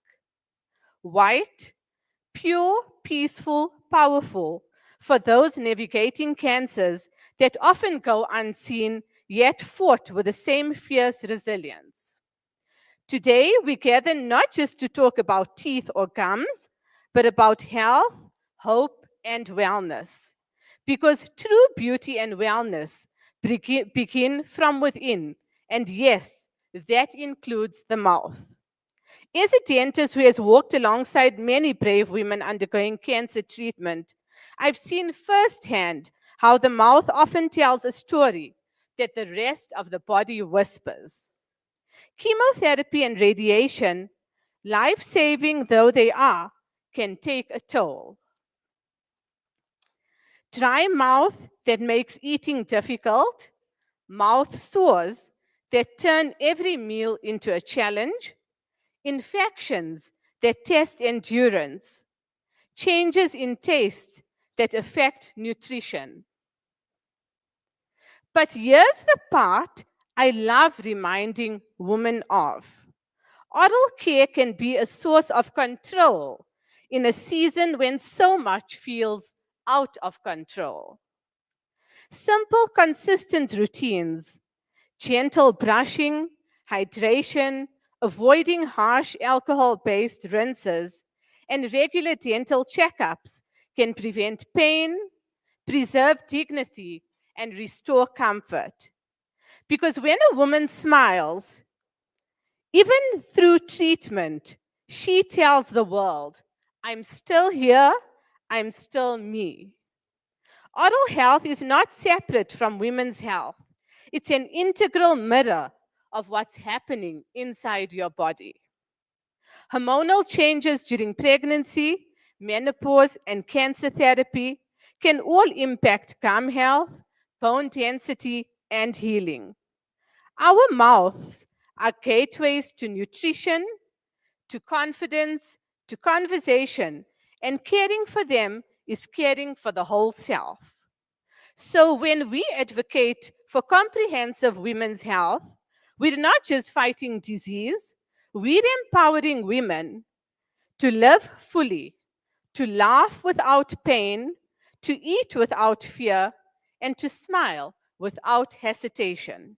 White, pure, peaceful, powerful, for those navigating cancers that often go unseen, yet fought with the same fierce resilience. Today, we gather not just to talk about teeth or gums, but about health, hope, and wellness. Because true beauty and wellness begin from within. And yes, that includes the mouth. As a dentist who has walked alongside many brave women undergoing cancer treatment, I've seen firsthand how the mouth often tells a story that the rest of the body whispers. Chemotherapy and radiation, life-saving though they are, can take a toll. Dry mouth that makes eating difficult, mouth sores that turn every meal into a challenge, infections that test endurance, changes in taste that affect nutrition. But here's the part I love reminding women of. Oral care can be a source of control in a season when so much feels out of control. Simple, consistent routines, gentle brushing, hydration, avoiding harsh alcohol based rinses, and regular dental checkups can prevent pain, preserve dignity, and restore comfort. Because when a woman smiles, even through treatment, she tells the world, I'm still here, I'm still me. Oral health is not separate from women's health. It's an integral mirror of what's happening inside your body. Hormonal changes during pregnancy, menopause, and cancer therapy can all impact gum health, bone density, and healing. Our mouths are gateways to nutrition, to confidence, to conversation, and caring for them is caring for the whole self. So when we advocate for comprehensive women's health, we're not just fighting disease, we're empowering women to live fully, to laugh without pain, to eat without fear, and to smile without hesitation.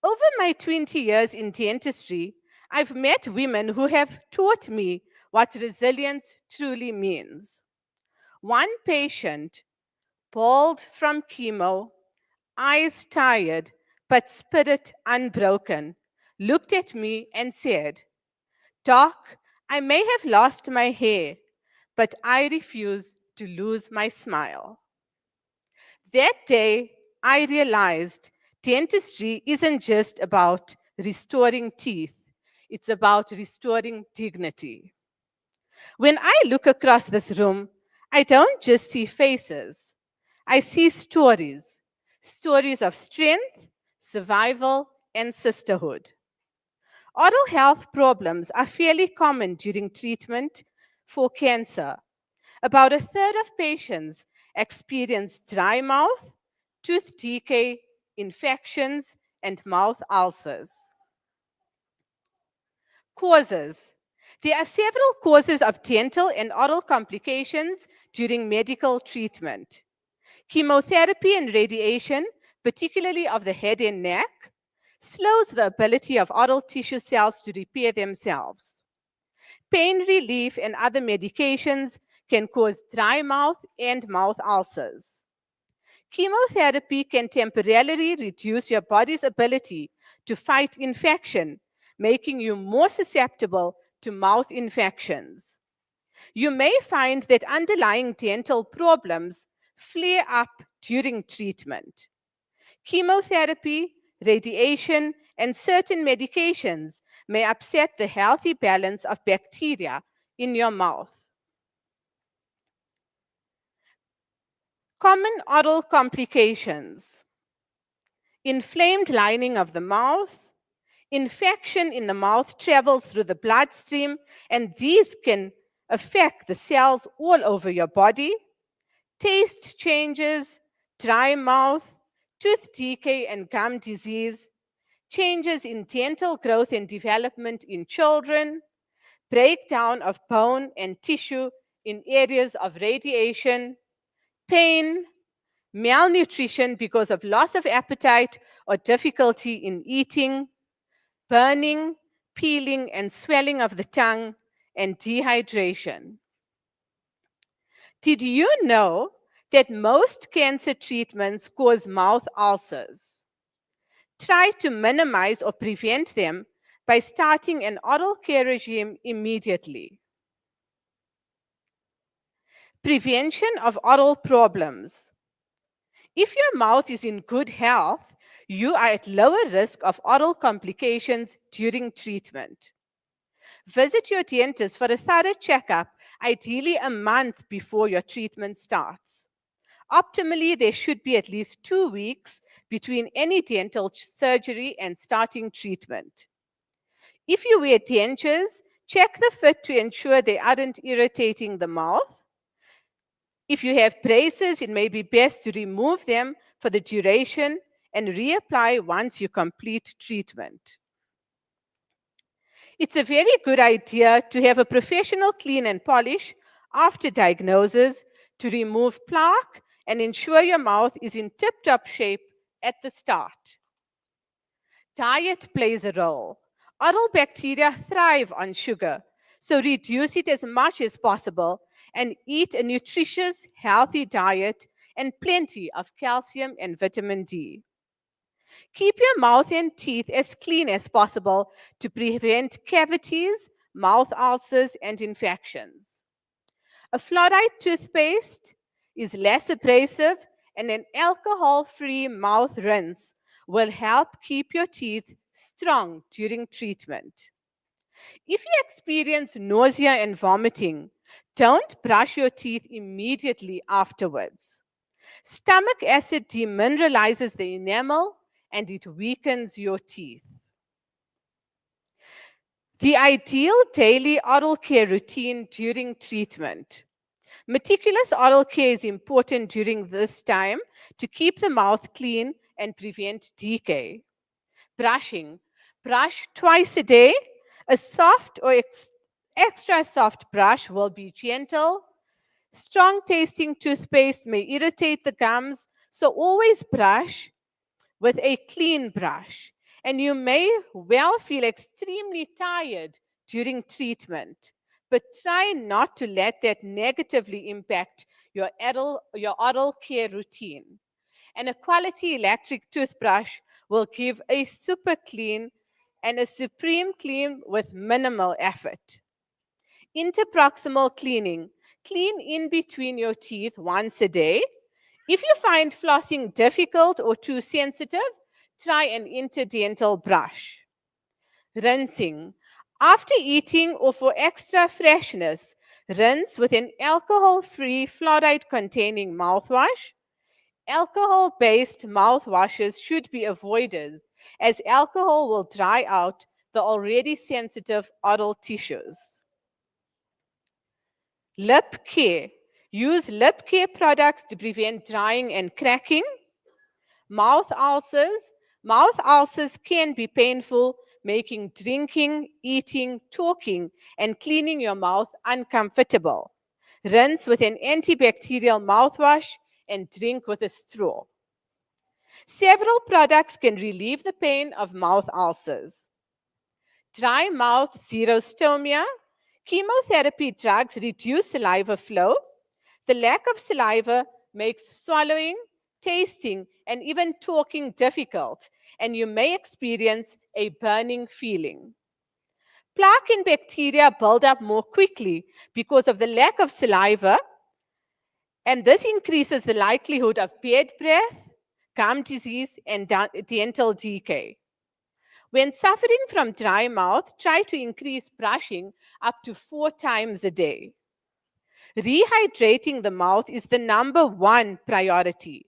Over my 20 years in dentistry, I've met women who have taught me what resilience truly means. One patient, bald from chemo, eyes tired, but spirit unbroken, looked at me and said, Doc, I may have lost my hair, but I refuse to lose my smile. That day, I realized dentistry isn't just about restoring teeth, it's about restoring dignity. When I look across this room, I don't just see faces, I see stories, stories of strength, survival, and sisterhood. Oral health problems are fairly common during treatment for cancer. About a third of patients experience dry mouth, tooth decay, infections, and mouth ulcers. Causes. There are several causes of dental and oral complications during medical treatment. Chemotherapy and radiation, particularly of the head and neck, slows the ability of oral tissue cells to repair themselves. Pain relief and other medications can cause dry mouth and mouth ulcers. Chemotherapy can temporarily reduce your body's ability to fight infection, making you more susceptible to mouth infections. You may find that underlying dental problems flare up during treatment. Chemotherapy, radiation, and certain medications may upset the healthy balance of bacteria in your mouth. Common oral complications: inflamed lining of the mouth, infection in the mouth travels through the bloodstream, and these can affect the cells all over your body. Taste changes, dry mouth, tooth decay and gum disease, changes in dental growth and development in children, breakdown of bone and tissue in areas of radiation, pain, malnutrition because of loss of appetite or difficulty in eating, burning, peeling and swelling of the tongue, and dehydration. Did you know that most cancer treatments cause mouth ulcers? Try to minimize or prevent them by starting an oral care regime immediately. Prevention of oral problems. If your mouth is in good health, you are at lower risk of oral complications during treatment. Visit your dentist for a thorough checkup, ideally a month before your treatment starts. Optimally, there should be at least 2 weeks between any dental surgery and starting treatment. If you wear dentures, check the fit to ensure they aren't irritating the mouth. If you have braces, it may be best to remove them for the duration and reapply once you complete treatment. It's a very good idea to have a professional clean and polish after diagnosis to remove plaque and ensure your mouth is in tip-top shape at the start. Diet plays a role. Oral bacteria thrive on sugar, so reduce it as much as possible and eat a nutritious, healthy diet and plenty of calcium and vitamin D. Keep your mouth and teeth as clean as possible to prevent cavities, mouth ulcers, and infections. A fluoride toothpaste is less abrasive, and an alcohol free mouth rinse will help keep your teeth strong during treatment. If you experience nausea and vomiting, don't brush your teeth immediately afterwards. Stomach acid demineralizes the enamel and it weakens your teeth. The ideal daily oral care routine during treatment. Meticulous oral care is important during this time to keep the mouth clean and prevent decay. Brushing. Brush twice a day. A soft or extra soft brush will be gentle. Strong tasting toothpaste may irritate the gums, so always brush with a clean brush. And you may well feel extremely tired during treatment, but try not to let that negatively impact your oral care routine. And a quality electric toothbrush will give a super clean and a supreme clean with minimal effort. Interproximal cleaning. Clean in between your teeth once a day. If you find flossing difficult or too sensitive, try an interdental brush. Rinsing. After eating or for extra freshness, rinse with an alcohol-free fluoride-containing mouthwash. Alcohol-based mouthwashes should be avoided as alcohol will dry out the already sensitive oral tissues. Lip care. Use lip care products to prevent drying and cracking. Mouth ulcers. Mouth ulcers can be painful, making drinking, eating, talking, and cleaning your mouth uncomfortable. Rinse with an antibacterial mouthwash and drink with a straw. Several products can relieve the pain of mouth ulcers. Dry mouth xerostomia. Chemotherapy drugs reduce saliva flow. The lack of saliva makes swallowing, tasting, and even talking difficult, and you may experience a burning feeling. Plaque and bacteria build up more quickly because of the lack of saliva, and this increases the likelihood of bad breath, gum disease, and dental decay. When suffering from dry mouth, try to increase brushing up to 4 times a day. Rehydrating the mouth is the #1 priority.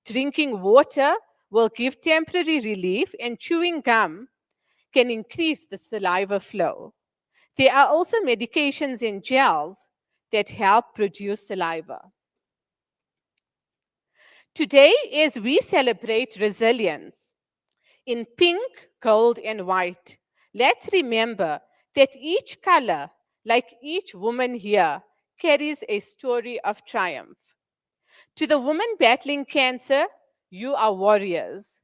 Drinking water will give temporary relief, and chewing gum can increase the saliva flow. There are also medications and gels that help produce saliva. Today, as we celebrate resilience, in pink, gold, and white, let's remember that each color, like each woman here, carries a story of triumph. To the women battling cancer, you are warriors.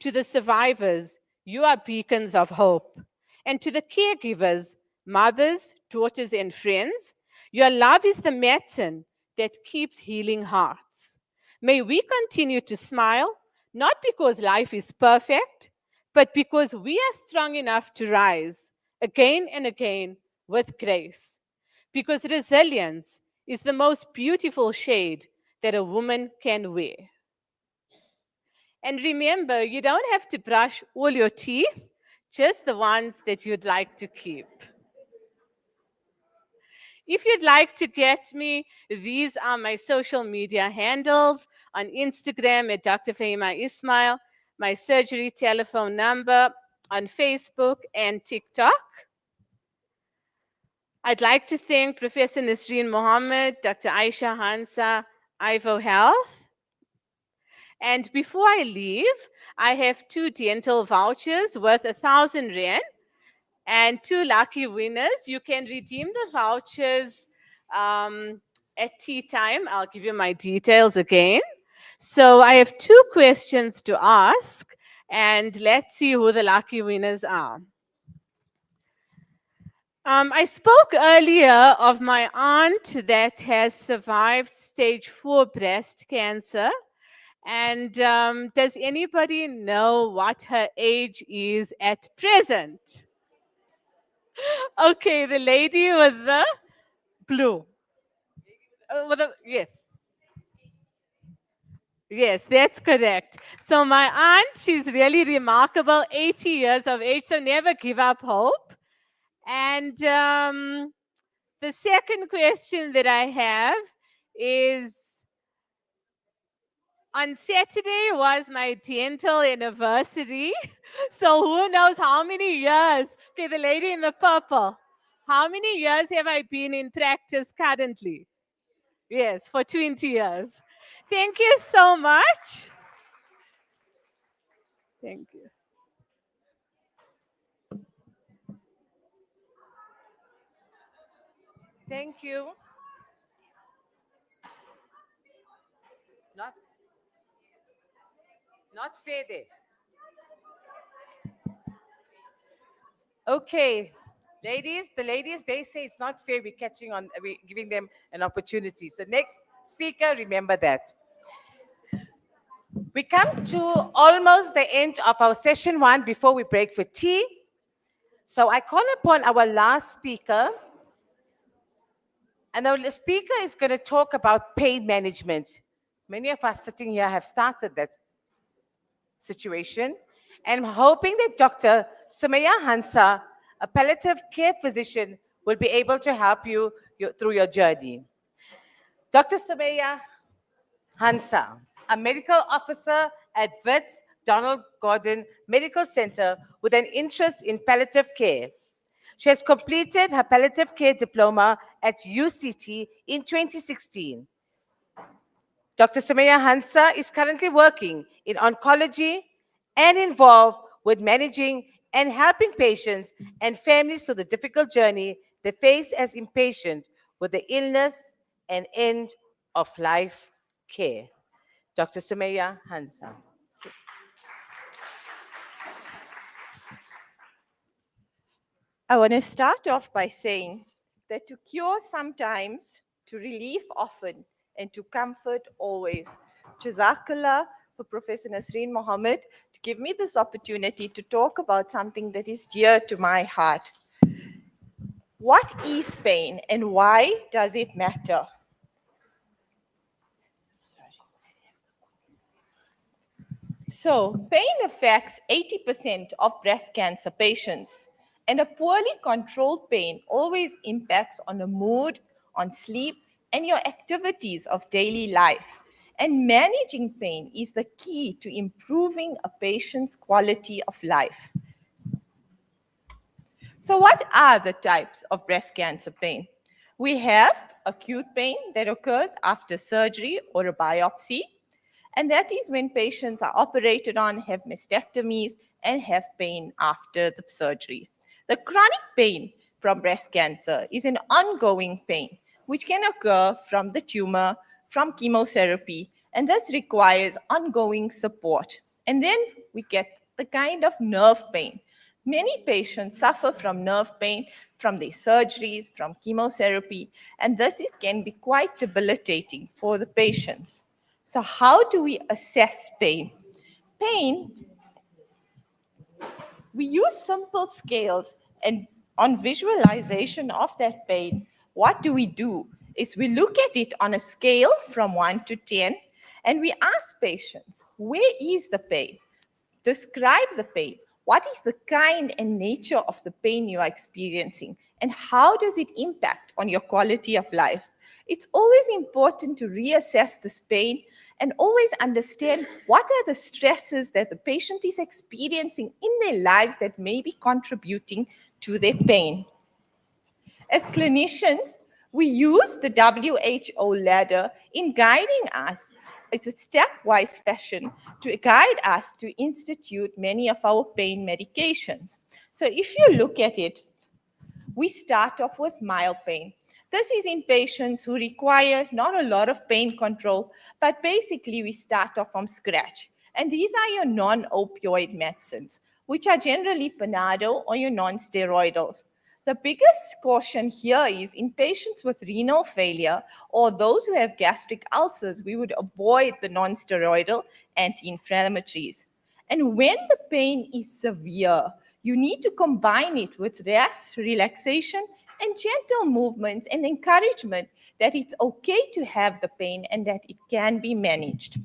To the survivors, you are beacons of hope. And to the caregivers, mothers, daughters, and friends, your love is the medicine that keeps healing hearts. May we continue to smile, not because life is perfect, but because we are strong enough to rise again and again with grace. Because resilience is the most beautiful shade that a woman can wear. And remember, you don't have to brush all your teeth, just the ones that you'd like to keep. If you'd like to get me, these are my social media handles on Instagram at Dr. Fahima Ismail, my surgery telephone number on Facebook and TikTok. I'd like to thank Professor Nasreen Mohammed, Dr. Aisha Hansa, Ivo Health. And before I leave, I have 2 dental vouchers worth 1,000 Rand and 2 lucky winners. You can redeem the vouchers at tea time. I'll give you my details again. So I have 2 questions to ask, and let's see who the lucky winners are. I spoke earlier of my aunt that has survived stage 4 breast cancer. And does anybody know what her age is at present? Okay, the lady with the blue. Yes. Yes, that's correct. So my aunt, she's really remarkable, 80 years of age, so never give up hope. And the second question that I have is, on Saturday was my dental anniversary. So who knows how many years? Okay, the lady in the purple. How many years have I been in practice currently? Yes, for 20 years. Thank you so much. Thank you. Thank you. Not, not fair there. Okay, ladies, the ladies, they say it's not fair. We're catching on, we're giving them an opportunity. So next speaker, remember that. We come to almost the end of our session 1 before we break for tea. So I call upon our last speaker, and our speaker is going to talk about pain management. Many of us sitting here have started that situation. And I'm hoping that Dr. Sumaya Hansa, a palliative care physician, will be able to help you through your journey. Dr. Sumaya Hansa, a medical officer at Wits Donald Gordon Medical Center with an interest in palliative care. She has completed her palliative care diploma at UCT in 2016. Dr. Sumaya Hansa is currently working in oncology and involved with managing and helping patients and families through the difficult journey they face as impatient with the illness and end of life care. Dr. Sumaya Hansa. I want to start off by saying that to cure sometimes, to relieve often, and to comfort always. Jazakallah for Professor Nasreen Mohammed to give me this opportunity to talk about something that is dear to my heart. What is pain and why does it matter? So, pain affects 80% of breast cancer patients, and a poorly controlled pain always impacts on the mood, on sleep, and your activities of daily life. And managing pain is the key to improving a patient's quality of life. So, what are the types of breast cancer pain? We have acute pain that occurs after surgery or a biopsy. And that is when patients are operated on, have mastectomies, and have pain after the surgery. The chronic pain from breast cancer is an ongoing pain, which can occur from the tumor, from chemotherapy, and thus requires ongoing support. And then we get the kind of nerve pain. Many patients suffer from nerve pain from their surgeries, from chemotherapy, and thus it can be quite debilitating for the patients. So how do we assess pain? Pain, we use simple scales, and on visualization of that pain, what do? Is we look at it on a scale from 1 to 10, and we ask patients, where is the pain? Describe the pain. What is the kind and nature of the pain you are experiencing, and how does it impact on your quality of life? It's always important to reassess this pain and always understand what are the stresses that the patient is experiencing in their lives that may be contributing to their pain. As clinicians, we use the WHO ladder in guiding us is a stepwise fashion to guide us to institute many of our pain medications. So if you look at it, we start off with mild pain. This is in patients who require not a lot of pain control, but basically we start off from scratch. And these are your non-opioid medicines, which are generally Panado or your non-steroidals. The biggest caution here is in patients with renal failure or those who have gastric ulcers, we would avoid the non-steroidal anti-inflammatories. And when the pain is severe, you need to combine it with rest, relaxation, and gentle movements and encouragement that it's okay to have the pain and that it can be managed.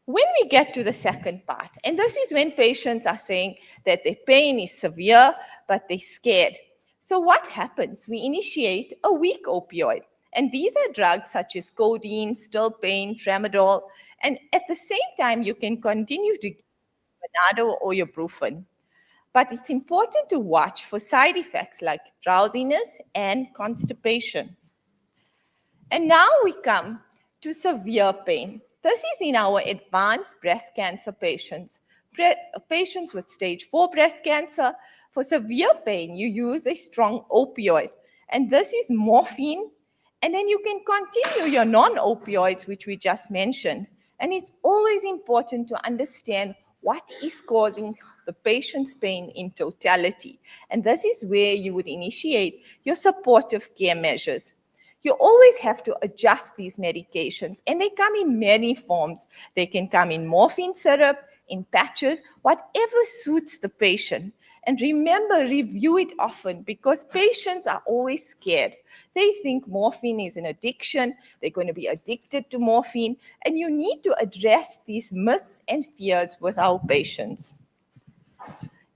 When we get to the second part, and this is when patients are saying that their pain is severe, but they're scared. So what happens? We initiate a weak opioid. And these are drugs such as codeine, still pain, tramadol. And at the same time, you can continue to give Panado or ibuprofen. But it's important to watch for side effects like drowsiness and constipation. And now we come to severe pain. This is in our advanced breast cancer patients. Patients with stage 4 breast cancer, for severe pain, you use a strong opioid. And this is morphine. And then you can continue your non-opioids, which we just mentioned. And it's always important to understand what is causing the patient's pain in totality. And this is where you would initiate your supportive care measures. You always have to adjust these medications, and they come in many forms. They can come in morphine syrup, in patches, whatever suits the patient. And remember, review it often because patients are always scared. They think morphine is an addiction, they're going to be addicted to morphine, and you need to address these myths and fears with our patients.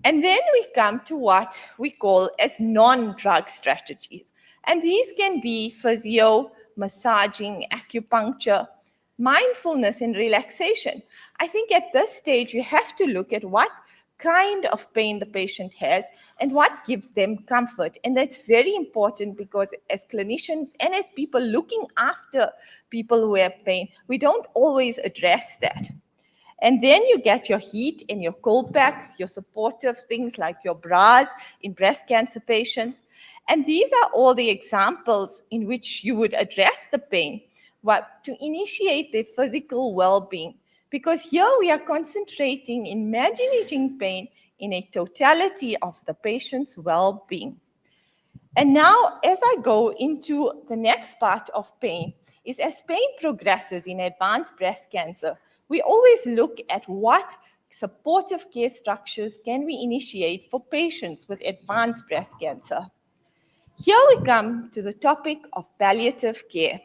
And then we come to what we call as non-drug strategies. And these can be physio, massaging, acupuncture, mindfulness, and relaxation. I think at this stage, you have to look at what kind of pain the patient has and what gives them comfort. And that's very important because as clinicians and as people looking after people who have pain, we don't always address that. And then you get your heat and your cold packs, your supportive things like your bras in breast cancer patients. And these are all the examples in which you would address the pain, to initiate their physical well-being. Because here we are concentrating in managing pain in a totality of the patient's well-being. And now, as I go into the next part of pain, is as pain progresses in advanced breast cancer, we always look at what supportive care structures can we initiate for patients with advanced breast cancer. Here we come to the topic of palliative care.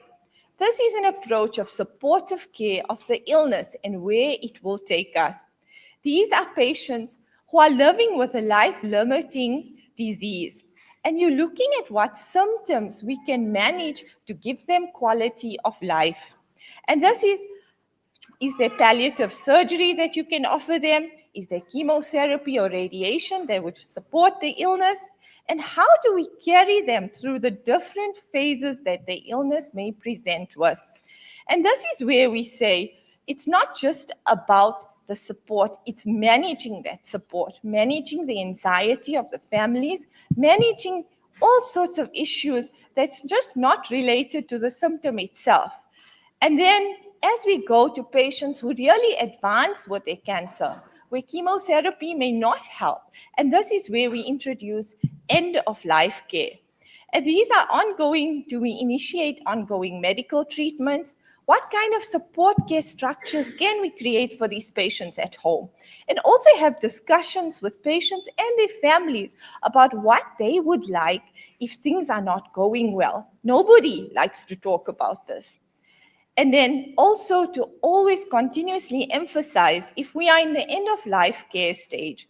This is an approach of supportive care of the illness and where it will take us. These are patients who are living with a life-limiting disease, and you're looking at what symptoms we can manage to give them quality of life. And this is there palliative surgery that you can offer them? Is there chemotherapy or radiation that would support the illness? And how do we carry them through the different phases that the illness may present with? And this is where we say it's not just about the support, it's managing that support, managing the anxiety of the families, managing all sorts of issues that's just not related to the symptom itself. And then as we go to patients who really advance with their cancer, where chemotherapy may not help, and this is where we introduce end-of-life care. And these are ongoing. Do we initiate ongoing medical treatments? What kind of support care structures can we create for these patients at home? And also have discussions with patients and their families about what they would like if things are not going well. Nobody likes to talk about this. And then also to always continuously emphasize if we are in the end-of-life care stage,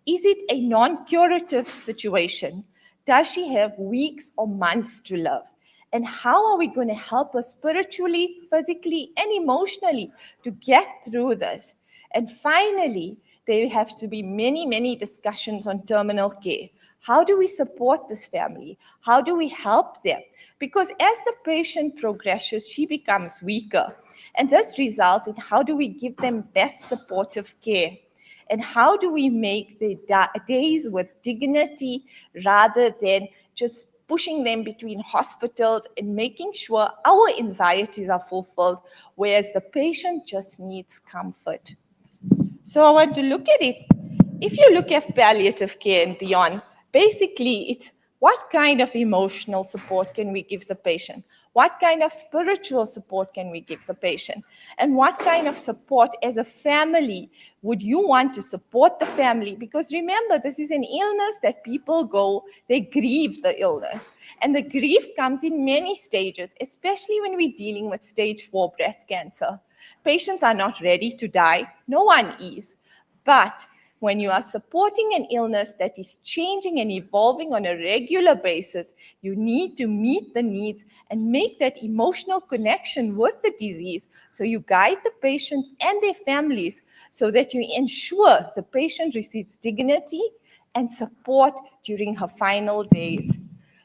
is it a non-curative situation? Does she have weeks or months to live? And how are we going to help her spiritually, physically, and emotionally to get through this? And finally, there have to be many, many discussions on terminal care. How do we support this family? How do we help them? Because as the patient progresses, she becomes weaker. And this results in how do we give them best supportive care? And how do we make their days with dignity rather than just pushing them between hospitals and making sure our anxieties are fulfilled, whereas the patient just needs comfort. So I want to look at it. If you look at palliative care and beyond, basically it's what kind of emotional support can we give the patient? What kind of spiritual support can we give the patient? And what kind of support as a family would you want to support the family? Because remember, this is an illness that people go, they grieve the illness. And the grief comes in many stages, especially when we're dealing with stage 4 breast cancer. Patients are not ready to die. No one is. But when you are supporting an illness that is changing and evolving on a regular basis, you need to meet the needs and make that emotional connection with the disease. So you guide the patients and their families so that you ensure the patient receives dignity and support during her final days.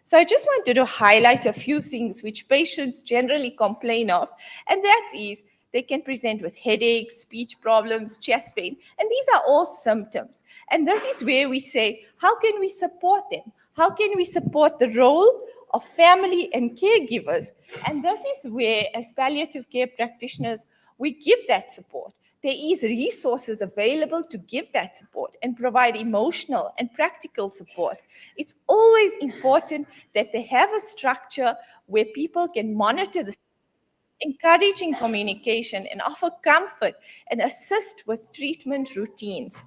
So I just wanted to highlight a few things which patients generally complain of, and that is they can present with headaches, speech problems, chest pain, and these are all symptoms. And this is where we say, how can we support them? How can we support the role of family and caregivers? And this is where, as palliative care practitioners, we give that support. There is resources available to give that support and provide emotional and practical support. It's always important that they have a structure where people can monitor the encouraging communication and offer comfort and assist with treatment routines.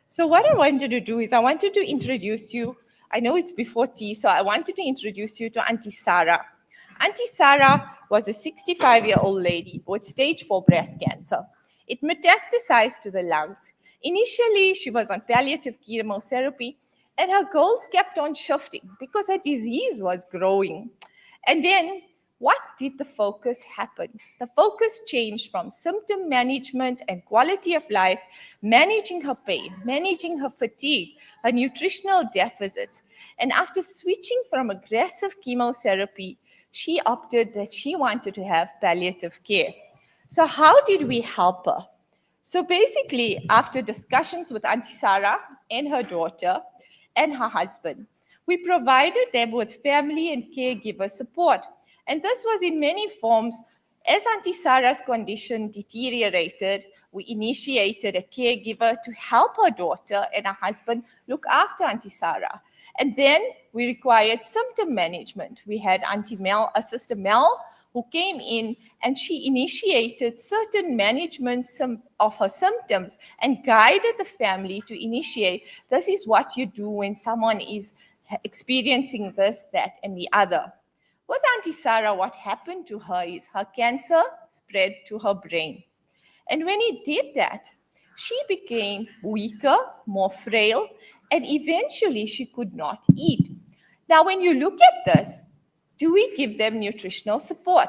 So what I wanted to do is I wanted to introduce you, I know it's before tea, so I wanted to introduce you to Auntie Sarah. Auntie Sarah was a 65-year-old lady with stage 4 breast cancer. It metastasized to the lungs. Initially, she was on palliative chemotherapy, and her goals kept on shifting because her disease was growing. And then what did the focus happen? The focus changed from symptom management and quality of life, managing her pain, managing her fatigue, her nutritional deficits. And after switching from aggressive chemotherapy, she opted that she wanted to have palliative care. So how did we help her? So basically, after discussions with Auntie Sarah and her daughter and her husband, we provided them with family and caregiver support. And this was in many forms. As Auntie Sarah's condition deteriorated, we initiated a caregiver to help her daughter and her husband look after Auntie Sarah. And then we required symptom management. We had Auntie Mel, Sister Mel, who came in and she initiated certain management of her symptoms and guided the family to initiate, this is what you do when someone is experiencing this, that, and the other. With Auntie Sarah, what happened to her is her cancer spread to her brain. And when it did that, she became weaker, more frail, and eventually she could not eat. Now, when you look at this, do we give them nutritional support?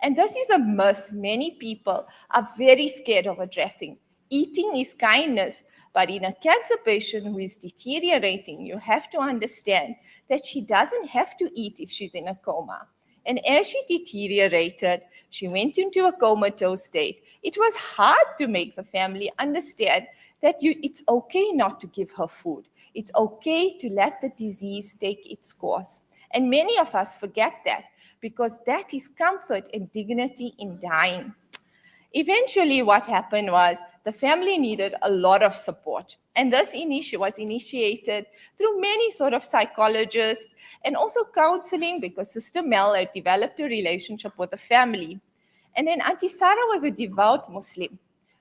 And this is a myth many people are very scared of addressing. Eating is kindness, but in a cancer patient who is deteriorating, you have to understand that she doesn't have to eat if she's in a coma. And as she deteriorated, she went into a comatose state. It was hard to make the family understand that it's okay not to give her food. It's okay to let the disease take its course. And many of us forget that because that is comfort and dignity in dying. Eventually, what happened was the family needed a lot of support. And this was initiated through many sort of psychologists and also counseling because Sister Mel had developed a relationship with the family. And then Auntie Sarah was a devout Muslim.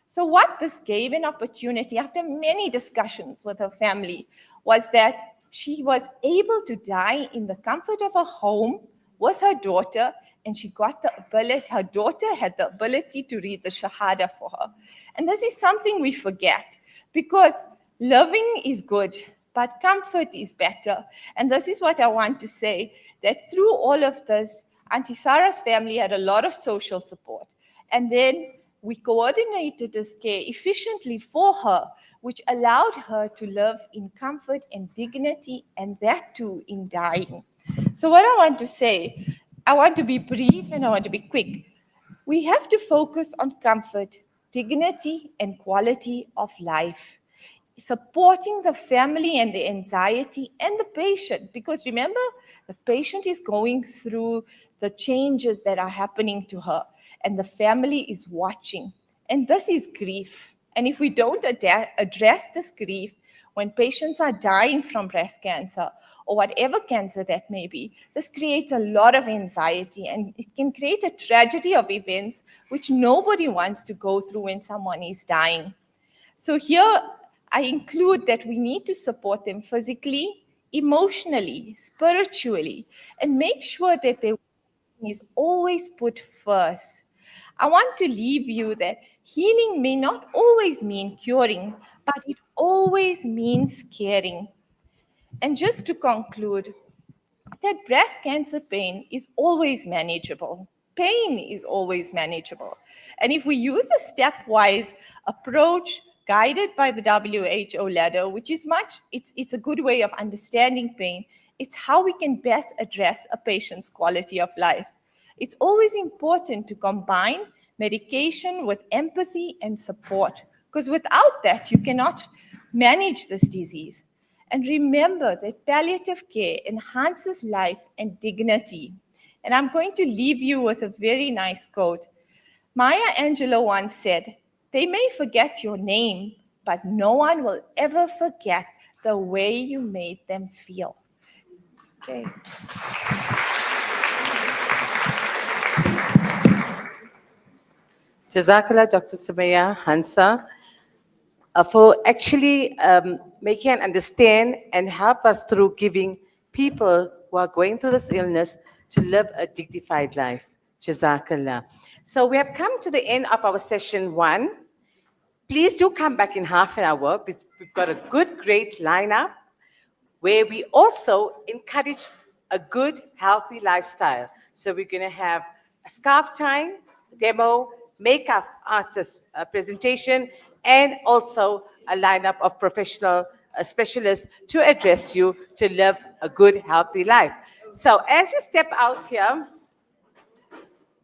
So what this gave an opportunity after many discussions with her family was that she was able to die in the comfort of her home with her daughter, and she got the ability, her daughter had the ability to read the Shahada for her. And this is something we forget because living is good, but comfort is better. And this is what I want to say, that through all of this, Auntie Sarah's family had a lot of social support. And then we coordinated this care efficiently for her, which allowed her to live in comfort and dignity, and that too in dying. So what I want to say, I want to be brief and I want to be quick. We have to focus on comfort, dignity, and quality of life, supporting the family and the anxiety and the patient, because remember, the patient is going through the changes that are happening to her, and the family is watching. And this is grief. And if we don't address this grief when patients are dying from breast cancer or whatever cancer that may be, this creates a lot of anxiety, and it can create a tragedy of events which nobody wants to go through when someone is dying. So here I include that we need to support them physically, emotionally, spiritually, and make sure that their well-being is always put first. I want to leave you that healing may not always mean curing, but it always means caring. And just to conclude, that breast cancer pain is always manageable. Pain is always manageable. And if we use a stepwise approach guided by the WHO ladder, which is it's a good way of understanding pain, it's how we can best address a patient's quality of life. It's always important to combine medication with empathy and support, because without that, you cannot manage this disease. And remember that palliative care enhances life and dignity. And I'm going to leave you with a very nice quote. Maya Angelou once said, "They may forget your name, but no one will ever forget the way you made them feel." Okay. Jazakallah, Dr. Sumaya Hansa, for actually making us understand and help us through giving people who are going through this illness to live a dignified life. Jazakallah. So we have come to the end of our session 1. Please do come back in half an hour. We've got a good, great lineup where we also encourage a good, healthy lifestyle. So we're going to have a scarf time demo, makeup artist presentation, and also a lineup of professional specialists to address you to live a good, healthy life. So as you step out here,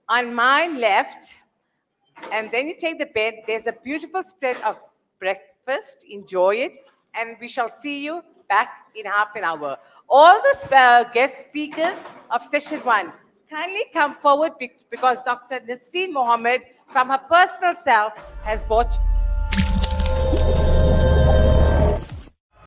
on my left, and then you take the bed, there's a beautiful spread of breakfast. Enjoy it, and we shall see you back in half an hour. All the guest speakers of session 1, kindly come forward because Dr. Nasreen Mohammed, from her personal self, has brought